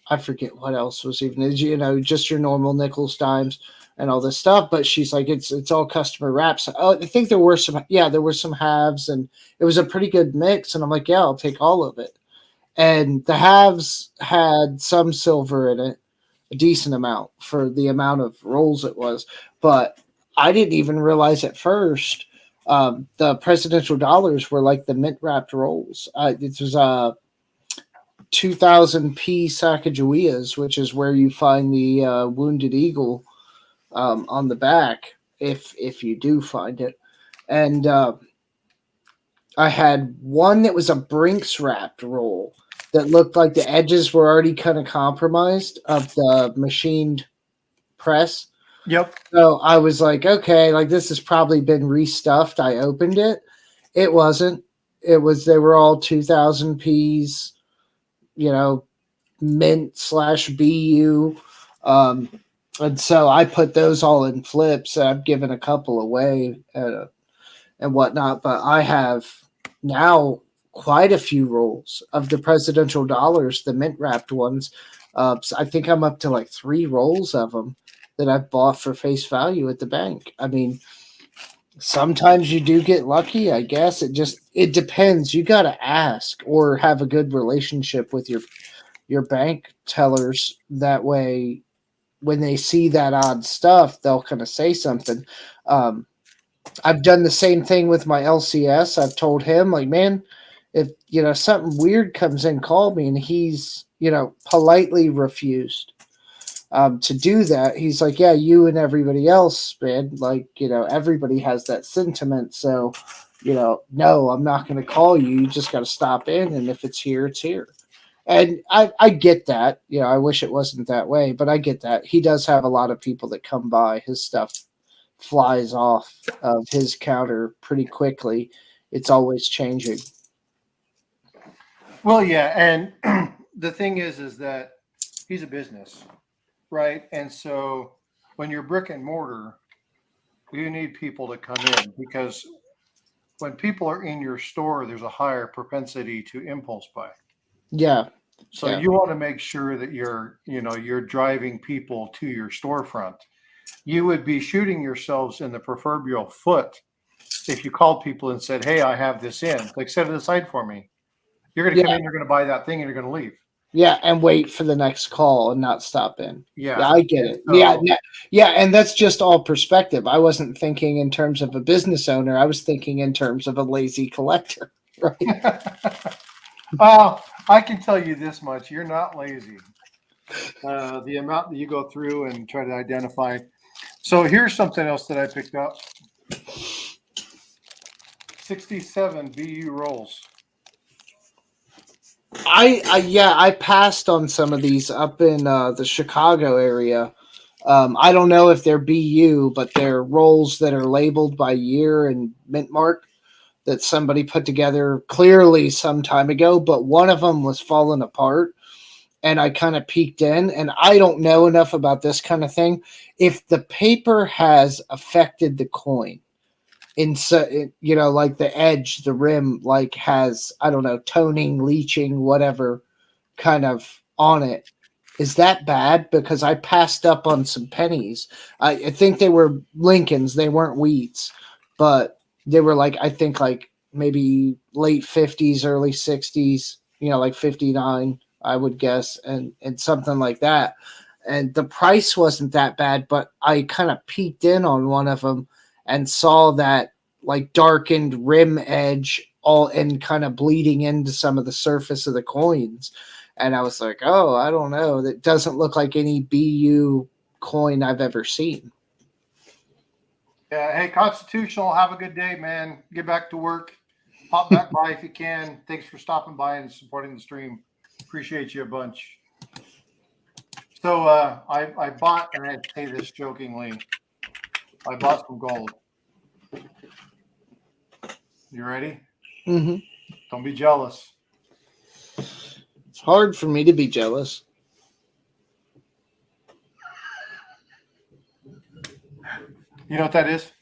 S2: I forget what else was even, just your normal nickels, dimes, and all this stuff." But she's like, it's all customer wraps. Oh, I think there were some halves, and it was a pretty good mix. And I'm like, yeah, I'll take all of it. And the halves had some silver in it, a decent amount for the amount of rolls it was. But I didn't even realize at first the presidential dollars were like the mint wrapped rolls. It was 2000p Sacagaweas, which is where you find the wounded eagle on the back, if you do find it. And I had one that was a Brinks wrapped roll that looked like the edges were already kind of compromised of the machined press.
S1: Yep.
S2: So I was like, okay, like this has probably been restuffed. I opened it. It wasn't. They were all 2000 Ps, you know, mint/BU. Um, and so I put those all in flips. I've given a couple away and whatnot, but I have now quite a few rolls of the presidential dollars, the mint wrapped ones. So I think I'm up to like 3 rolls of them that I've bought for face value at the bank. I mean, sometimes you do get lucky, I guess. It depends. You got to ask or have a good relationship with your bank tellers. That way, when they see that odd stuff, they'll kind of say something. Um, I've done the same thing with my LCS. I've told him, like, man, if something weird comes in, call me. And he's politely refused to do that. He's like, yeah, you and everybody else, man. Like, everybody has that sentiment. So, no, I'm not going to call you. You just got to stop in, and if it's here, it's here. And I get that. I wish it wasn't that way, but I get that. He does have a lot of people that come by. His stuff flies off of his counter pretty quickly. It's always changing.
S1: Well, yeah, and the thing is that he's a business, right? And so when you're brick and mortar, you need people to come in because when people are in your store, there's a higher propensity to impulse buy.
S2: Yeah.
S1: So
S2: Yeah.
S1: you want to make sure that you're driving people to your storefront. you would be shooting yourselves in the proverbial foot if you called people and said, "Hey, I have this in. Like, set it aside for me." You're going to come
S2: Yeah,
S1: in, you're going to buy that thing, and you're going to leave.
S2: yeah, and wait for the next call and not stop in. Yeah,
S1: Yeah.
S2: I get
S1: And
S2: it. Yeah,
S1: so,
S2: yeah, and that's just all perspective. I wasn't thinking in terms of a business owner. I was thinking in terms of a lazy collector. Right?
S1: well, I can tell you this much: you're not lazy. The amount that you go through and try to identify. So here's something else that I picked up: 67 BU rolls.
S2: I passed on some of these up in the Chicago area. I don't know if they're BU, but they're rolls that are labeled by year and mint mark that somebody put together clearly some time ago. But one of them was falling apart, and I kind of peeked in, and I don't know enough about this kind of thing. If the paper has affected the coin, like the edge, the rim, like has, I don't know, toning, leaching, whatever kind of on it, is that bad? Because I passed up on some pennies. I think they were Lincolns, they weren't wheats, but they were like, I think like maybe late 50s, early 60s, like 59, I would guess, and something like that. And the price wasn't that bad, but I kind of peeked in on one of them and saw that like darkened rim edge all and kind of bleeding into some of the surface of the coins. And I was like, oh, I don't know. That doesn't look like any BU coin I've ever seen.
S1: Yeah. Hey, Constitutional, have a good day, man. Get back to work. Pop back by if you can. Thanks for stopping by and supporting the stream. Appreciate you a bunch. So I bought, and I say this jokingly, I bought some gold. You ready?
S2: Mm-hmm.
S1: Don't be jealous.
S2: It's hard for me to be jealous.
S1: You know what that is?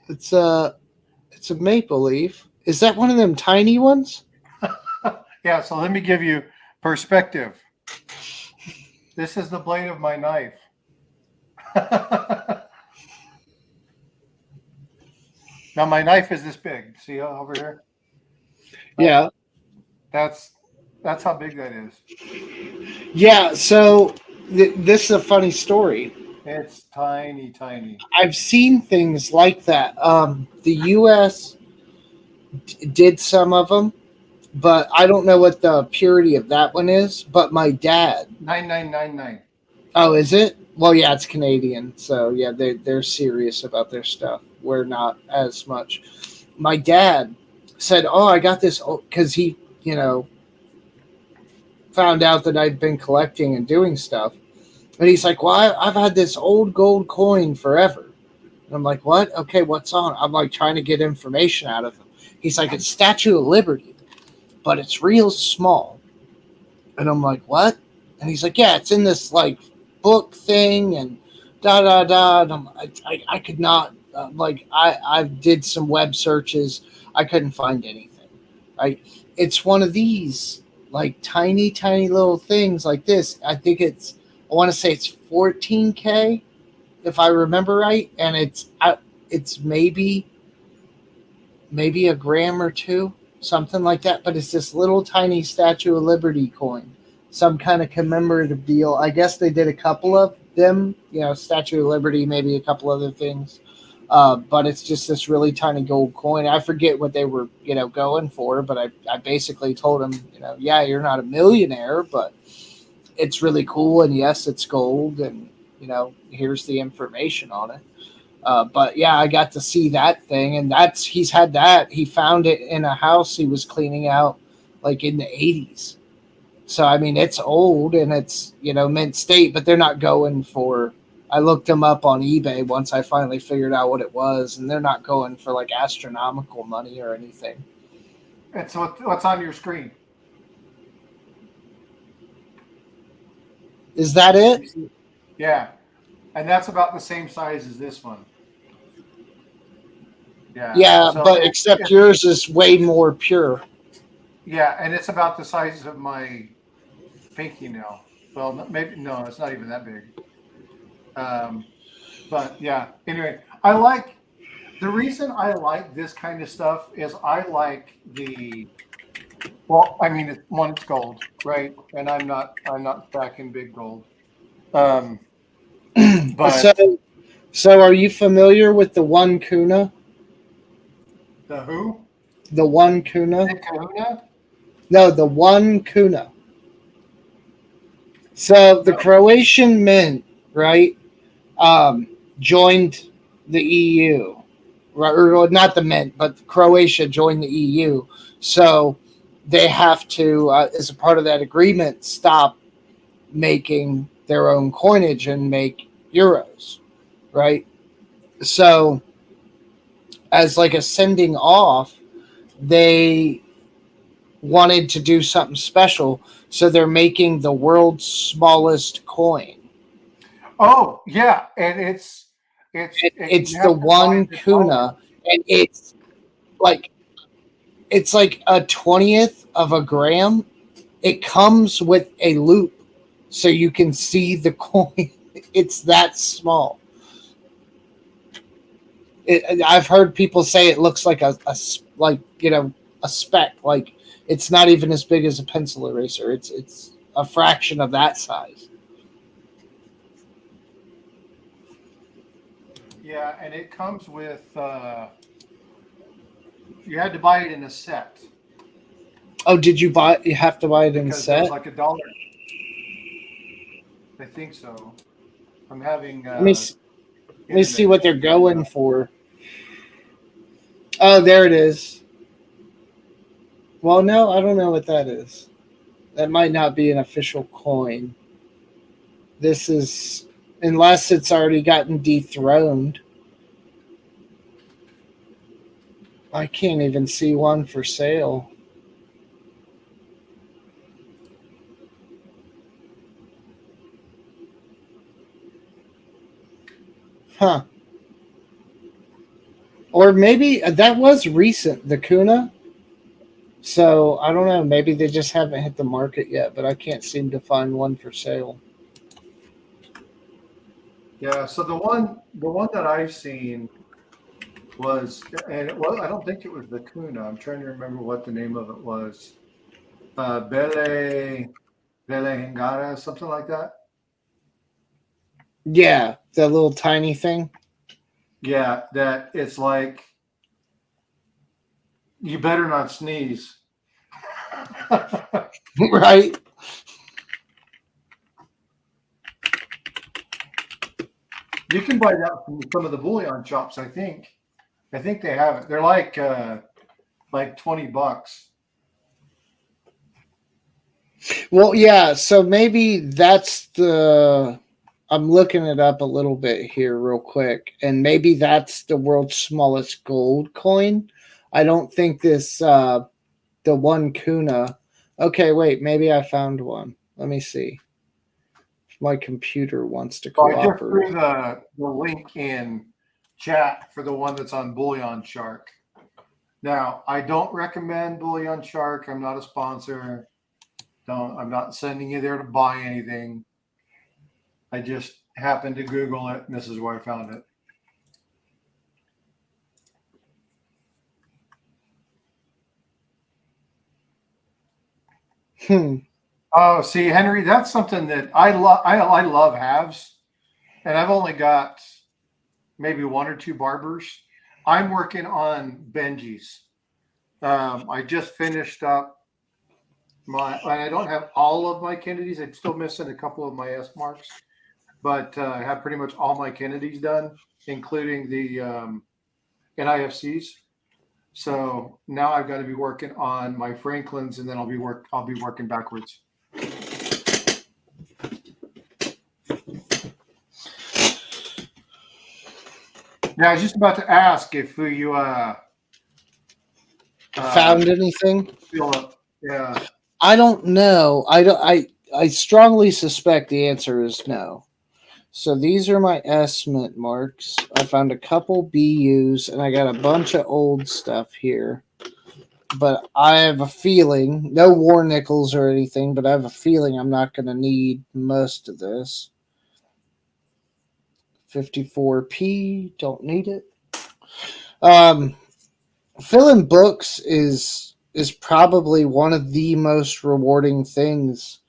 S2: It's a maple leaf. Is that one of them tiny ones?
S1: Yeah, so let me give you perspective. This is the blade of my knife. Now my knife is this big. See over here?
S2: Yeah.
S1: That's how big that is.
S2: Yeah. So this is a funny story.
S1: It's tiny, tiny.
S2: I've seen things like that. The U.S. Did some of them, but I don't know what the purity of that one is. But my dad.
S1: 9999.
S2: Oh, is it? Well, yeah, it's Canadian, so yeah, they're serious about their stuff. We're not as much. My dad said, "Oh, I got this," because he, found out that I'd been collecting and doing stuff, and he's like, "Well, I've had this old gold coin forever." And I'm like, "What? Okay, what's on?" I'm like trying to get information out of him. He's like, "It's Statue of Liberty, but it's real small." And I'm like, "What?" And he's like, "Yeah, it's in this like book thing and da da da." And I could not I did some web searches. I couldn't find anything. It's one of these like tiny little things like this. I want to say it's 14K if I remember right, and it's maybe a gram or two, something like that. But it's this little tiny Statue of Liberty coin, some kind of commemorative deal. I guess they did a couple of them, Statue of Liberty, maybe a couple other things. But it's just this really tiny gold coin. I forget what they were, going for, but I basically told them, yeah, you're not a millionaire, but it's really cool. And yes, it's gold. And, here's the information on it. But yeah, I got to see that thing, and he's had that. He found it in a house he was cleaning out, like in the 80s. So I mean, it's old and it's mint state, but they're not going for. I looked them up on eBay once I finally figured out what it was, and they're not going for like astronomical money or anything.
S1: And so what's on your screen?
S2: Is that it?
S1: Yeah. And that's about the same size as this one. Yeah.
S2: Yeah,
S1: So
S2: but except yours is way more pure.
S1: yeah, and it's about the size of my pinky nail. Well, maybe no, it's not even that big. Um, but yeah, anyway, I like the reason I like this kind of stuff is I like the well, I mean, it's gold, right? And I'm not stacking big gold. Um,
S2: so,
S1: but
S2: so are you familiar with the one kuna?
S1: the who?
S2: The one kuna?
S1: The Kahuna?
S2: No, the one kuna. So the
S1: No.
S2: Croatian mint, right, um, joined the EU, right, or not the mint, but Croatia joined the EU. So they have to, as a part of that agreement, stop making their own coinage and make euros, right? So as like a sending off, they wanted to do something special, so they're making the world's smallest coin.
S1: Oh, yeah, and you
S2: It's the
S1: have to buy
S2: one
S1: the dollar.
S2: kuna, and like it's like a 20th of a gram. It comes with a loop, so you can see the coin. It's that small. I've heard people say it looks like like a speck. Like it's not even as big as a pencil eraser. It's a fraction of that size.
S1: Yeah, and it comes with you had to buy it in a set
S2: Oh, did you buy? You have to buy it in a
S1: because there's
S2: set.
S1: like a dollar. I think so. I'm having
S2: Let me s- Let me see
S1: internet
S2: what they're
S1: issues right
S2: going
S1: now.
S2: for. Oh, there it is. Well, no, I don't know what that is. That might not be an official coin. This is unless it's already gotten dethroned. I can't even see one for sale. Huh. Or maybe that was recent, the Kuna. So I don't know. Maybe they just haven't hit the market yet, but I can't seem to find one for sale.
S1: Yeah, so the one that I've seen was, and I don't think it was the Kuna. I'm trying to remember what the name of it was. Bele Hingara, something like that.
S2: Yeah, that little tiny thing.
S1: Yeah, that it's like you better not sneeze.
S2: Right?
S1: You can buy that from some of the bullion shops, I think. I think they have it. They're like $20.
S2: Well, yeah. So maybe that's the. I'm looking it up a little bit here, real quick, and maybe that's the world's smallest gold coin. I don't think this the one Kuna. Okay, wait. Maybe I found one. Let me see. My computer wants to
S1: So I just threw
S2: cooperate.
S1: the link in chat for the one that's on Bullion Shark. Now, I don't recommend Bullion Shark. I'm not a sponsor. I'm not sending you there to buy anything. I just happened to Google it, and this is where I found it.
S2: Hmm.
S1: Oh, see, Henry, that's something that I love. I love halves, and I've only got maybe one or two barbers. I'm working on Benji's. I just finished up and I don't have all of my Kennedys. I'm still missing a couple of my S marks, but I have pretty much all my Kennedys done, including the NIFCs. So now I've got to be working on my Franklins, and then I'll be working backwards. Yeah, I was just about to ask if you
S2: Found anything?
S1: fill up. Yeah.
S2: I don't know. I don't. I strongly suspect the answer is no. So these are my estimate marks. I found a couple BUs and I got a bunch of old stuff here. But I have a feeling, no war nickels or anything, but I have a feeling I'm not going to need most of this. 54p. Don't need it. Um, Filling books is probably one of the most rewarding things.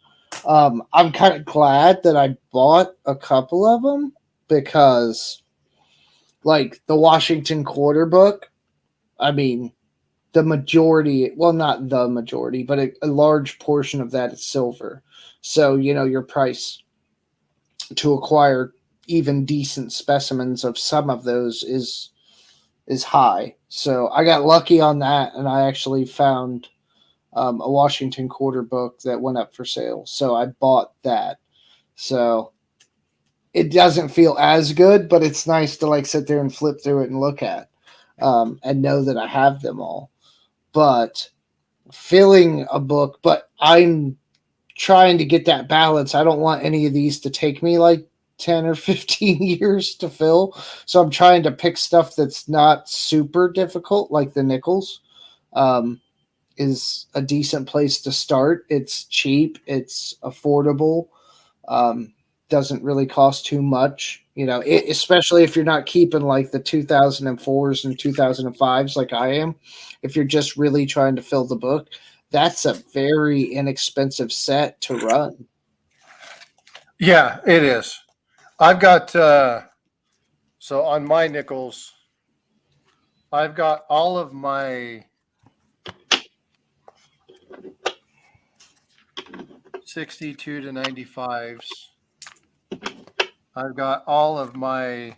S2: I'm kind of glad that I bought a couple of them because, like the Washington Quarter book, I mean, the majority, well, not the majority, but a large portion of that is silver. So, your price to acquire even decent specimens of some of those is high. So I got lucky on that, and I actually found a Washington Quarter book that went up for sale. So I bought that. So it doesn't feel as good, but it's nice to like sit there and flip through it and look at, and know that I have them all. But filling a book, but I'm trying to get that balance. I don't want any of these to take me like 10 or 15 years to fill. So I'm trying to pick stuff that's not super difficult, like the nickels. Is a decent place to start. It's cheap, it's affordable, um, doesn't really cost too much. Especially if you're not keeping like the 2004s and 2005s like I am. If you're just really trying to fill the book, that's a very inexpensive set to run.
S1: Yeah, it is. I've got so on my nickels, I've got all of my 62 to 95s. I've got all of my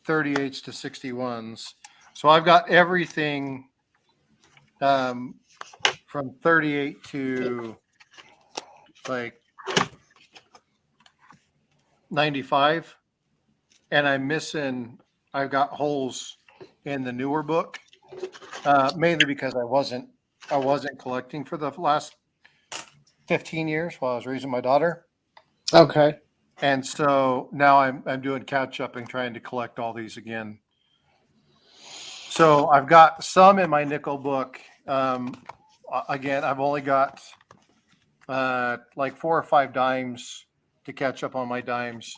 S1: 38s to 61s. So I've got everything um, from 38 to like 95. And I've got holes in the newer book, mainly because I wasn't collecting for the last 15 years while I was raising my daughter.
S2: Okay.
S1: And so now I'm doing catch up and trying to collect all these again. So I've got some in my nickel book. Again, I've only got like 4 or 5 dimes to catch up on my dimes,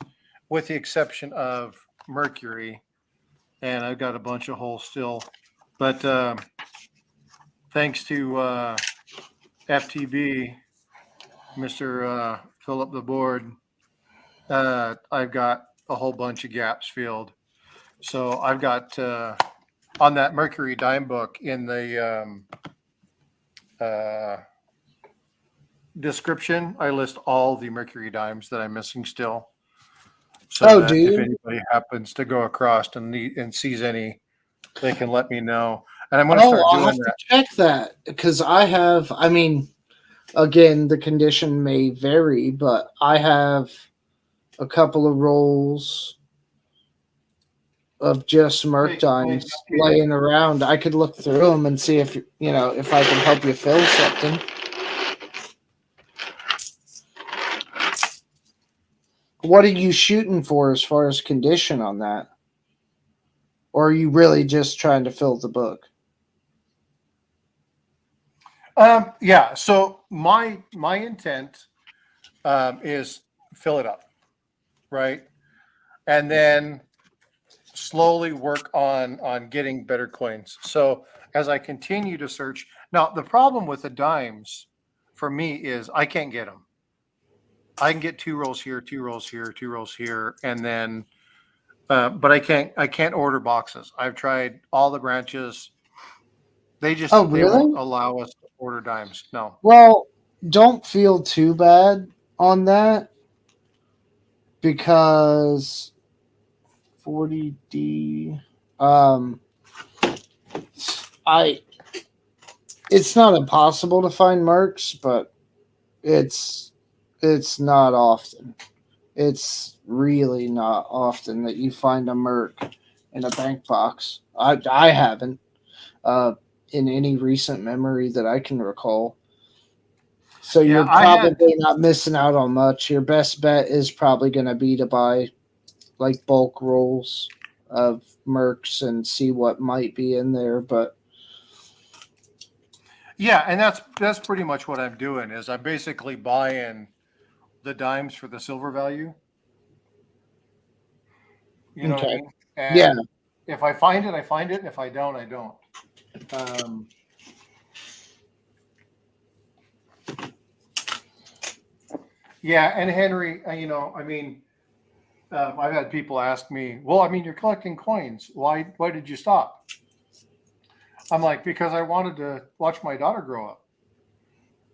S1: with the exception of Mercury, and I've got a bunch of holes still. But thanks to FTB, Mister Philip the Board, I've got a whole bunch of gaps filled. So I've got on that Mercury dime book in the uh, description, I list all the Mercury dimes that I'm missing still, so
S2: Oh, do
S1: that if
S2: you?
S1: anybody happens to go across and sees any, they can let me know. And I'm going to
S2: Oh,
S1: start
S2: I'll
S1: doing
S2: have to
S1: that.
S2: check that because I mean, again, the condition may vary, but I have a couple of rolls of just Merc
S1: Hey,
S2: dimes laying around. I could look through them and see if I can help you fill something. What are you shooting for as far as condition on that? Or are you really just trying to fill the book?
S1: yeah. So my intent is fill it up, right, and then slowly work on getting better coins. So as I continue to search, now the problem with the dimes for me is I can't get them. I can get 2 rolls here, 2 rolls here, 2 rolls here, and then but I can't order boxes. I've tried all the branches.
S2: Oh,
S1: They won't
S2: really?
S1: allow us to order dimes. No.
S2: Well, don't feel too bad on that because 40D um I it's not impossible to find mercs, but it's it's not often. It's really not often that you find a merc in a bank box. I haven't uh, in any recent memory that I can recall. So
S1: Yeah,
S2: you're probably not missing out on much. Your best bet is probably going to be to buy like bulk rolls of mercs and see what might be in there. But
S1: yeah, and that's pretty much what I'm doing. Is I'm basically buying the dimes for the silver value. You know what I
S2: Okay.
S1: mean?
S2: Yeah.
S1: And if I find it, I find it. And if I don't, I don't. Um, yeah. And Henry, I mean, I've had people ask me, well, I mean, you're collecting coins. Why did you stop? I'm like, because I wanted to watch my daughter grow up.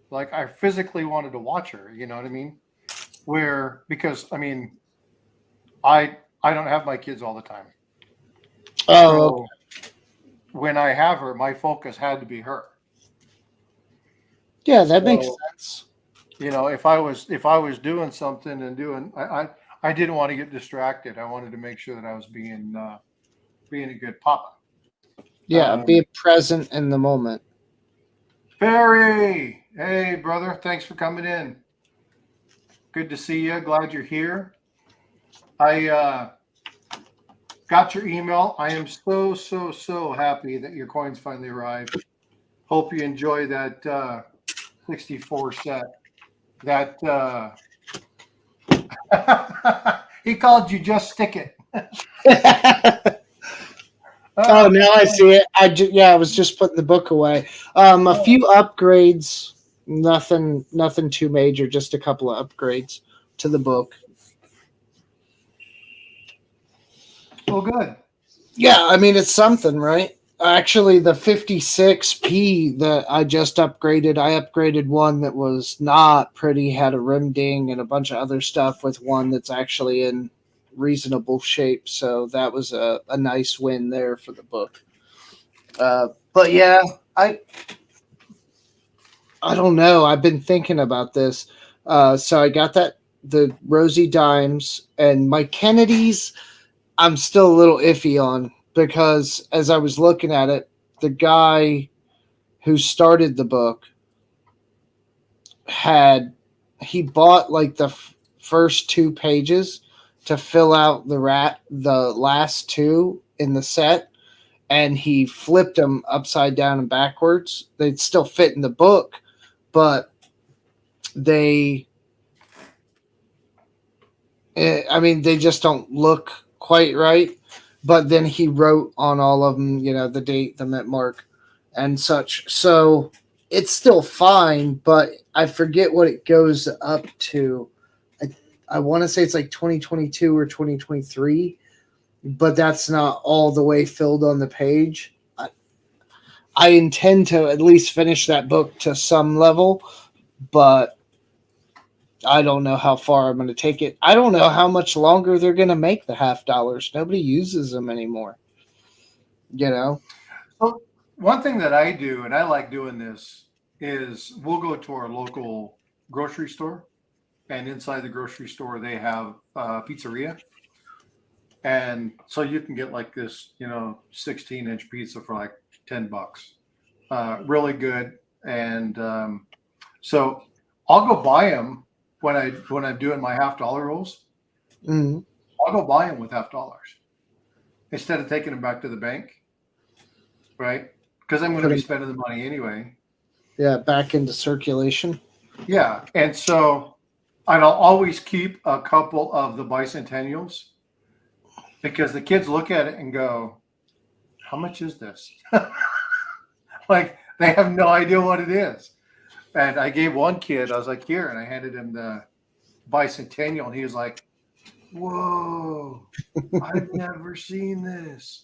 S1: Like I physically wanted to watch her. You know what I mean? Where because I mean, I don't have my kids all the time.
S2: Oh, okay.
S1: So when I have her, my focus had to be her.
S2: Yeah, that makes
S1: So
S2: sense.
S1: if I was doing something and doing I didn't want to get distracted. I wanted to make sure that I was being a good papa.
S2: Yeah,
S1: Um,
S2: be present in the moment.
S1: Barry, hey brother, thanks for coming in. Good to see you. Glad you're here. I got your email. I am so happy that your coins finally arrived. Hope you enjoy that 64 set. That he called you just stick it.
S2: Oh,
S1: Uh,
S2: now I see it. Yeah, I was just putting the book away. A few upgrades, nothing too major, just a couple of upgrades to the book.
S1: well, good.
S2: Yeah, I mean it's something, right? Actually, the 56p that I just upgraded, I upgraded one that was not pretty, had a rim ding and a bunch of other stuff with one that's actually in reasonable shape. So that was a nice win there for the book. But yeah, I I don't know. I've been thinking about this. So I got the Rosie Dimes and my Kennedys. I'm still a little iffy on because as I was looking at it, the guy who started the book had he bought like the first two pages to fill out the last two in the set, and he flipped them upside down and backwards. They'd still fit in the book, but they I mean, they just don't look quite right. But then he wrote on all of them, the date, the mint mark, and such. So it's still fine, but I forget what it goes up to. I, I want to say it's like 2022 or 2023, but that's not all the way filled on the page. I intend to at least finish that book to some level, but I don't know how far I'm going to take it. I don't know how much longer they're going to make the $50. Nobody uses them anymore. You know?
S1: So one thing that I do, and I like doing this, is we'll go to our local grocery store, and inside the grocery store they have pizzeria, and so you can get like this, 16-inch pizza for like $10. Really good, and so I'll go buy them when I'm doing my half-dollar rolls.
S2: Mm,
S1: I'll go buy them with $50 instead of taking them back to the bank, right? Because I'm going to
S2: put
S1: be
S2: them,
S1: spending the money anyway.
S2: yeah, back into circulation.
S1: Yeah, and so and I'll always keep a couple of the bicentennials because the kids look at it and go, "How much is this?" Like they have no idea what it is. And I gave one kid, I was like, "Here," and I handed him the bicentennial, and he was like, "Whoa, I've never seen this."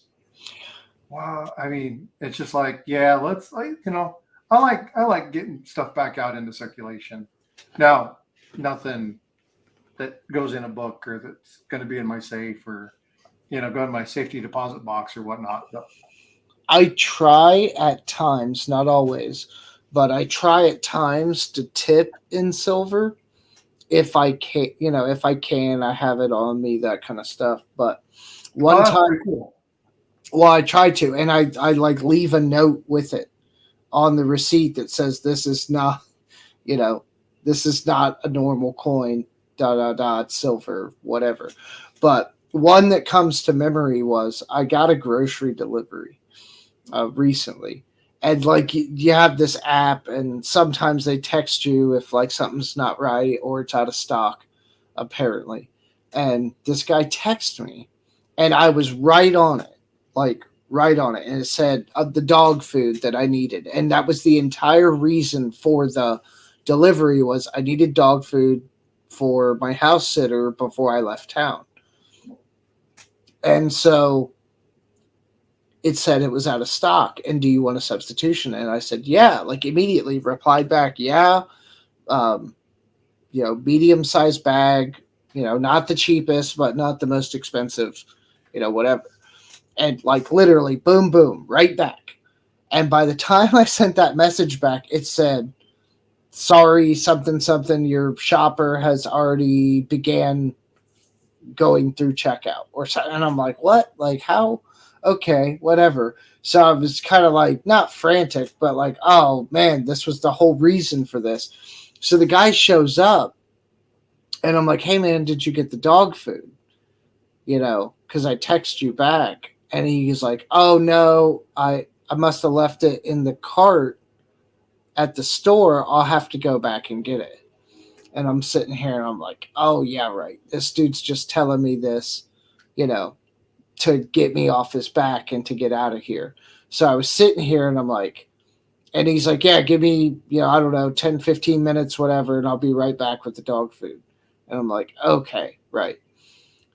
S1: Wow. I mean, it's just like, yeah, let's like, I like getting stuff back out into circulation. Now, nothing that goes in a book or that's going to be in my safe or go in my safety deposit box or whatnot. But
S2: I try at times, not always, but I try at times to tip in silver if I can. If I can, I have it on me, that kind of stuff. But
S1: oh,
S2: one
S1: that's
S2: time,
S1: pretty cool.
S2: well, I try to, and I like leave a note with it on the receipt that says this is not you know, this is not a normal coin, it's silver, whatever. But one that comes to memory was I got a grocery delivery recently. And like you have this app, and sometimes they text you if like something's not right or it's out of stock, apparently. And this guy texted me, and I was right on it, like right on it, and it said the dog food that I needed, and that was the entire reason for the delivery was I needed dog food for my house sitter before I left town, and so it said it was out of stock, and do you want a substitution? And I said yeah, like immediately replied back yeah, um, medium sized bag, not the cheapest but not the most expensive, whatever, and like literally boom boom right back. And by the time I sent that message back, it said, sorry, something, something, your shopper has already began going through checkout or something. And I'm like, what? Like, how? Okay, whatever. So I was kind of like, not frantic, but like, oh man, this was the whole reason for this. So the guy shows up and I'm like, hey man, did you get the dog food? Because I text you back. And he's like, oh no, I must have left it in the cart at the store. I'll have to go back and get it. And I'm sitting here and I'm like, oh, yeah, right. This dude's just telling me this, you know, to get me off his back and to get out of here. So I was sitting here and I'm like, and he's like, yeah, give me, I don't know, 10, 15 minutes, whatever, and I'll be right back with the dog food. And I'm like, okay, right.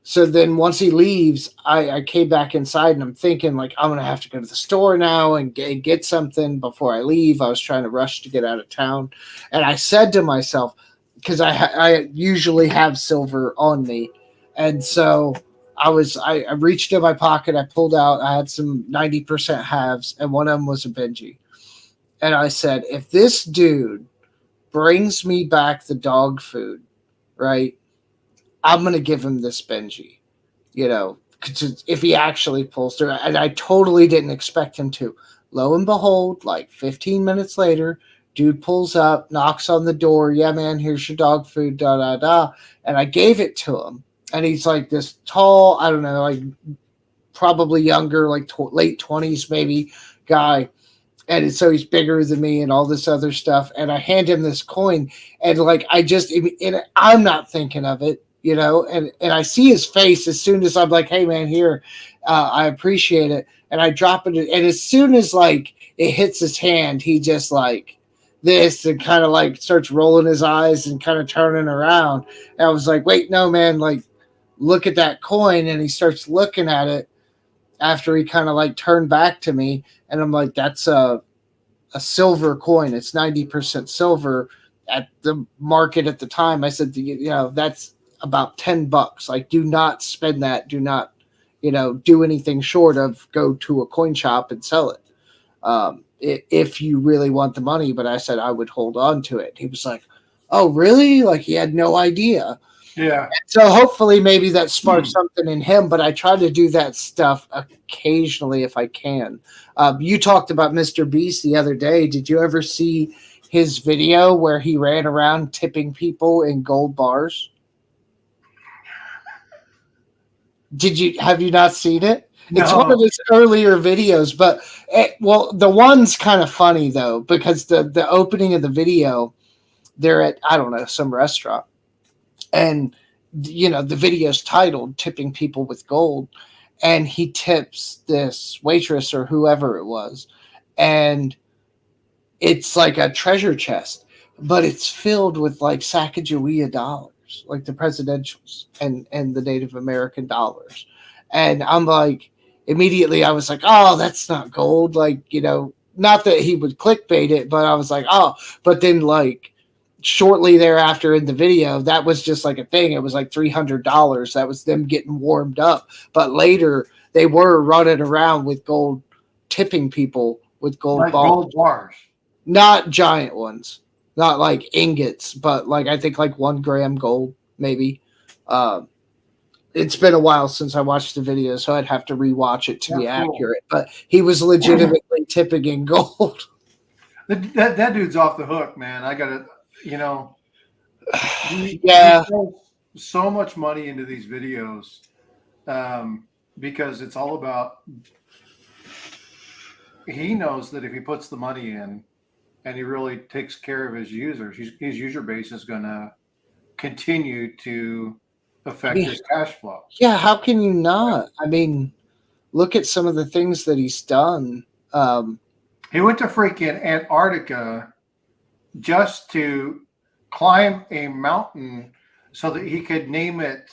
S2: So then once he leaves, I came back inside and I'm thinking like I'm gonna have to go to the store now and get something before I leave. I was trying to rush to get out of town, and I said to myself because I usually have silver on me, and so I reached in my pocket, I pulled out, I had some 90% halves, and one of them was a Benji, and I said if this dude brings me back the dog food, right, I'm gonna give him this Benji, you know, if he actually pulls through. And I totally didn't expect him to. Lo and behold, like 15 minutes later, dude pulls up, knocks on the door. Yeah, man, here's your dog food, da da da. And I gave it to him. And he's like this tall, I don't know, like probably younger, like late 20s maybe guy. And so he's bigger than me and all this other stuff. And I hand him this coin, and like and I'm not thinking of it, and I see his face as soon as I'm like, hey man, here, I appreciate it. And I drop it, and as soon as like it hits his hand, he just like this and kind of like starts rolling his eyes and kind of turning around. And I was like, wait, no, man, like look at that coin. And he starts looking at it after he kind of like turned back to me, and I'm like, that's a silver coin. It's 90% silver at the market at the time. I said, that's about $10. Like, do not spend that. Do not, do anything short of go to a coin shop and sell it. If you really want the money. But I said I would hold on to it. He was like, oh, really? Like he had no idea.
S1: Yeah.
S2: So hopefully maybe that sparks something in him, but I try to do that stuff occasionally if I can. You talked about Mr. Beast the other day. Did you ever see his video where he ran around tipping people in gold bars? Have you not seen it?
S1: No.
S2: It's one of his earlier videos, but the one's kind of funny though, because the opening of the video, they're at, I don't know, some restaurant. And the video's titled tipping people with gold, and he tips this waitress or whoever it was, and it's like a treasure chest, but it's filled with like Sacagawea dollars, like the presidentials and the Native American dollars. And I'm like, immediately I was like, oh, that's not gold. Like, not that he would clickbait it, but I was like, oh, but then like shortly thereafter in the video, that was just like a thing. It was like $300. That was them getting warmed up. But later they were running around with gold, tipping people with gold
S1: Like
S2: bars.
S1: gold bars.
S2: Not giant ones, not like ingots, but like I think like 1 gram gold, maybe. It's been a while since I watched the video, so I'd have to rewatch it to be accurate. But he was legitimately tipping in gold.
S1: That dude's off the hook, man. I gotta,
S2: Yeah.
S1: he throws so much money into these videos, because it's all about. He knows that if he puts the money in, and he really takes care of his users, his user base is going to continue to affect his cash flow.
S2: Yeah, how can you not? I mean, look at some of the things that he's done. Um,
S1: He went to freaking Antarctica just to climb a mountain so that he could name it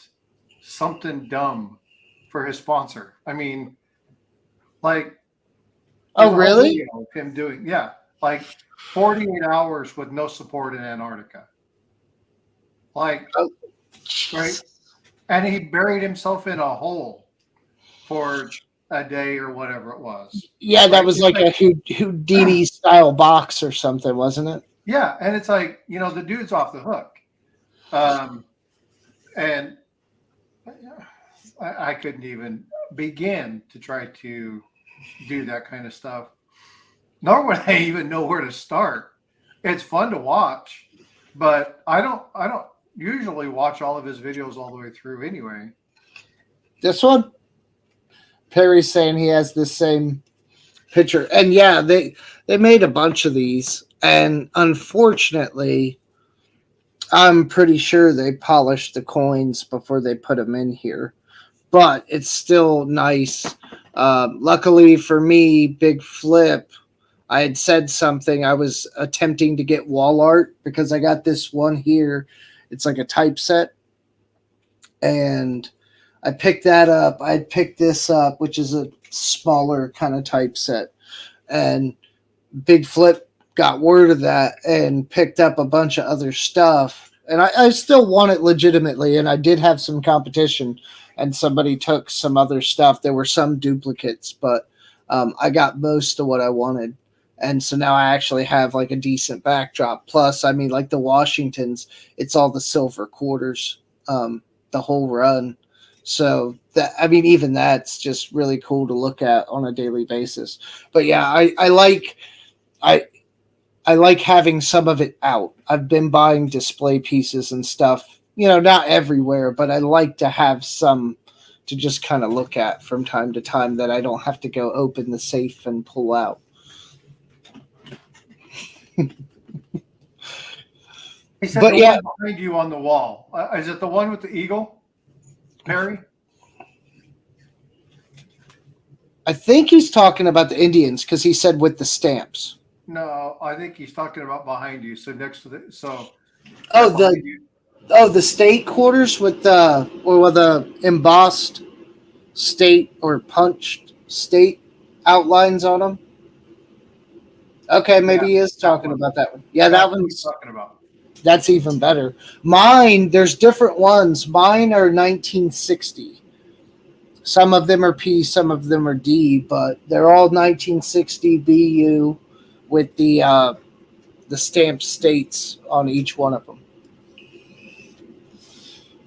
S1: something dumb for his sponsor. I mean, like,
S2: oh,
S1: there's a whole
S2: really?
S1: video of him doing, yeah, like 48 hours with no support in Antarctica. Like,
S2: Oh,
S1: right? And he buried himself in a hole for a day or whatever it was.
S2: Yeah, that
S1: Right?
S2: was
S1: It's
S2: like
S1: like,
S2: a Houdini style box or something, wasn't it?
S1: yeah, and it's like, the dude's off the hook. And I couldn't even begin to try to do that kind of stuff. Nor would I even know where to start. It's fun to watch, but I don't usually watch all of his videos all the way through anyway.
S2: This one, Perry's saying he has the same picture, and yeah, they made a bunch of these, and unfortunately, I'm pretty sure they polished the coins before they put them in here, but it's still nice. Luckily for me, Big Flip, I had said something. I was attempting to get wall art because I got this one here. It's like a typeset, and I picked that up. I picked this up, which is a smaller kind of typeset, and Big Flip got word of that and picked up a bunch of other stuff. And I still want it legitimately, and I did have some competition, and somebody took some other stuff. There were some duplicates, but I got most of what I wanted. And so now I actually have like a decent backdrop. Plus, I mean, like the Washingtons, it's all the silver quarters, the whole run. So that, I mean, even that's just really cool to look at on a daily basis. But yeah, I I like having some of it out. I've been buying display pieces and stuff, not everywhere, but I like to have some to just kind of look at from time to time that I don't have to go open the safe and pull out.
S1: He said
S2: But
S1: the
S2: yeah,
S1: one behind you on the wall. Is it the one with the eagle, Perry?
S2: I think he's talking about the Indians because he said with the stamps.
S1: No, I think he's talking about behind you. So next to
S2: Oh,
S1: right behind you.
S2: the state quarters with the embossed state or punched state outlines on them. Okay, maybe
S1: Yeah,
S2: he is
S1: that
S2: talking
S1: one.
S2: about that one. Yeah, that
S1: That's what he's
S2: one's
S1: talking about.
S2: that's even better. Mine, there's different ones. Mine are 1960. Some of them are P, some of them are D, but they're all 1960 BU with the stamped states on each one of them.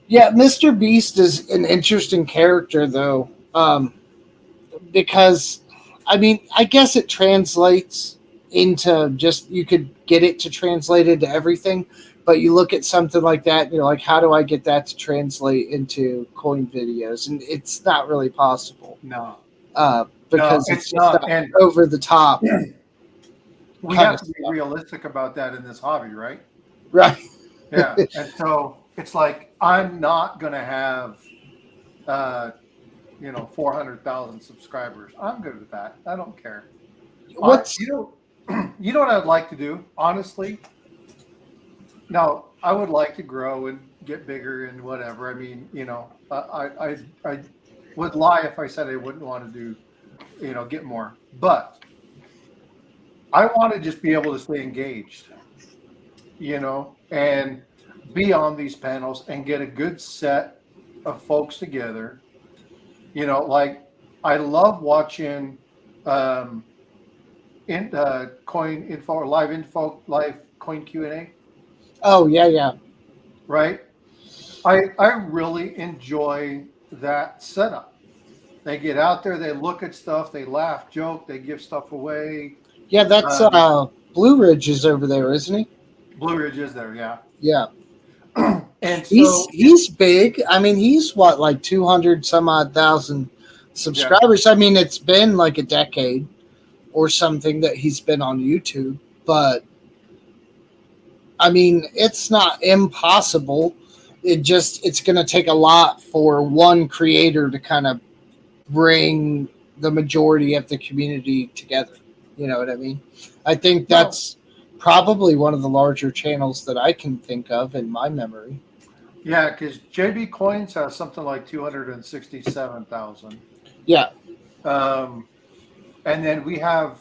S2: Yeah, Mr. Beast is an interesting character though, because I mean, I guess it translates into just you could get it to translate into everything, but you look at something like that, and you're like, how do I get that to translate into coin videos? And it's not really possible
S1: No, no,
S2: because it's
S1: it's
S2: just
S1: not.
S2: not
S1: And
S2: over the top
S1: we
S2: kind of
S1: have to be
S2: stuff,
S1: realistic about that in this hobby, right?
S2: right?
S1: Yeah. And so it's like I'm not gonna have 400,000 subscribers. I'm good with that. I don't care. I
S2: What's
S1: you know what I'd like to do, honestly? Now, I would like to grow and get bigger and whatever. I mean, I would lie if I said I wouldn't want to do, get more. But I want to just be able to stay engaged, and be on these panels and get a good set of folks together. Like I love watching um, coin info or live coin Q&A,
S2: oh yeah, yeah.
S1: right? I really enjoy that setup. They get out there, they look at stuff, they laugh, joke, they give stuff away.
S2: Yeah, that's
S1: Um,
S2: Blue Ridge is over there, isn't he?
S1: Blue Ridge is there, yeah.
S2: Yeah.
S1: And
S2: He's
S1: so
S2: he's big. I mean, he's what, like 200 some odd thousand
S1: yeah,
S2: subscribers. I mean, it's been like a decade or something that he's been on YouTube, but I mean, it's not impossible. it's going to take a lot for one creator to kind of bring the majority of the community together. You know what I mean? I think that's probably one of the larger channels that I can think of in my memory.
S1: Yeah, because JB Coins has something like 267,000.
S2: Yeah.
S1: And then we have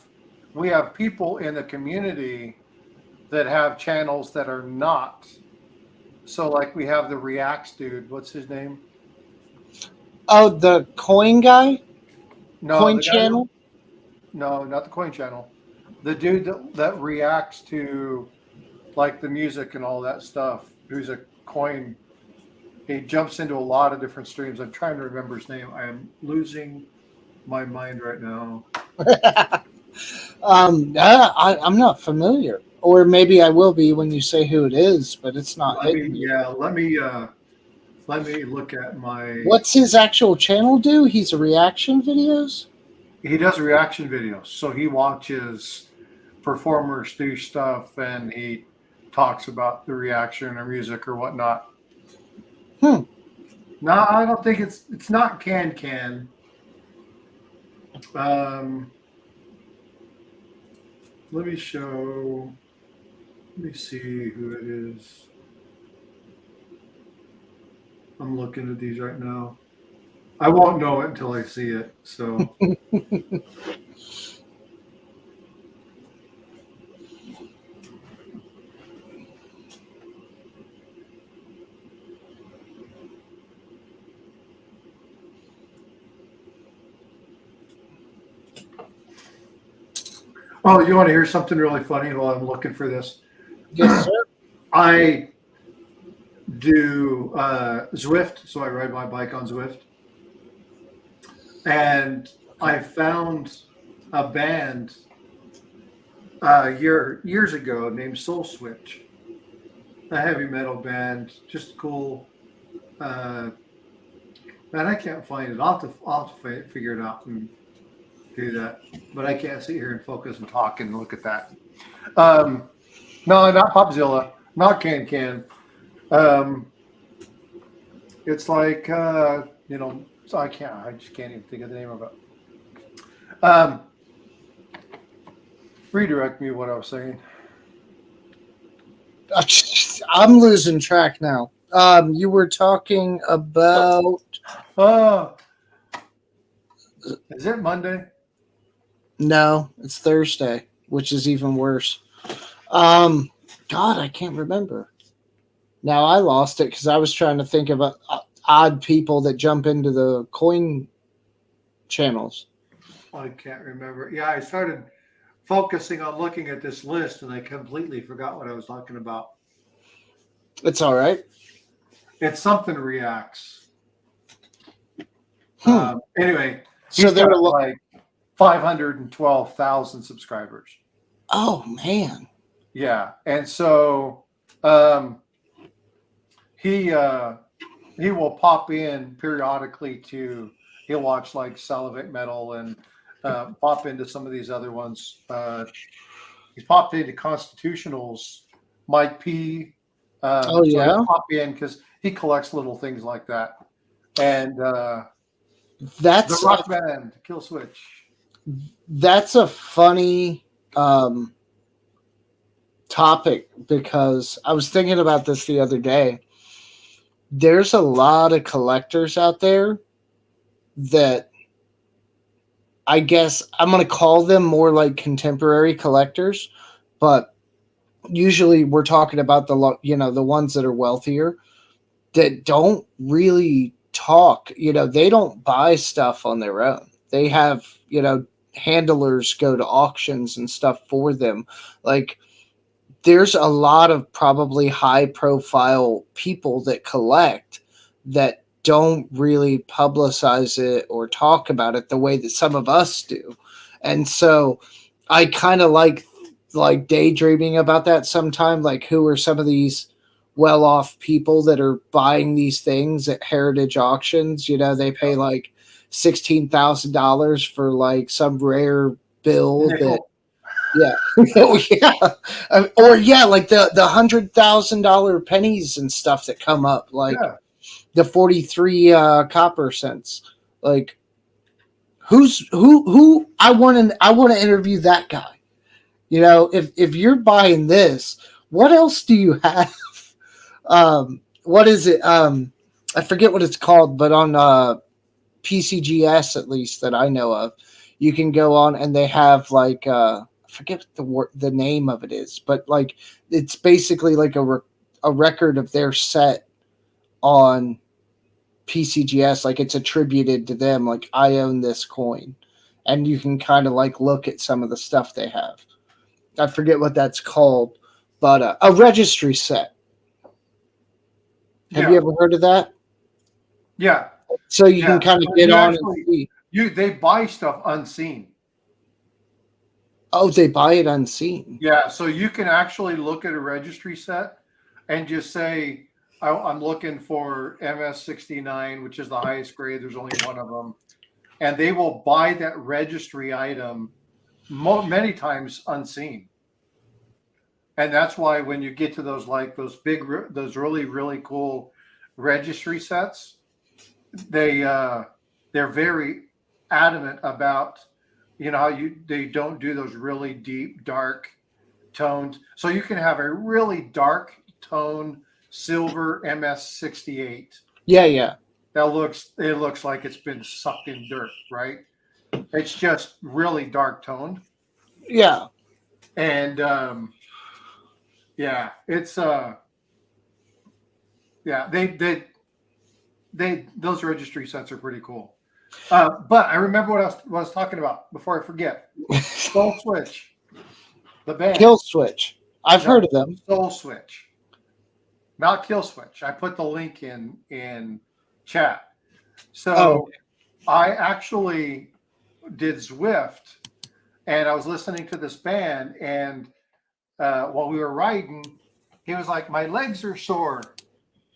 S1: people in the community that have channels that are not. So like we have the Reacts dude. What's his name?
S2: Oh, the coin guy?
S1: No,
S2: Coin
S1: the guy.
S2: channel?
S1: No, not the coin channel. The dude that reacts to like the music and all that stuff. Who's a coin? He jumps into a lot of different streams. I'm trying to remember his name. I am losing my mind right now.
S2: I'm not familiar. Or maybe I will be when you say who it is, but it's not hitting me.
S1: Let me look at my.
S2: What's his actual channel do? He's a reaction videos?
S1: He does reaction videos, so he watches performers do stuff and he talks about the reaction or music or whatnot.
S2: Hmm.
S1: No, I don't think it's not Can. Let me show. Let me see who it is. I'm looking at these right now. I won't know it until I see it. So. Oh, you want to hear something really funny while I'm looking for this?
S2: Yes, sir.
S1: I do Zwift, so I ride my bike on Zwift. And I found a band years ago named Soul Switch, a heavy metal band, just cool. Man, I can't find it. I'll have to figure it out and do that. But I can't sit here and focus and talk and look at that. No, not Popzilla, not Can. It's like I just can't even think of the name of it. Redirect me what I was saying.
S2: I'm losing track now. You were talking about
S1: Oh, is it Monday?
S2: no, it's Thursday, which is even worse. God, I can't remember. Now I lost it because I was trying to think of odd people that jump into the coin channels.
S1: I can't remember. Yeah, I started focusing on looking at this list and I completely forgot what I was talking about.
S2: It's all right.
S1: It's something reacts.
S2: Hmm.
S1: Anyway,
S2: So
S1: he's
S2: there
S1: got
S2: were
S1: like 512,000 subscribers.
S2: oh man.
S1: Yeah, and so he will pop in periodically to he'll watch like Salivate Metal and pop into some of these other ones. He's popped into Constitutionals, Mike P.
S2: Oh
S1: So
S2: yeah.
S1: he'll pop in because he collects little things like that. And the
S2: That's
S1: Rock Band, Kill Switch.
S2: that's a funny topic because I was thinking about this the other day. There's a lot of collectors out there that I guess I'm going to call them more like contemporary collectors, but usually we're talking about the ones that are wealthier that don't really talk. They don't buy stuff on their own. They have, handlers go to auctions and stuff for them. Like there's a lot of probably high profile people that collect that don't really publicize it or talk about it the way that some of us do. And so I kind of like daydreaming about that sometime, like who are some of these well-off people that are buying these things at heritage auctions. They pay like $16,000 for like some rare bill that
S1: Nickel.
S2: Yeah. Oh yeah. Or yeah, like the $100,000 pennies and stuff that come up, like
S1: Yeah.
S2: the 43 copper cents. Like who I want to interview that guy. You know, if you're buying this, what else do you have? What is it? I forget what it's called, but on PCGS at least that I know of, you can go on and they have like I forget what the name of it is, but like it's basically like a record of their set on PCGS, like it's attributed to them. Like I own this coin, and you can kind of like look at some of the stuff they have. I forget what that's called, but a registry set. Have you
S1: Yeah.
S2: ever heard of that?
S1: Yeah.
S2: So you can
S1: Yeah.
S2: kind of
S1: But
S2: get
S1: you
S2: on and
S1: actually,
S2: see.
S1: they buy stuff unseen.
S2: Oh, they buy it unseen.
S1: Yeah. So you can actually look at a registry set and just say, I'm looking for MS69, which is the highest grade. There's only one of them. And they will buy that registry item many times unseen. And that's why when you get to those, like those really, really cool registry sets, they're very adamant about, how they don't do those really deep dark tones, so you can have a really dark tone silver MS68
S2: Yeah, yeah,
S1: it looks like it's been sucked in dirt, right? It's just really dark toned.
S2: yeah,
S1: And yeah, it's yeah, they those registry sets are pretty cool. But I remember what I was talking about before I forget. Soul Switch, the band.
S2: Kill Switch. I've heard
S1: No,
S2: of them.
S1: Soul Switch, not Kill Switch. I put the link in chat.
S2: Oh,
S1: So I actually did Zwift, and I was listening to this band, and while we were riding, he was like, "My legs are sore.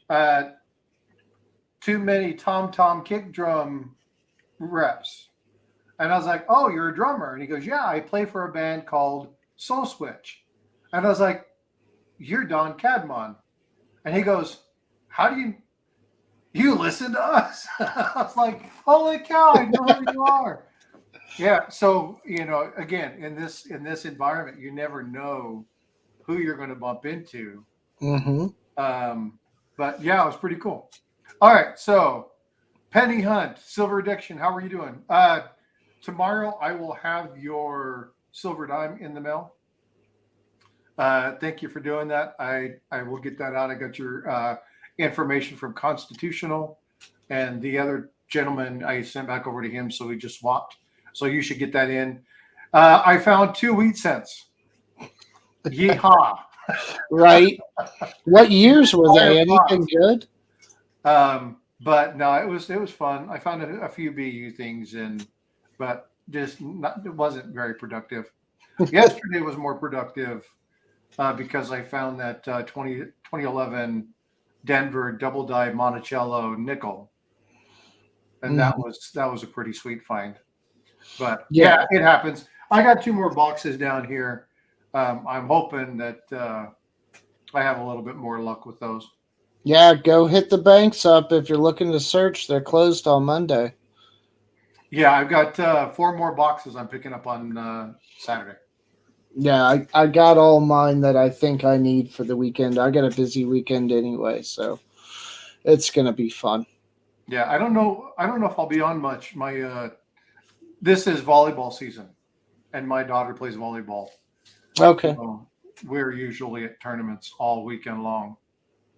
S1: Uh, too many tom tom kick drum reps." And I was like, "Oh, you're a drummer?" And he goes, "Yeah, I play for a band called Soul Switch." And I was like, "You're Don Cadmon." And he goes, "How do you listen to us?" I was like, "Holy cow, I know who you are." Yeah. So, again, in this environment, you never know who you're going to bump into.
S2: mm-hmm.
S1: But yeah, it was pretty cool. All right. So Penny Hunt, Silver Addiction, how are you doing? Tomorrow I will have your silver dime in the mail. Thank you for doing that. I will get that out. I got your information from Constitutional, and the other gentleman I sent back over to him, so we just swapped. So you should get that in. I found 2 wheat cents. Yeehaw!
S2: Right. What years were they?
S1: Fire
S2: Anything good?
S1: But no, it was fun. I found a few BU things, but just it wasn't very productive. Yesterday was more productive because I found that 2011 Denver double die Monticello nickel, and that was a pretty sweet find. But
S2: Yeah.
S1: yeah, it happens. I got 2 more boxes down here. I'm hoping that I have a little bit more luck with those.
S2: Yeah, go hit the banks up if you're looking to search. They're closed on Monday.
S1: Yeah, I've got 4 more boxes I'm picking up on Saturday.
S2: Yeah, I got all mine that I think I need for the weekend. I got a busy weekend anyway, so it's gonna be fun.
S1: Yeah, I don't know. I don't know if I'll be on much. This is volleyball season, and my daughter plays volleyball.
S2: Okay.
S1: So we're usually at tournaments all weekend long,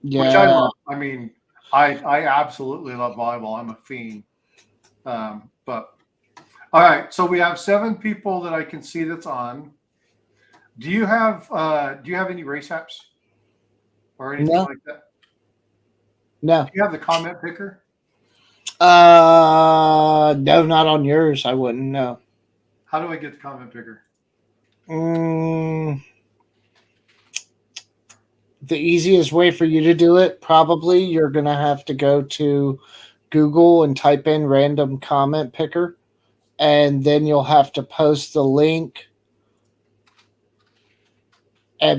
S1: which I
S2: Yeah.
S1: love. I mean, I absolutely love volleyball. I'm a fiend. But all right, so we have 7 people that I can see that's on. Do you have any race apps or anything
S2: No.
S1: like that?
S2: No.
S1: Do you have the comment picker?
S2: No, not on yours. I wouldn't know.
S1: How do I get the comment picker?
S2: The easiest way for you to do it, probably, you're gonna have to go to Google and type in random comment picker, and then you'll have to post the link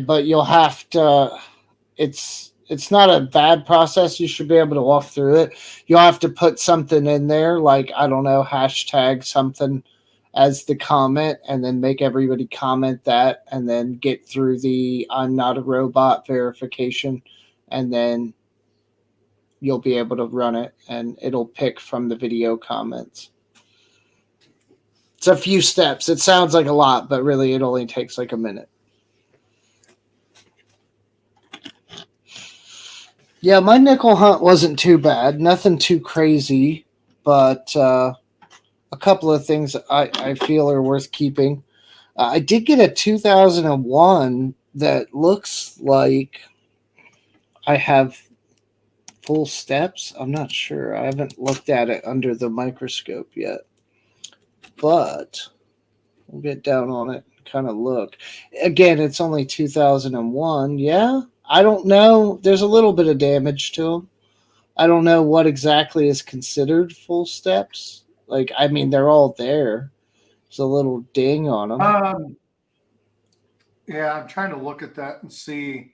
S2: but you'll have to. It's not a bad process. You should be able to walk through it. You'll have to put something in there, like I don't know, hashtag something as the comment, and then make everybody comment that, and then get through the "I'm not a robot" verification, and then you'll be able to run it, and it'll pick from the video comments. It's a few steps. It sounds like a lot, but really, it only takes like a minute. Yeah, my nickel hunt wasn't too bad. Nothing too crazy, but a couple of things I feel are worth keeping. I did get a 2001 that looks like I have full steps. I'm not sure. I haven't looked at it under the microscope yet, but we'll get down on it and kind of look. Again, it's only 2001. Yeah, I don't know. There's a little bit of damage to them. I don't know what exactly is considered full steps. Like, I mean, they're all there. There's a little ding on them.
S1: Yeah, I'm trying to look at that and see.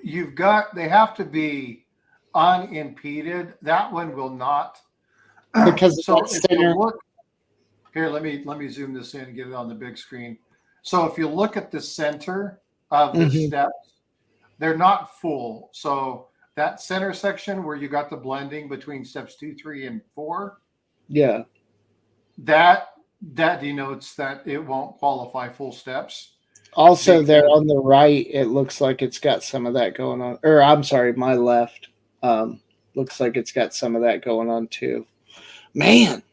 S1: They have to be unimpeded. That one will not.
S2: Because
S1: So
S2: that's
S1: if you
S2: thinner.
S1: look here, let me zoom this in and get it on the big screen. So if you look at the center of the
S2: Mhm.
S1: steps, they're not full. So that center section where you got the blending between steps 2, 3, and 4,
S2: Yeah.
S1: that denotes that it won't qualify full steps
S2: Also, there
S1: because
S2: on the right, it looks like it's got some of that going on. Or, I'm sorry, my left. Looks like it's got some of that going on too. Man,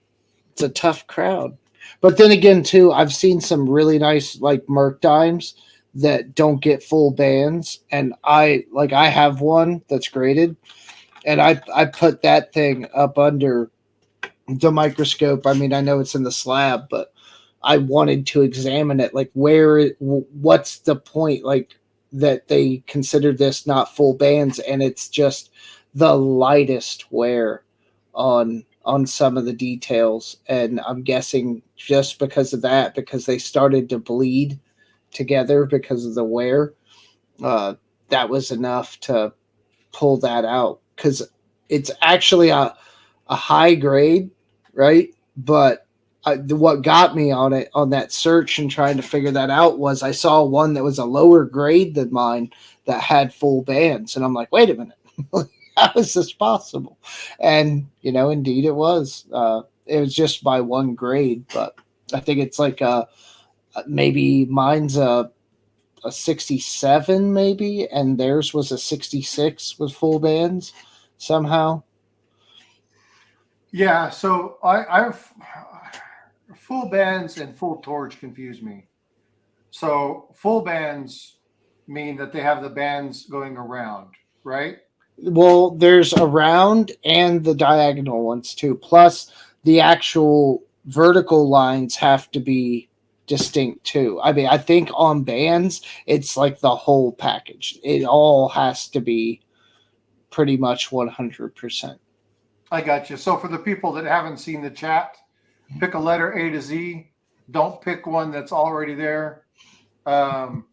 S2: it's a tough crowd. But then again, too, I've seen some really nice like Merc dimes that don't get full bands, and I have one that's graded, and I put that thing up under the microscope. I mean, I know it's in the slab, but I wanted to examine it. Like, what's the point? Like, that they consider this not full bands, and it's just the lightest wear on some of the details. And I'm guessing just because of that, because they started to bleed together because of the wear, uh, that was enough to pull that out. Because it's actually a high grade, right? But what got me on it on that search and trying to figure that out was I saw one that was a lower grade than mine that had full bands, and I'm like, wait a minute, how is this possible? And indeed, it was. It was just by one grade, but I think it's like maybe mine's a 67 maybe, and theirs was a 66 with full bands somehow.
S1: yeah. So I've full bands and full torch confuse me. So full bands mean that they have the bands going around, right?
S2: Well, there's a round and the diagonal ones too. Plus, the actual vertical lines have to be distinct too. I mean, I think on bands, it's like the whole package. It all has to be pretty much 100%.
S1: I got you. So for the people that haven't seen the chat, pick a letter A to Z. Don't pick one that's already there. I'm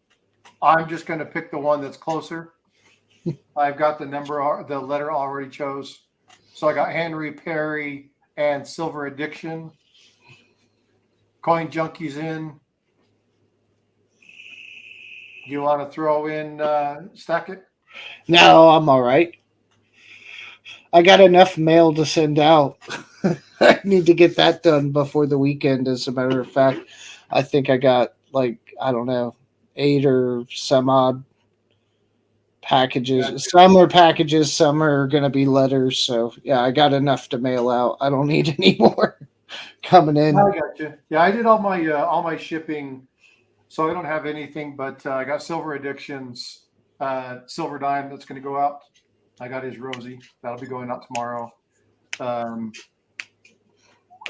S1: just going to pick the one that's closer. I've got the letter already chose. So I got Henry Perry and Silver Addiction. Coin Junkies in. You want to throw in Stack It?
S2: No, I'm all right. I got enough mail to send out. I need to get that done before the weekend. As a matter of fact, I think I got like, I don't know, 8 or some odd packages.
S1: Gotcha.
S2: Some are packages, some are going to be letters. So yeah, I got enough to mail out. I don't need any more coming in.
S1: I got you. Yeah, I did all my shipping, so I don't have anything. But I got Silver Addictions, Silver Dime that's going to go out. I got his Rosie that'll be going out tomorrow.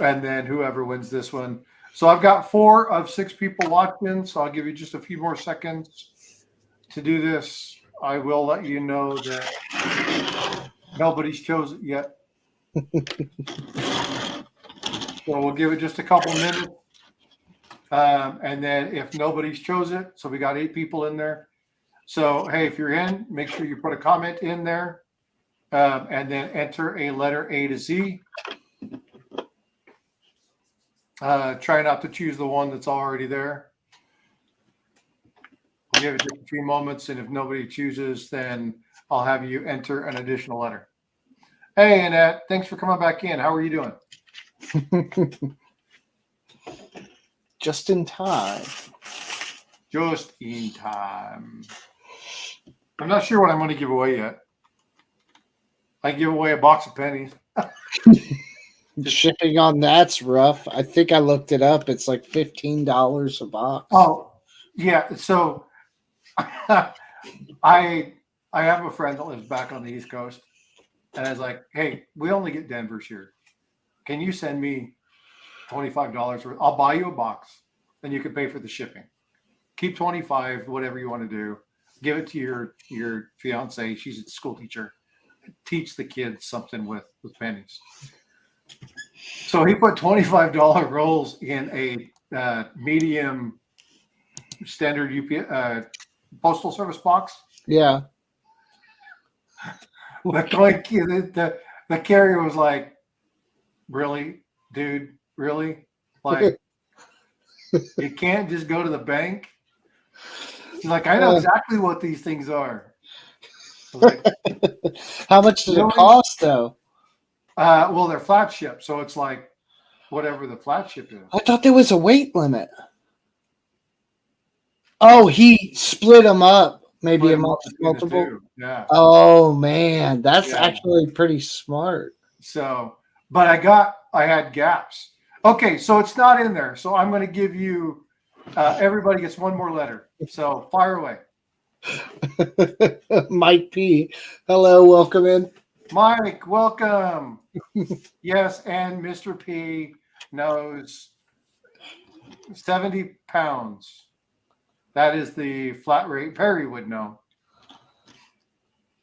S1: And then whoever wins this one. So I've got 4 of 6 people locked in. So I'll give you just a few more seconds to do this. I will let you know that nobody's chosen it yet. So we'll give it just a couple minutes. And then if nobody's chose it, so we got 8 people in there. So, hey, if you're in, make sure you put a comment in there, and then enter a letter A to Z. Try not to choose the one that's already there. We'll give it just a few moments, and if nobody chooses, then I'll have you enter an additional letter. Hey, Annette, thanks for coming back in. How are you doing?
S2: Just in time.
S1: Just in time. I'm not sure what I'm going to give away yet. I give away a box of pennies.
S2: Shipping on that's rough. I think I looked it up. It's like $15 a box.
S1: Oh, yeah. So I have a friend that lives back on the East Coast, and I was like, hey, we only get Denver's here. Can you send me $25? I'll buy you a box, then you can pay for the shipping. Keep 25, whatever you want to do. Give it to your fiance. She's a school teacher. Teach the kids something with pennies. So he put $25 rolls in a medium standard UPS postal service box.
S2: Yeah.
S1: The carrier was like, really, dude, really? Like, you can't just go to the bank? He's like, I know exactly what these things are. I was like,
S2: how much did it cost, though?
S1: Well, they're flat ship, so it's like whatever the flat ship is.
S2: I thought there was a weight limit. Oh, he split them up. Maybe
S1: Split
S2: a
S1: 'em up between the
S2: multiple.
S1: two. Yeah.
S2: Oh man, that's
S1: Yeah.
S2: actually pretty smart.
S1: So, but I had gaps. Okay, so it's not in there. So I'm going to give you. Everybody gets one more letter. So fire away.
S2: Mike P. Hello, welcome in.
S1: Mike, welcome. Yes, and Mr. P knows 70 pounds. That is the flat rate. Perry would know.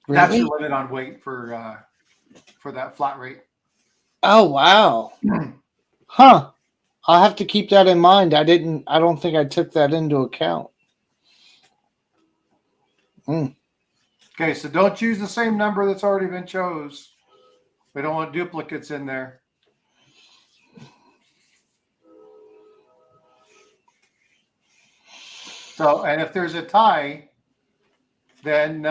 S1: That's
S2: Really?
S1: your limit on weight for that flat rate.
S2: Oh wow. Huh. I'll have to keep that in mind. I don't think I took that into account.
S1: Okay, so don't choose the same number that's already been chose. We don't want duplicates in there. So, and if there's a tie, then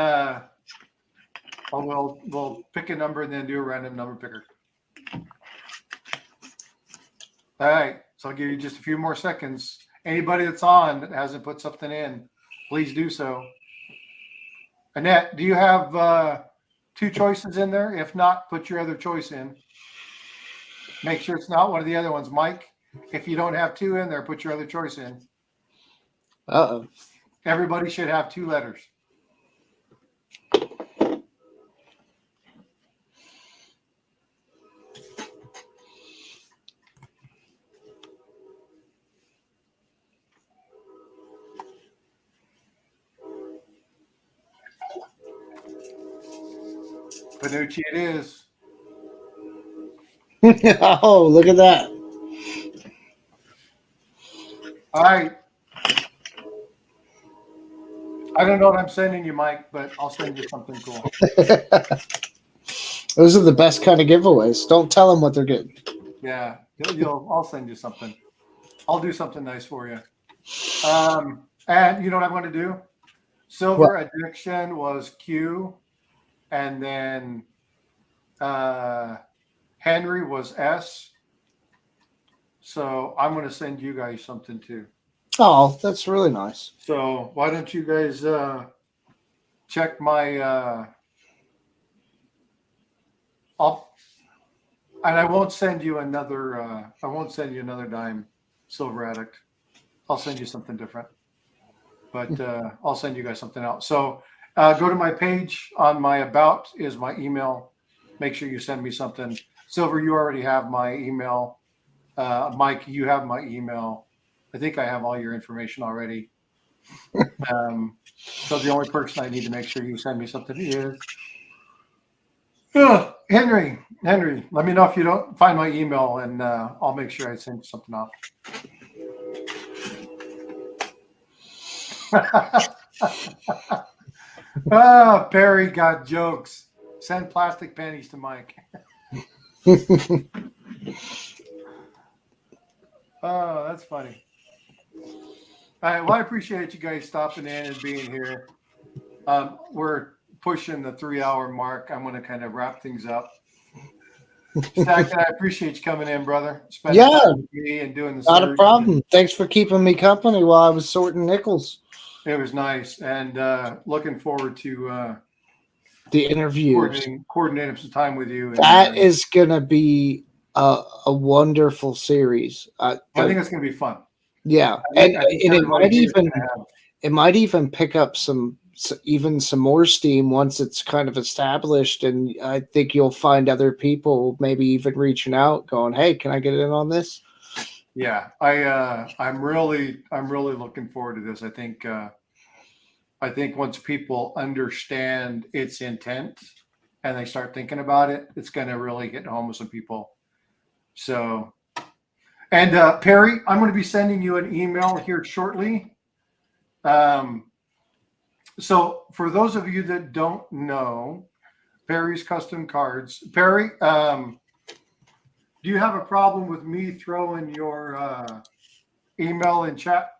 S1: we'll pick a number and then do a random number picker. All right, so I'll give you just a few more seconds. Anybody that's on that hasn't put something in, please do so. Annette, do you have 2 choices in there? If not, put your other choice in. Make sure it's not one of the other ones. Mike, if you don't have 2 in there, put your other choice in.
S2: Uh-oh.
S1: Everybody should have 2 letters. Panucci it is.
S2: Oh, look at that.
S1: All right. I don't know what I'm sending you, Mike, but I'll send you something cool.
S2: Those are the best kind of giveaways. Don't tell them what they're getting.
S1: Yeah, I'll send you something. I'll do something nice for you. And you know what I'm going to do? Silver Addiction was Q, and then Henry was S. So I'm going to send you guys something too.
S2: Oh, that's really nice.
S1: So why don't you guys check my I won't send you another dime Silver Addict. I'll send you something different. But I'll send you guys something else. So go to my page. On my about is my email. Make sure you send me something. Silver, you already have my email. Mike, you have my email. I think I have all your information already. So the only person I need to make sure you send me something is Henry. Henry, let me know if you don't find my email, and I'll make sure I send you something out. Oh, Perry got jokes. Send plastic panties to Mike. Oh, that's funny. All right. Well, I appreciate you guys stopping in and being here. We're pushing the 3-hour mark. I'm going to kind of wrap things up. Stack, I appreciate you coming in, brother. Spending
S2: Yeah,
S1: time with me and doing the
S2: not a
S1: search.
S2: problem. Thanks for keeping me company while I was sorting nickels.
S1: It was nice, and looking forward to
S2: The interviews.
S1: coordinating some time with you. And,
S2: That is gonna be a wonderful series.
S1: I think it's going to be fun.
S2: Yeah,
S1: I think
S2: and
S1: everybody here is gonna have-
S2: it might even pick up some more steam once it's kind of established, and I think you'll find other people maybe even reaching out, going, "Hey, can I get in on this?"
S1: Yeah, I'm really looking forward to this. I think once people understand its intent and they start thinking about it, it's going to really hit home with some people. So, and Perry, I'm going to be sending you an email here shortly. So for those of you that don't know, Perry's Custom Cards. Perry, do you have a problem with me throwing your email in chat?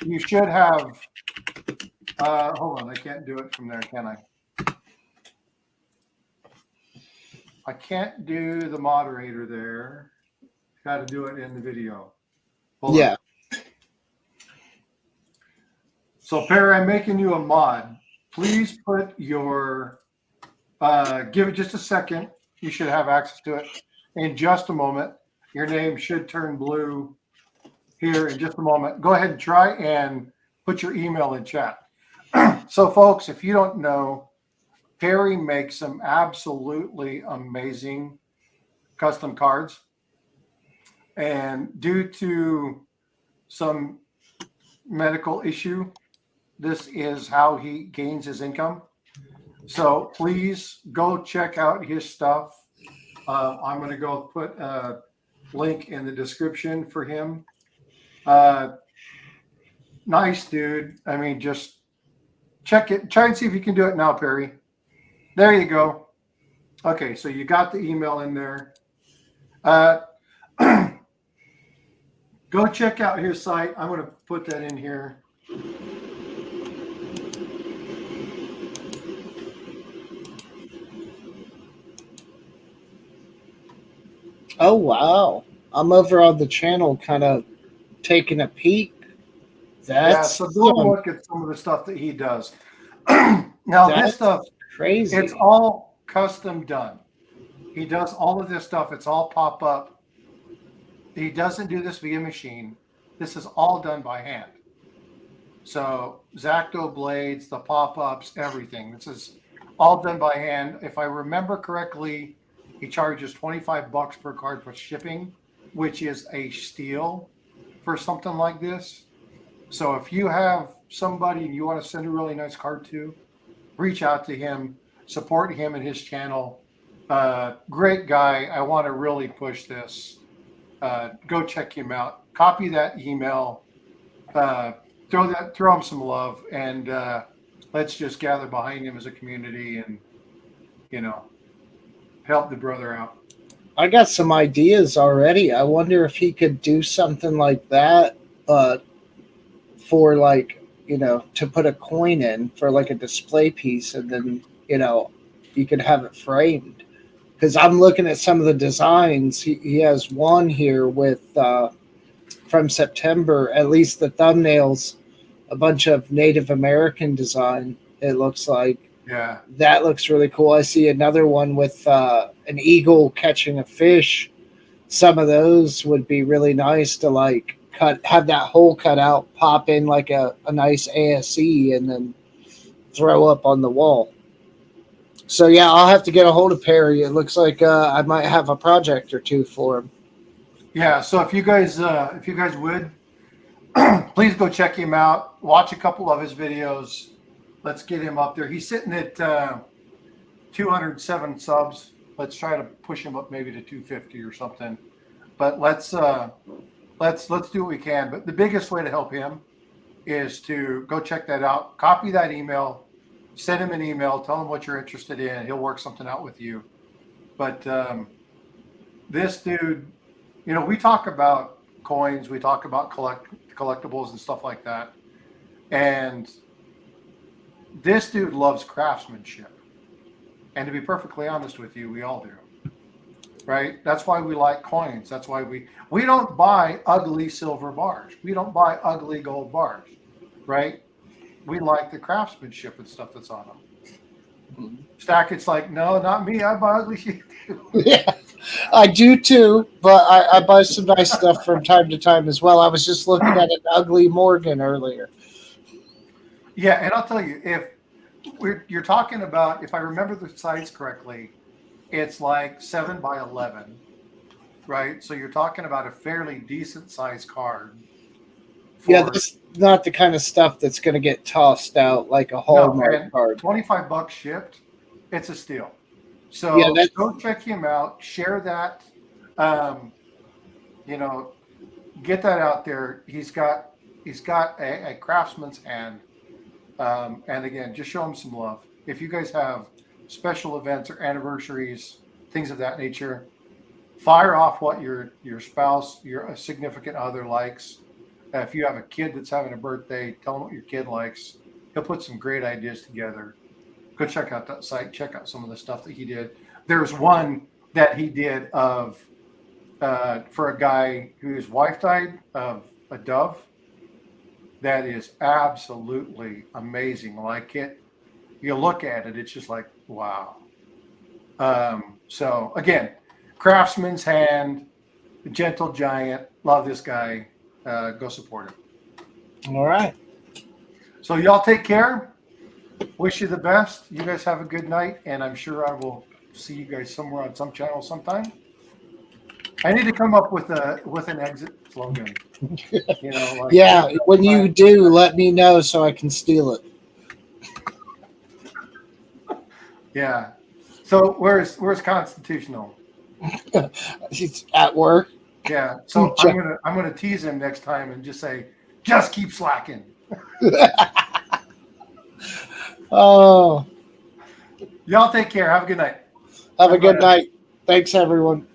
S1: You should have. Hold on, I can't do it from there, can I? I can't do the moderator there. Got to do it in the video. Hold on. So Perry, I'm making you a mod. Please put your. Give it just a second. You should have access to it in just a moment. Your name should turn blue here in just a moment. Go ahead and try and put your email in chat. So, folks, if you don't know, Perry makes some absolutely amazing custom cards. And due to some medical issue, this is how he gains his income. So please go check out his stuff. I'm going to go put a link in the description for him. Nice dude. I mean, just check it. Try and see if you can do it now, Perry. There you go. Okay, so you got the email in there. Go check out his site. I'm going to put that in here.
S2: Oh wow! I'm over on the channel, kind of taking a peek.
S1: So go look at some of the stuff that he does. Now this stuff,
S2: crazy.
S1: It's all custom done. He does all of this stuff. It's all pop up. He doesn't do this via machine. This is all done by hand. So Zacto blades, the pop ups, everything. This is all done by hand. If I remember correctly, he charges $25 per card for shipping, which is a steal for something like this. So if you have somebody and you want to send a really nice card to, reach out to him, support him and his channel. Great guy. I want to really push this. Go check him out. Copy that email. Throw him some love, and let's just gather behind him as a community and, help the brother out.
S2: I got some ideas already. I wonder if he could do something like that, for to put a coin in for like a display piece, and then you could have it framed. Because I'm looking at some of the designs. He has one here with from September, at least the thumbnails, a bunch of Native American design. It looks like.
S1: Yeah,
S2: that looks really cool. I see another one with an eagle catching a fish. Some of those would be really nice to have that hole cut out, pop in like a nice ASE, and then throw up on the wall. So yeah, I'll have to get a hold of Perry. It looks like I might have a project or two for him.
S1: Yeah. So if you guys would, please go check him out. Watch a couple of his videos. Let's get him up there. He's sitting at 207 subs. Let's try to push him up maybe to 250 or something. But let's do what we can. But the biggest way to help him is to go check that out. Copy that email, send him an email, tell him what you're interested in. He'll work something out with you. But this dude, we talk about coins, we talk about collectibles and stuff like that. And this dude loves craftsmanship. And to be perfectly honest with you, we all do. Right? That's why we like coins. That's why we don't buy ugly silver bars. We don't buy ugly gold bars. Right? We like the craftsmanship and stuff that's on them. Stackett's like, no, not me. I buy ugly shit too.
S2: Yeah, I do too, but I buy some nice stuff from time to time as well. I was just looking at an ugly Morgan earlier.
S1: Yeah, and I'll tell you, if you're talking about, if I remember the size correctly, it's like 7 by 11, right? So you're talking about a fairly decent sized card.
S2: Yeah, that's not the kind of stuff that's going to get tossed out like a Hallmark card.
S1: $25 shipped, it's a steal. So
S2: Yeah,
S1: go check him out, share that, get that out there. He's got a craftsman's hand. And again, just show him some love. If you guys have special events or anniversaries, things of that nature, fire off what your spouse, your significant other likes. If you have a kid that's having a birthday, tell him what your kid likes. He'll put some great ideas together. Go check out that site. Check out some of the stuff that he did. There's one that he did of for a guy whose wife died, of a dove. That is absolutely amazing. Like it, you look at it, it's just like, wow. So again, craftsman's hand, gentle giant. Love this guy. Go support him.
S2: all right.
S1: So y'all take care. Wish you the best. You guys have a good night, and I'm sure I will see you guys somewhere on some channel sometime. I need to come up with an exit slogan.
S2: Yeah, when you do, let me know so I can steal it.
S1: Yeah. So where's Constitutional?
S2: He's at work.
S1: Yeah. So I'm gonna tease him next time and just say, just keep slacking.
S2: Oh,
S1: Y'all take care. Have a good night.
S2: have a good night. Thanks, everyone.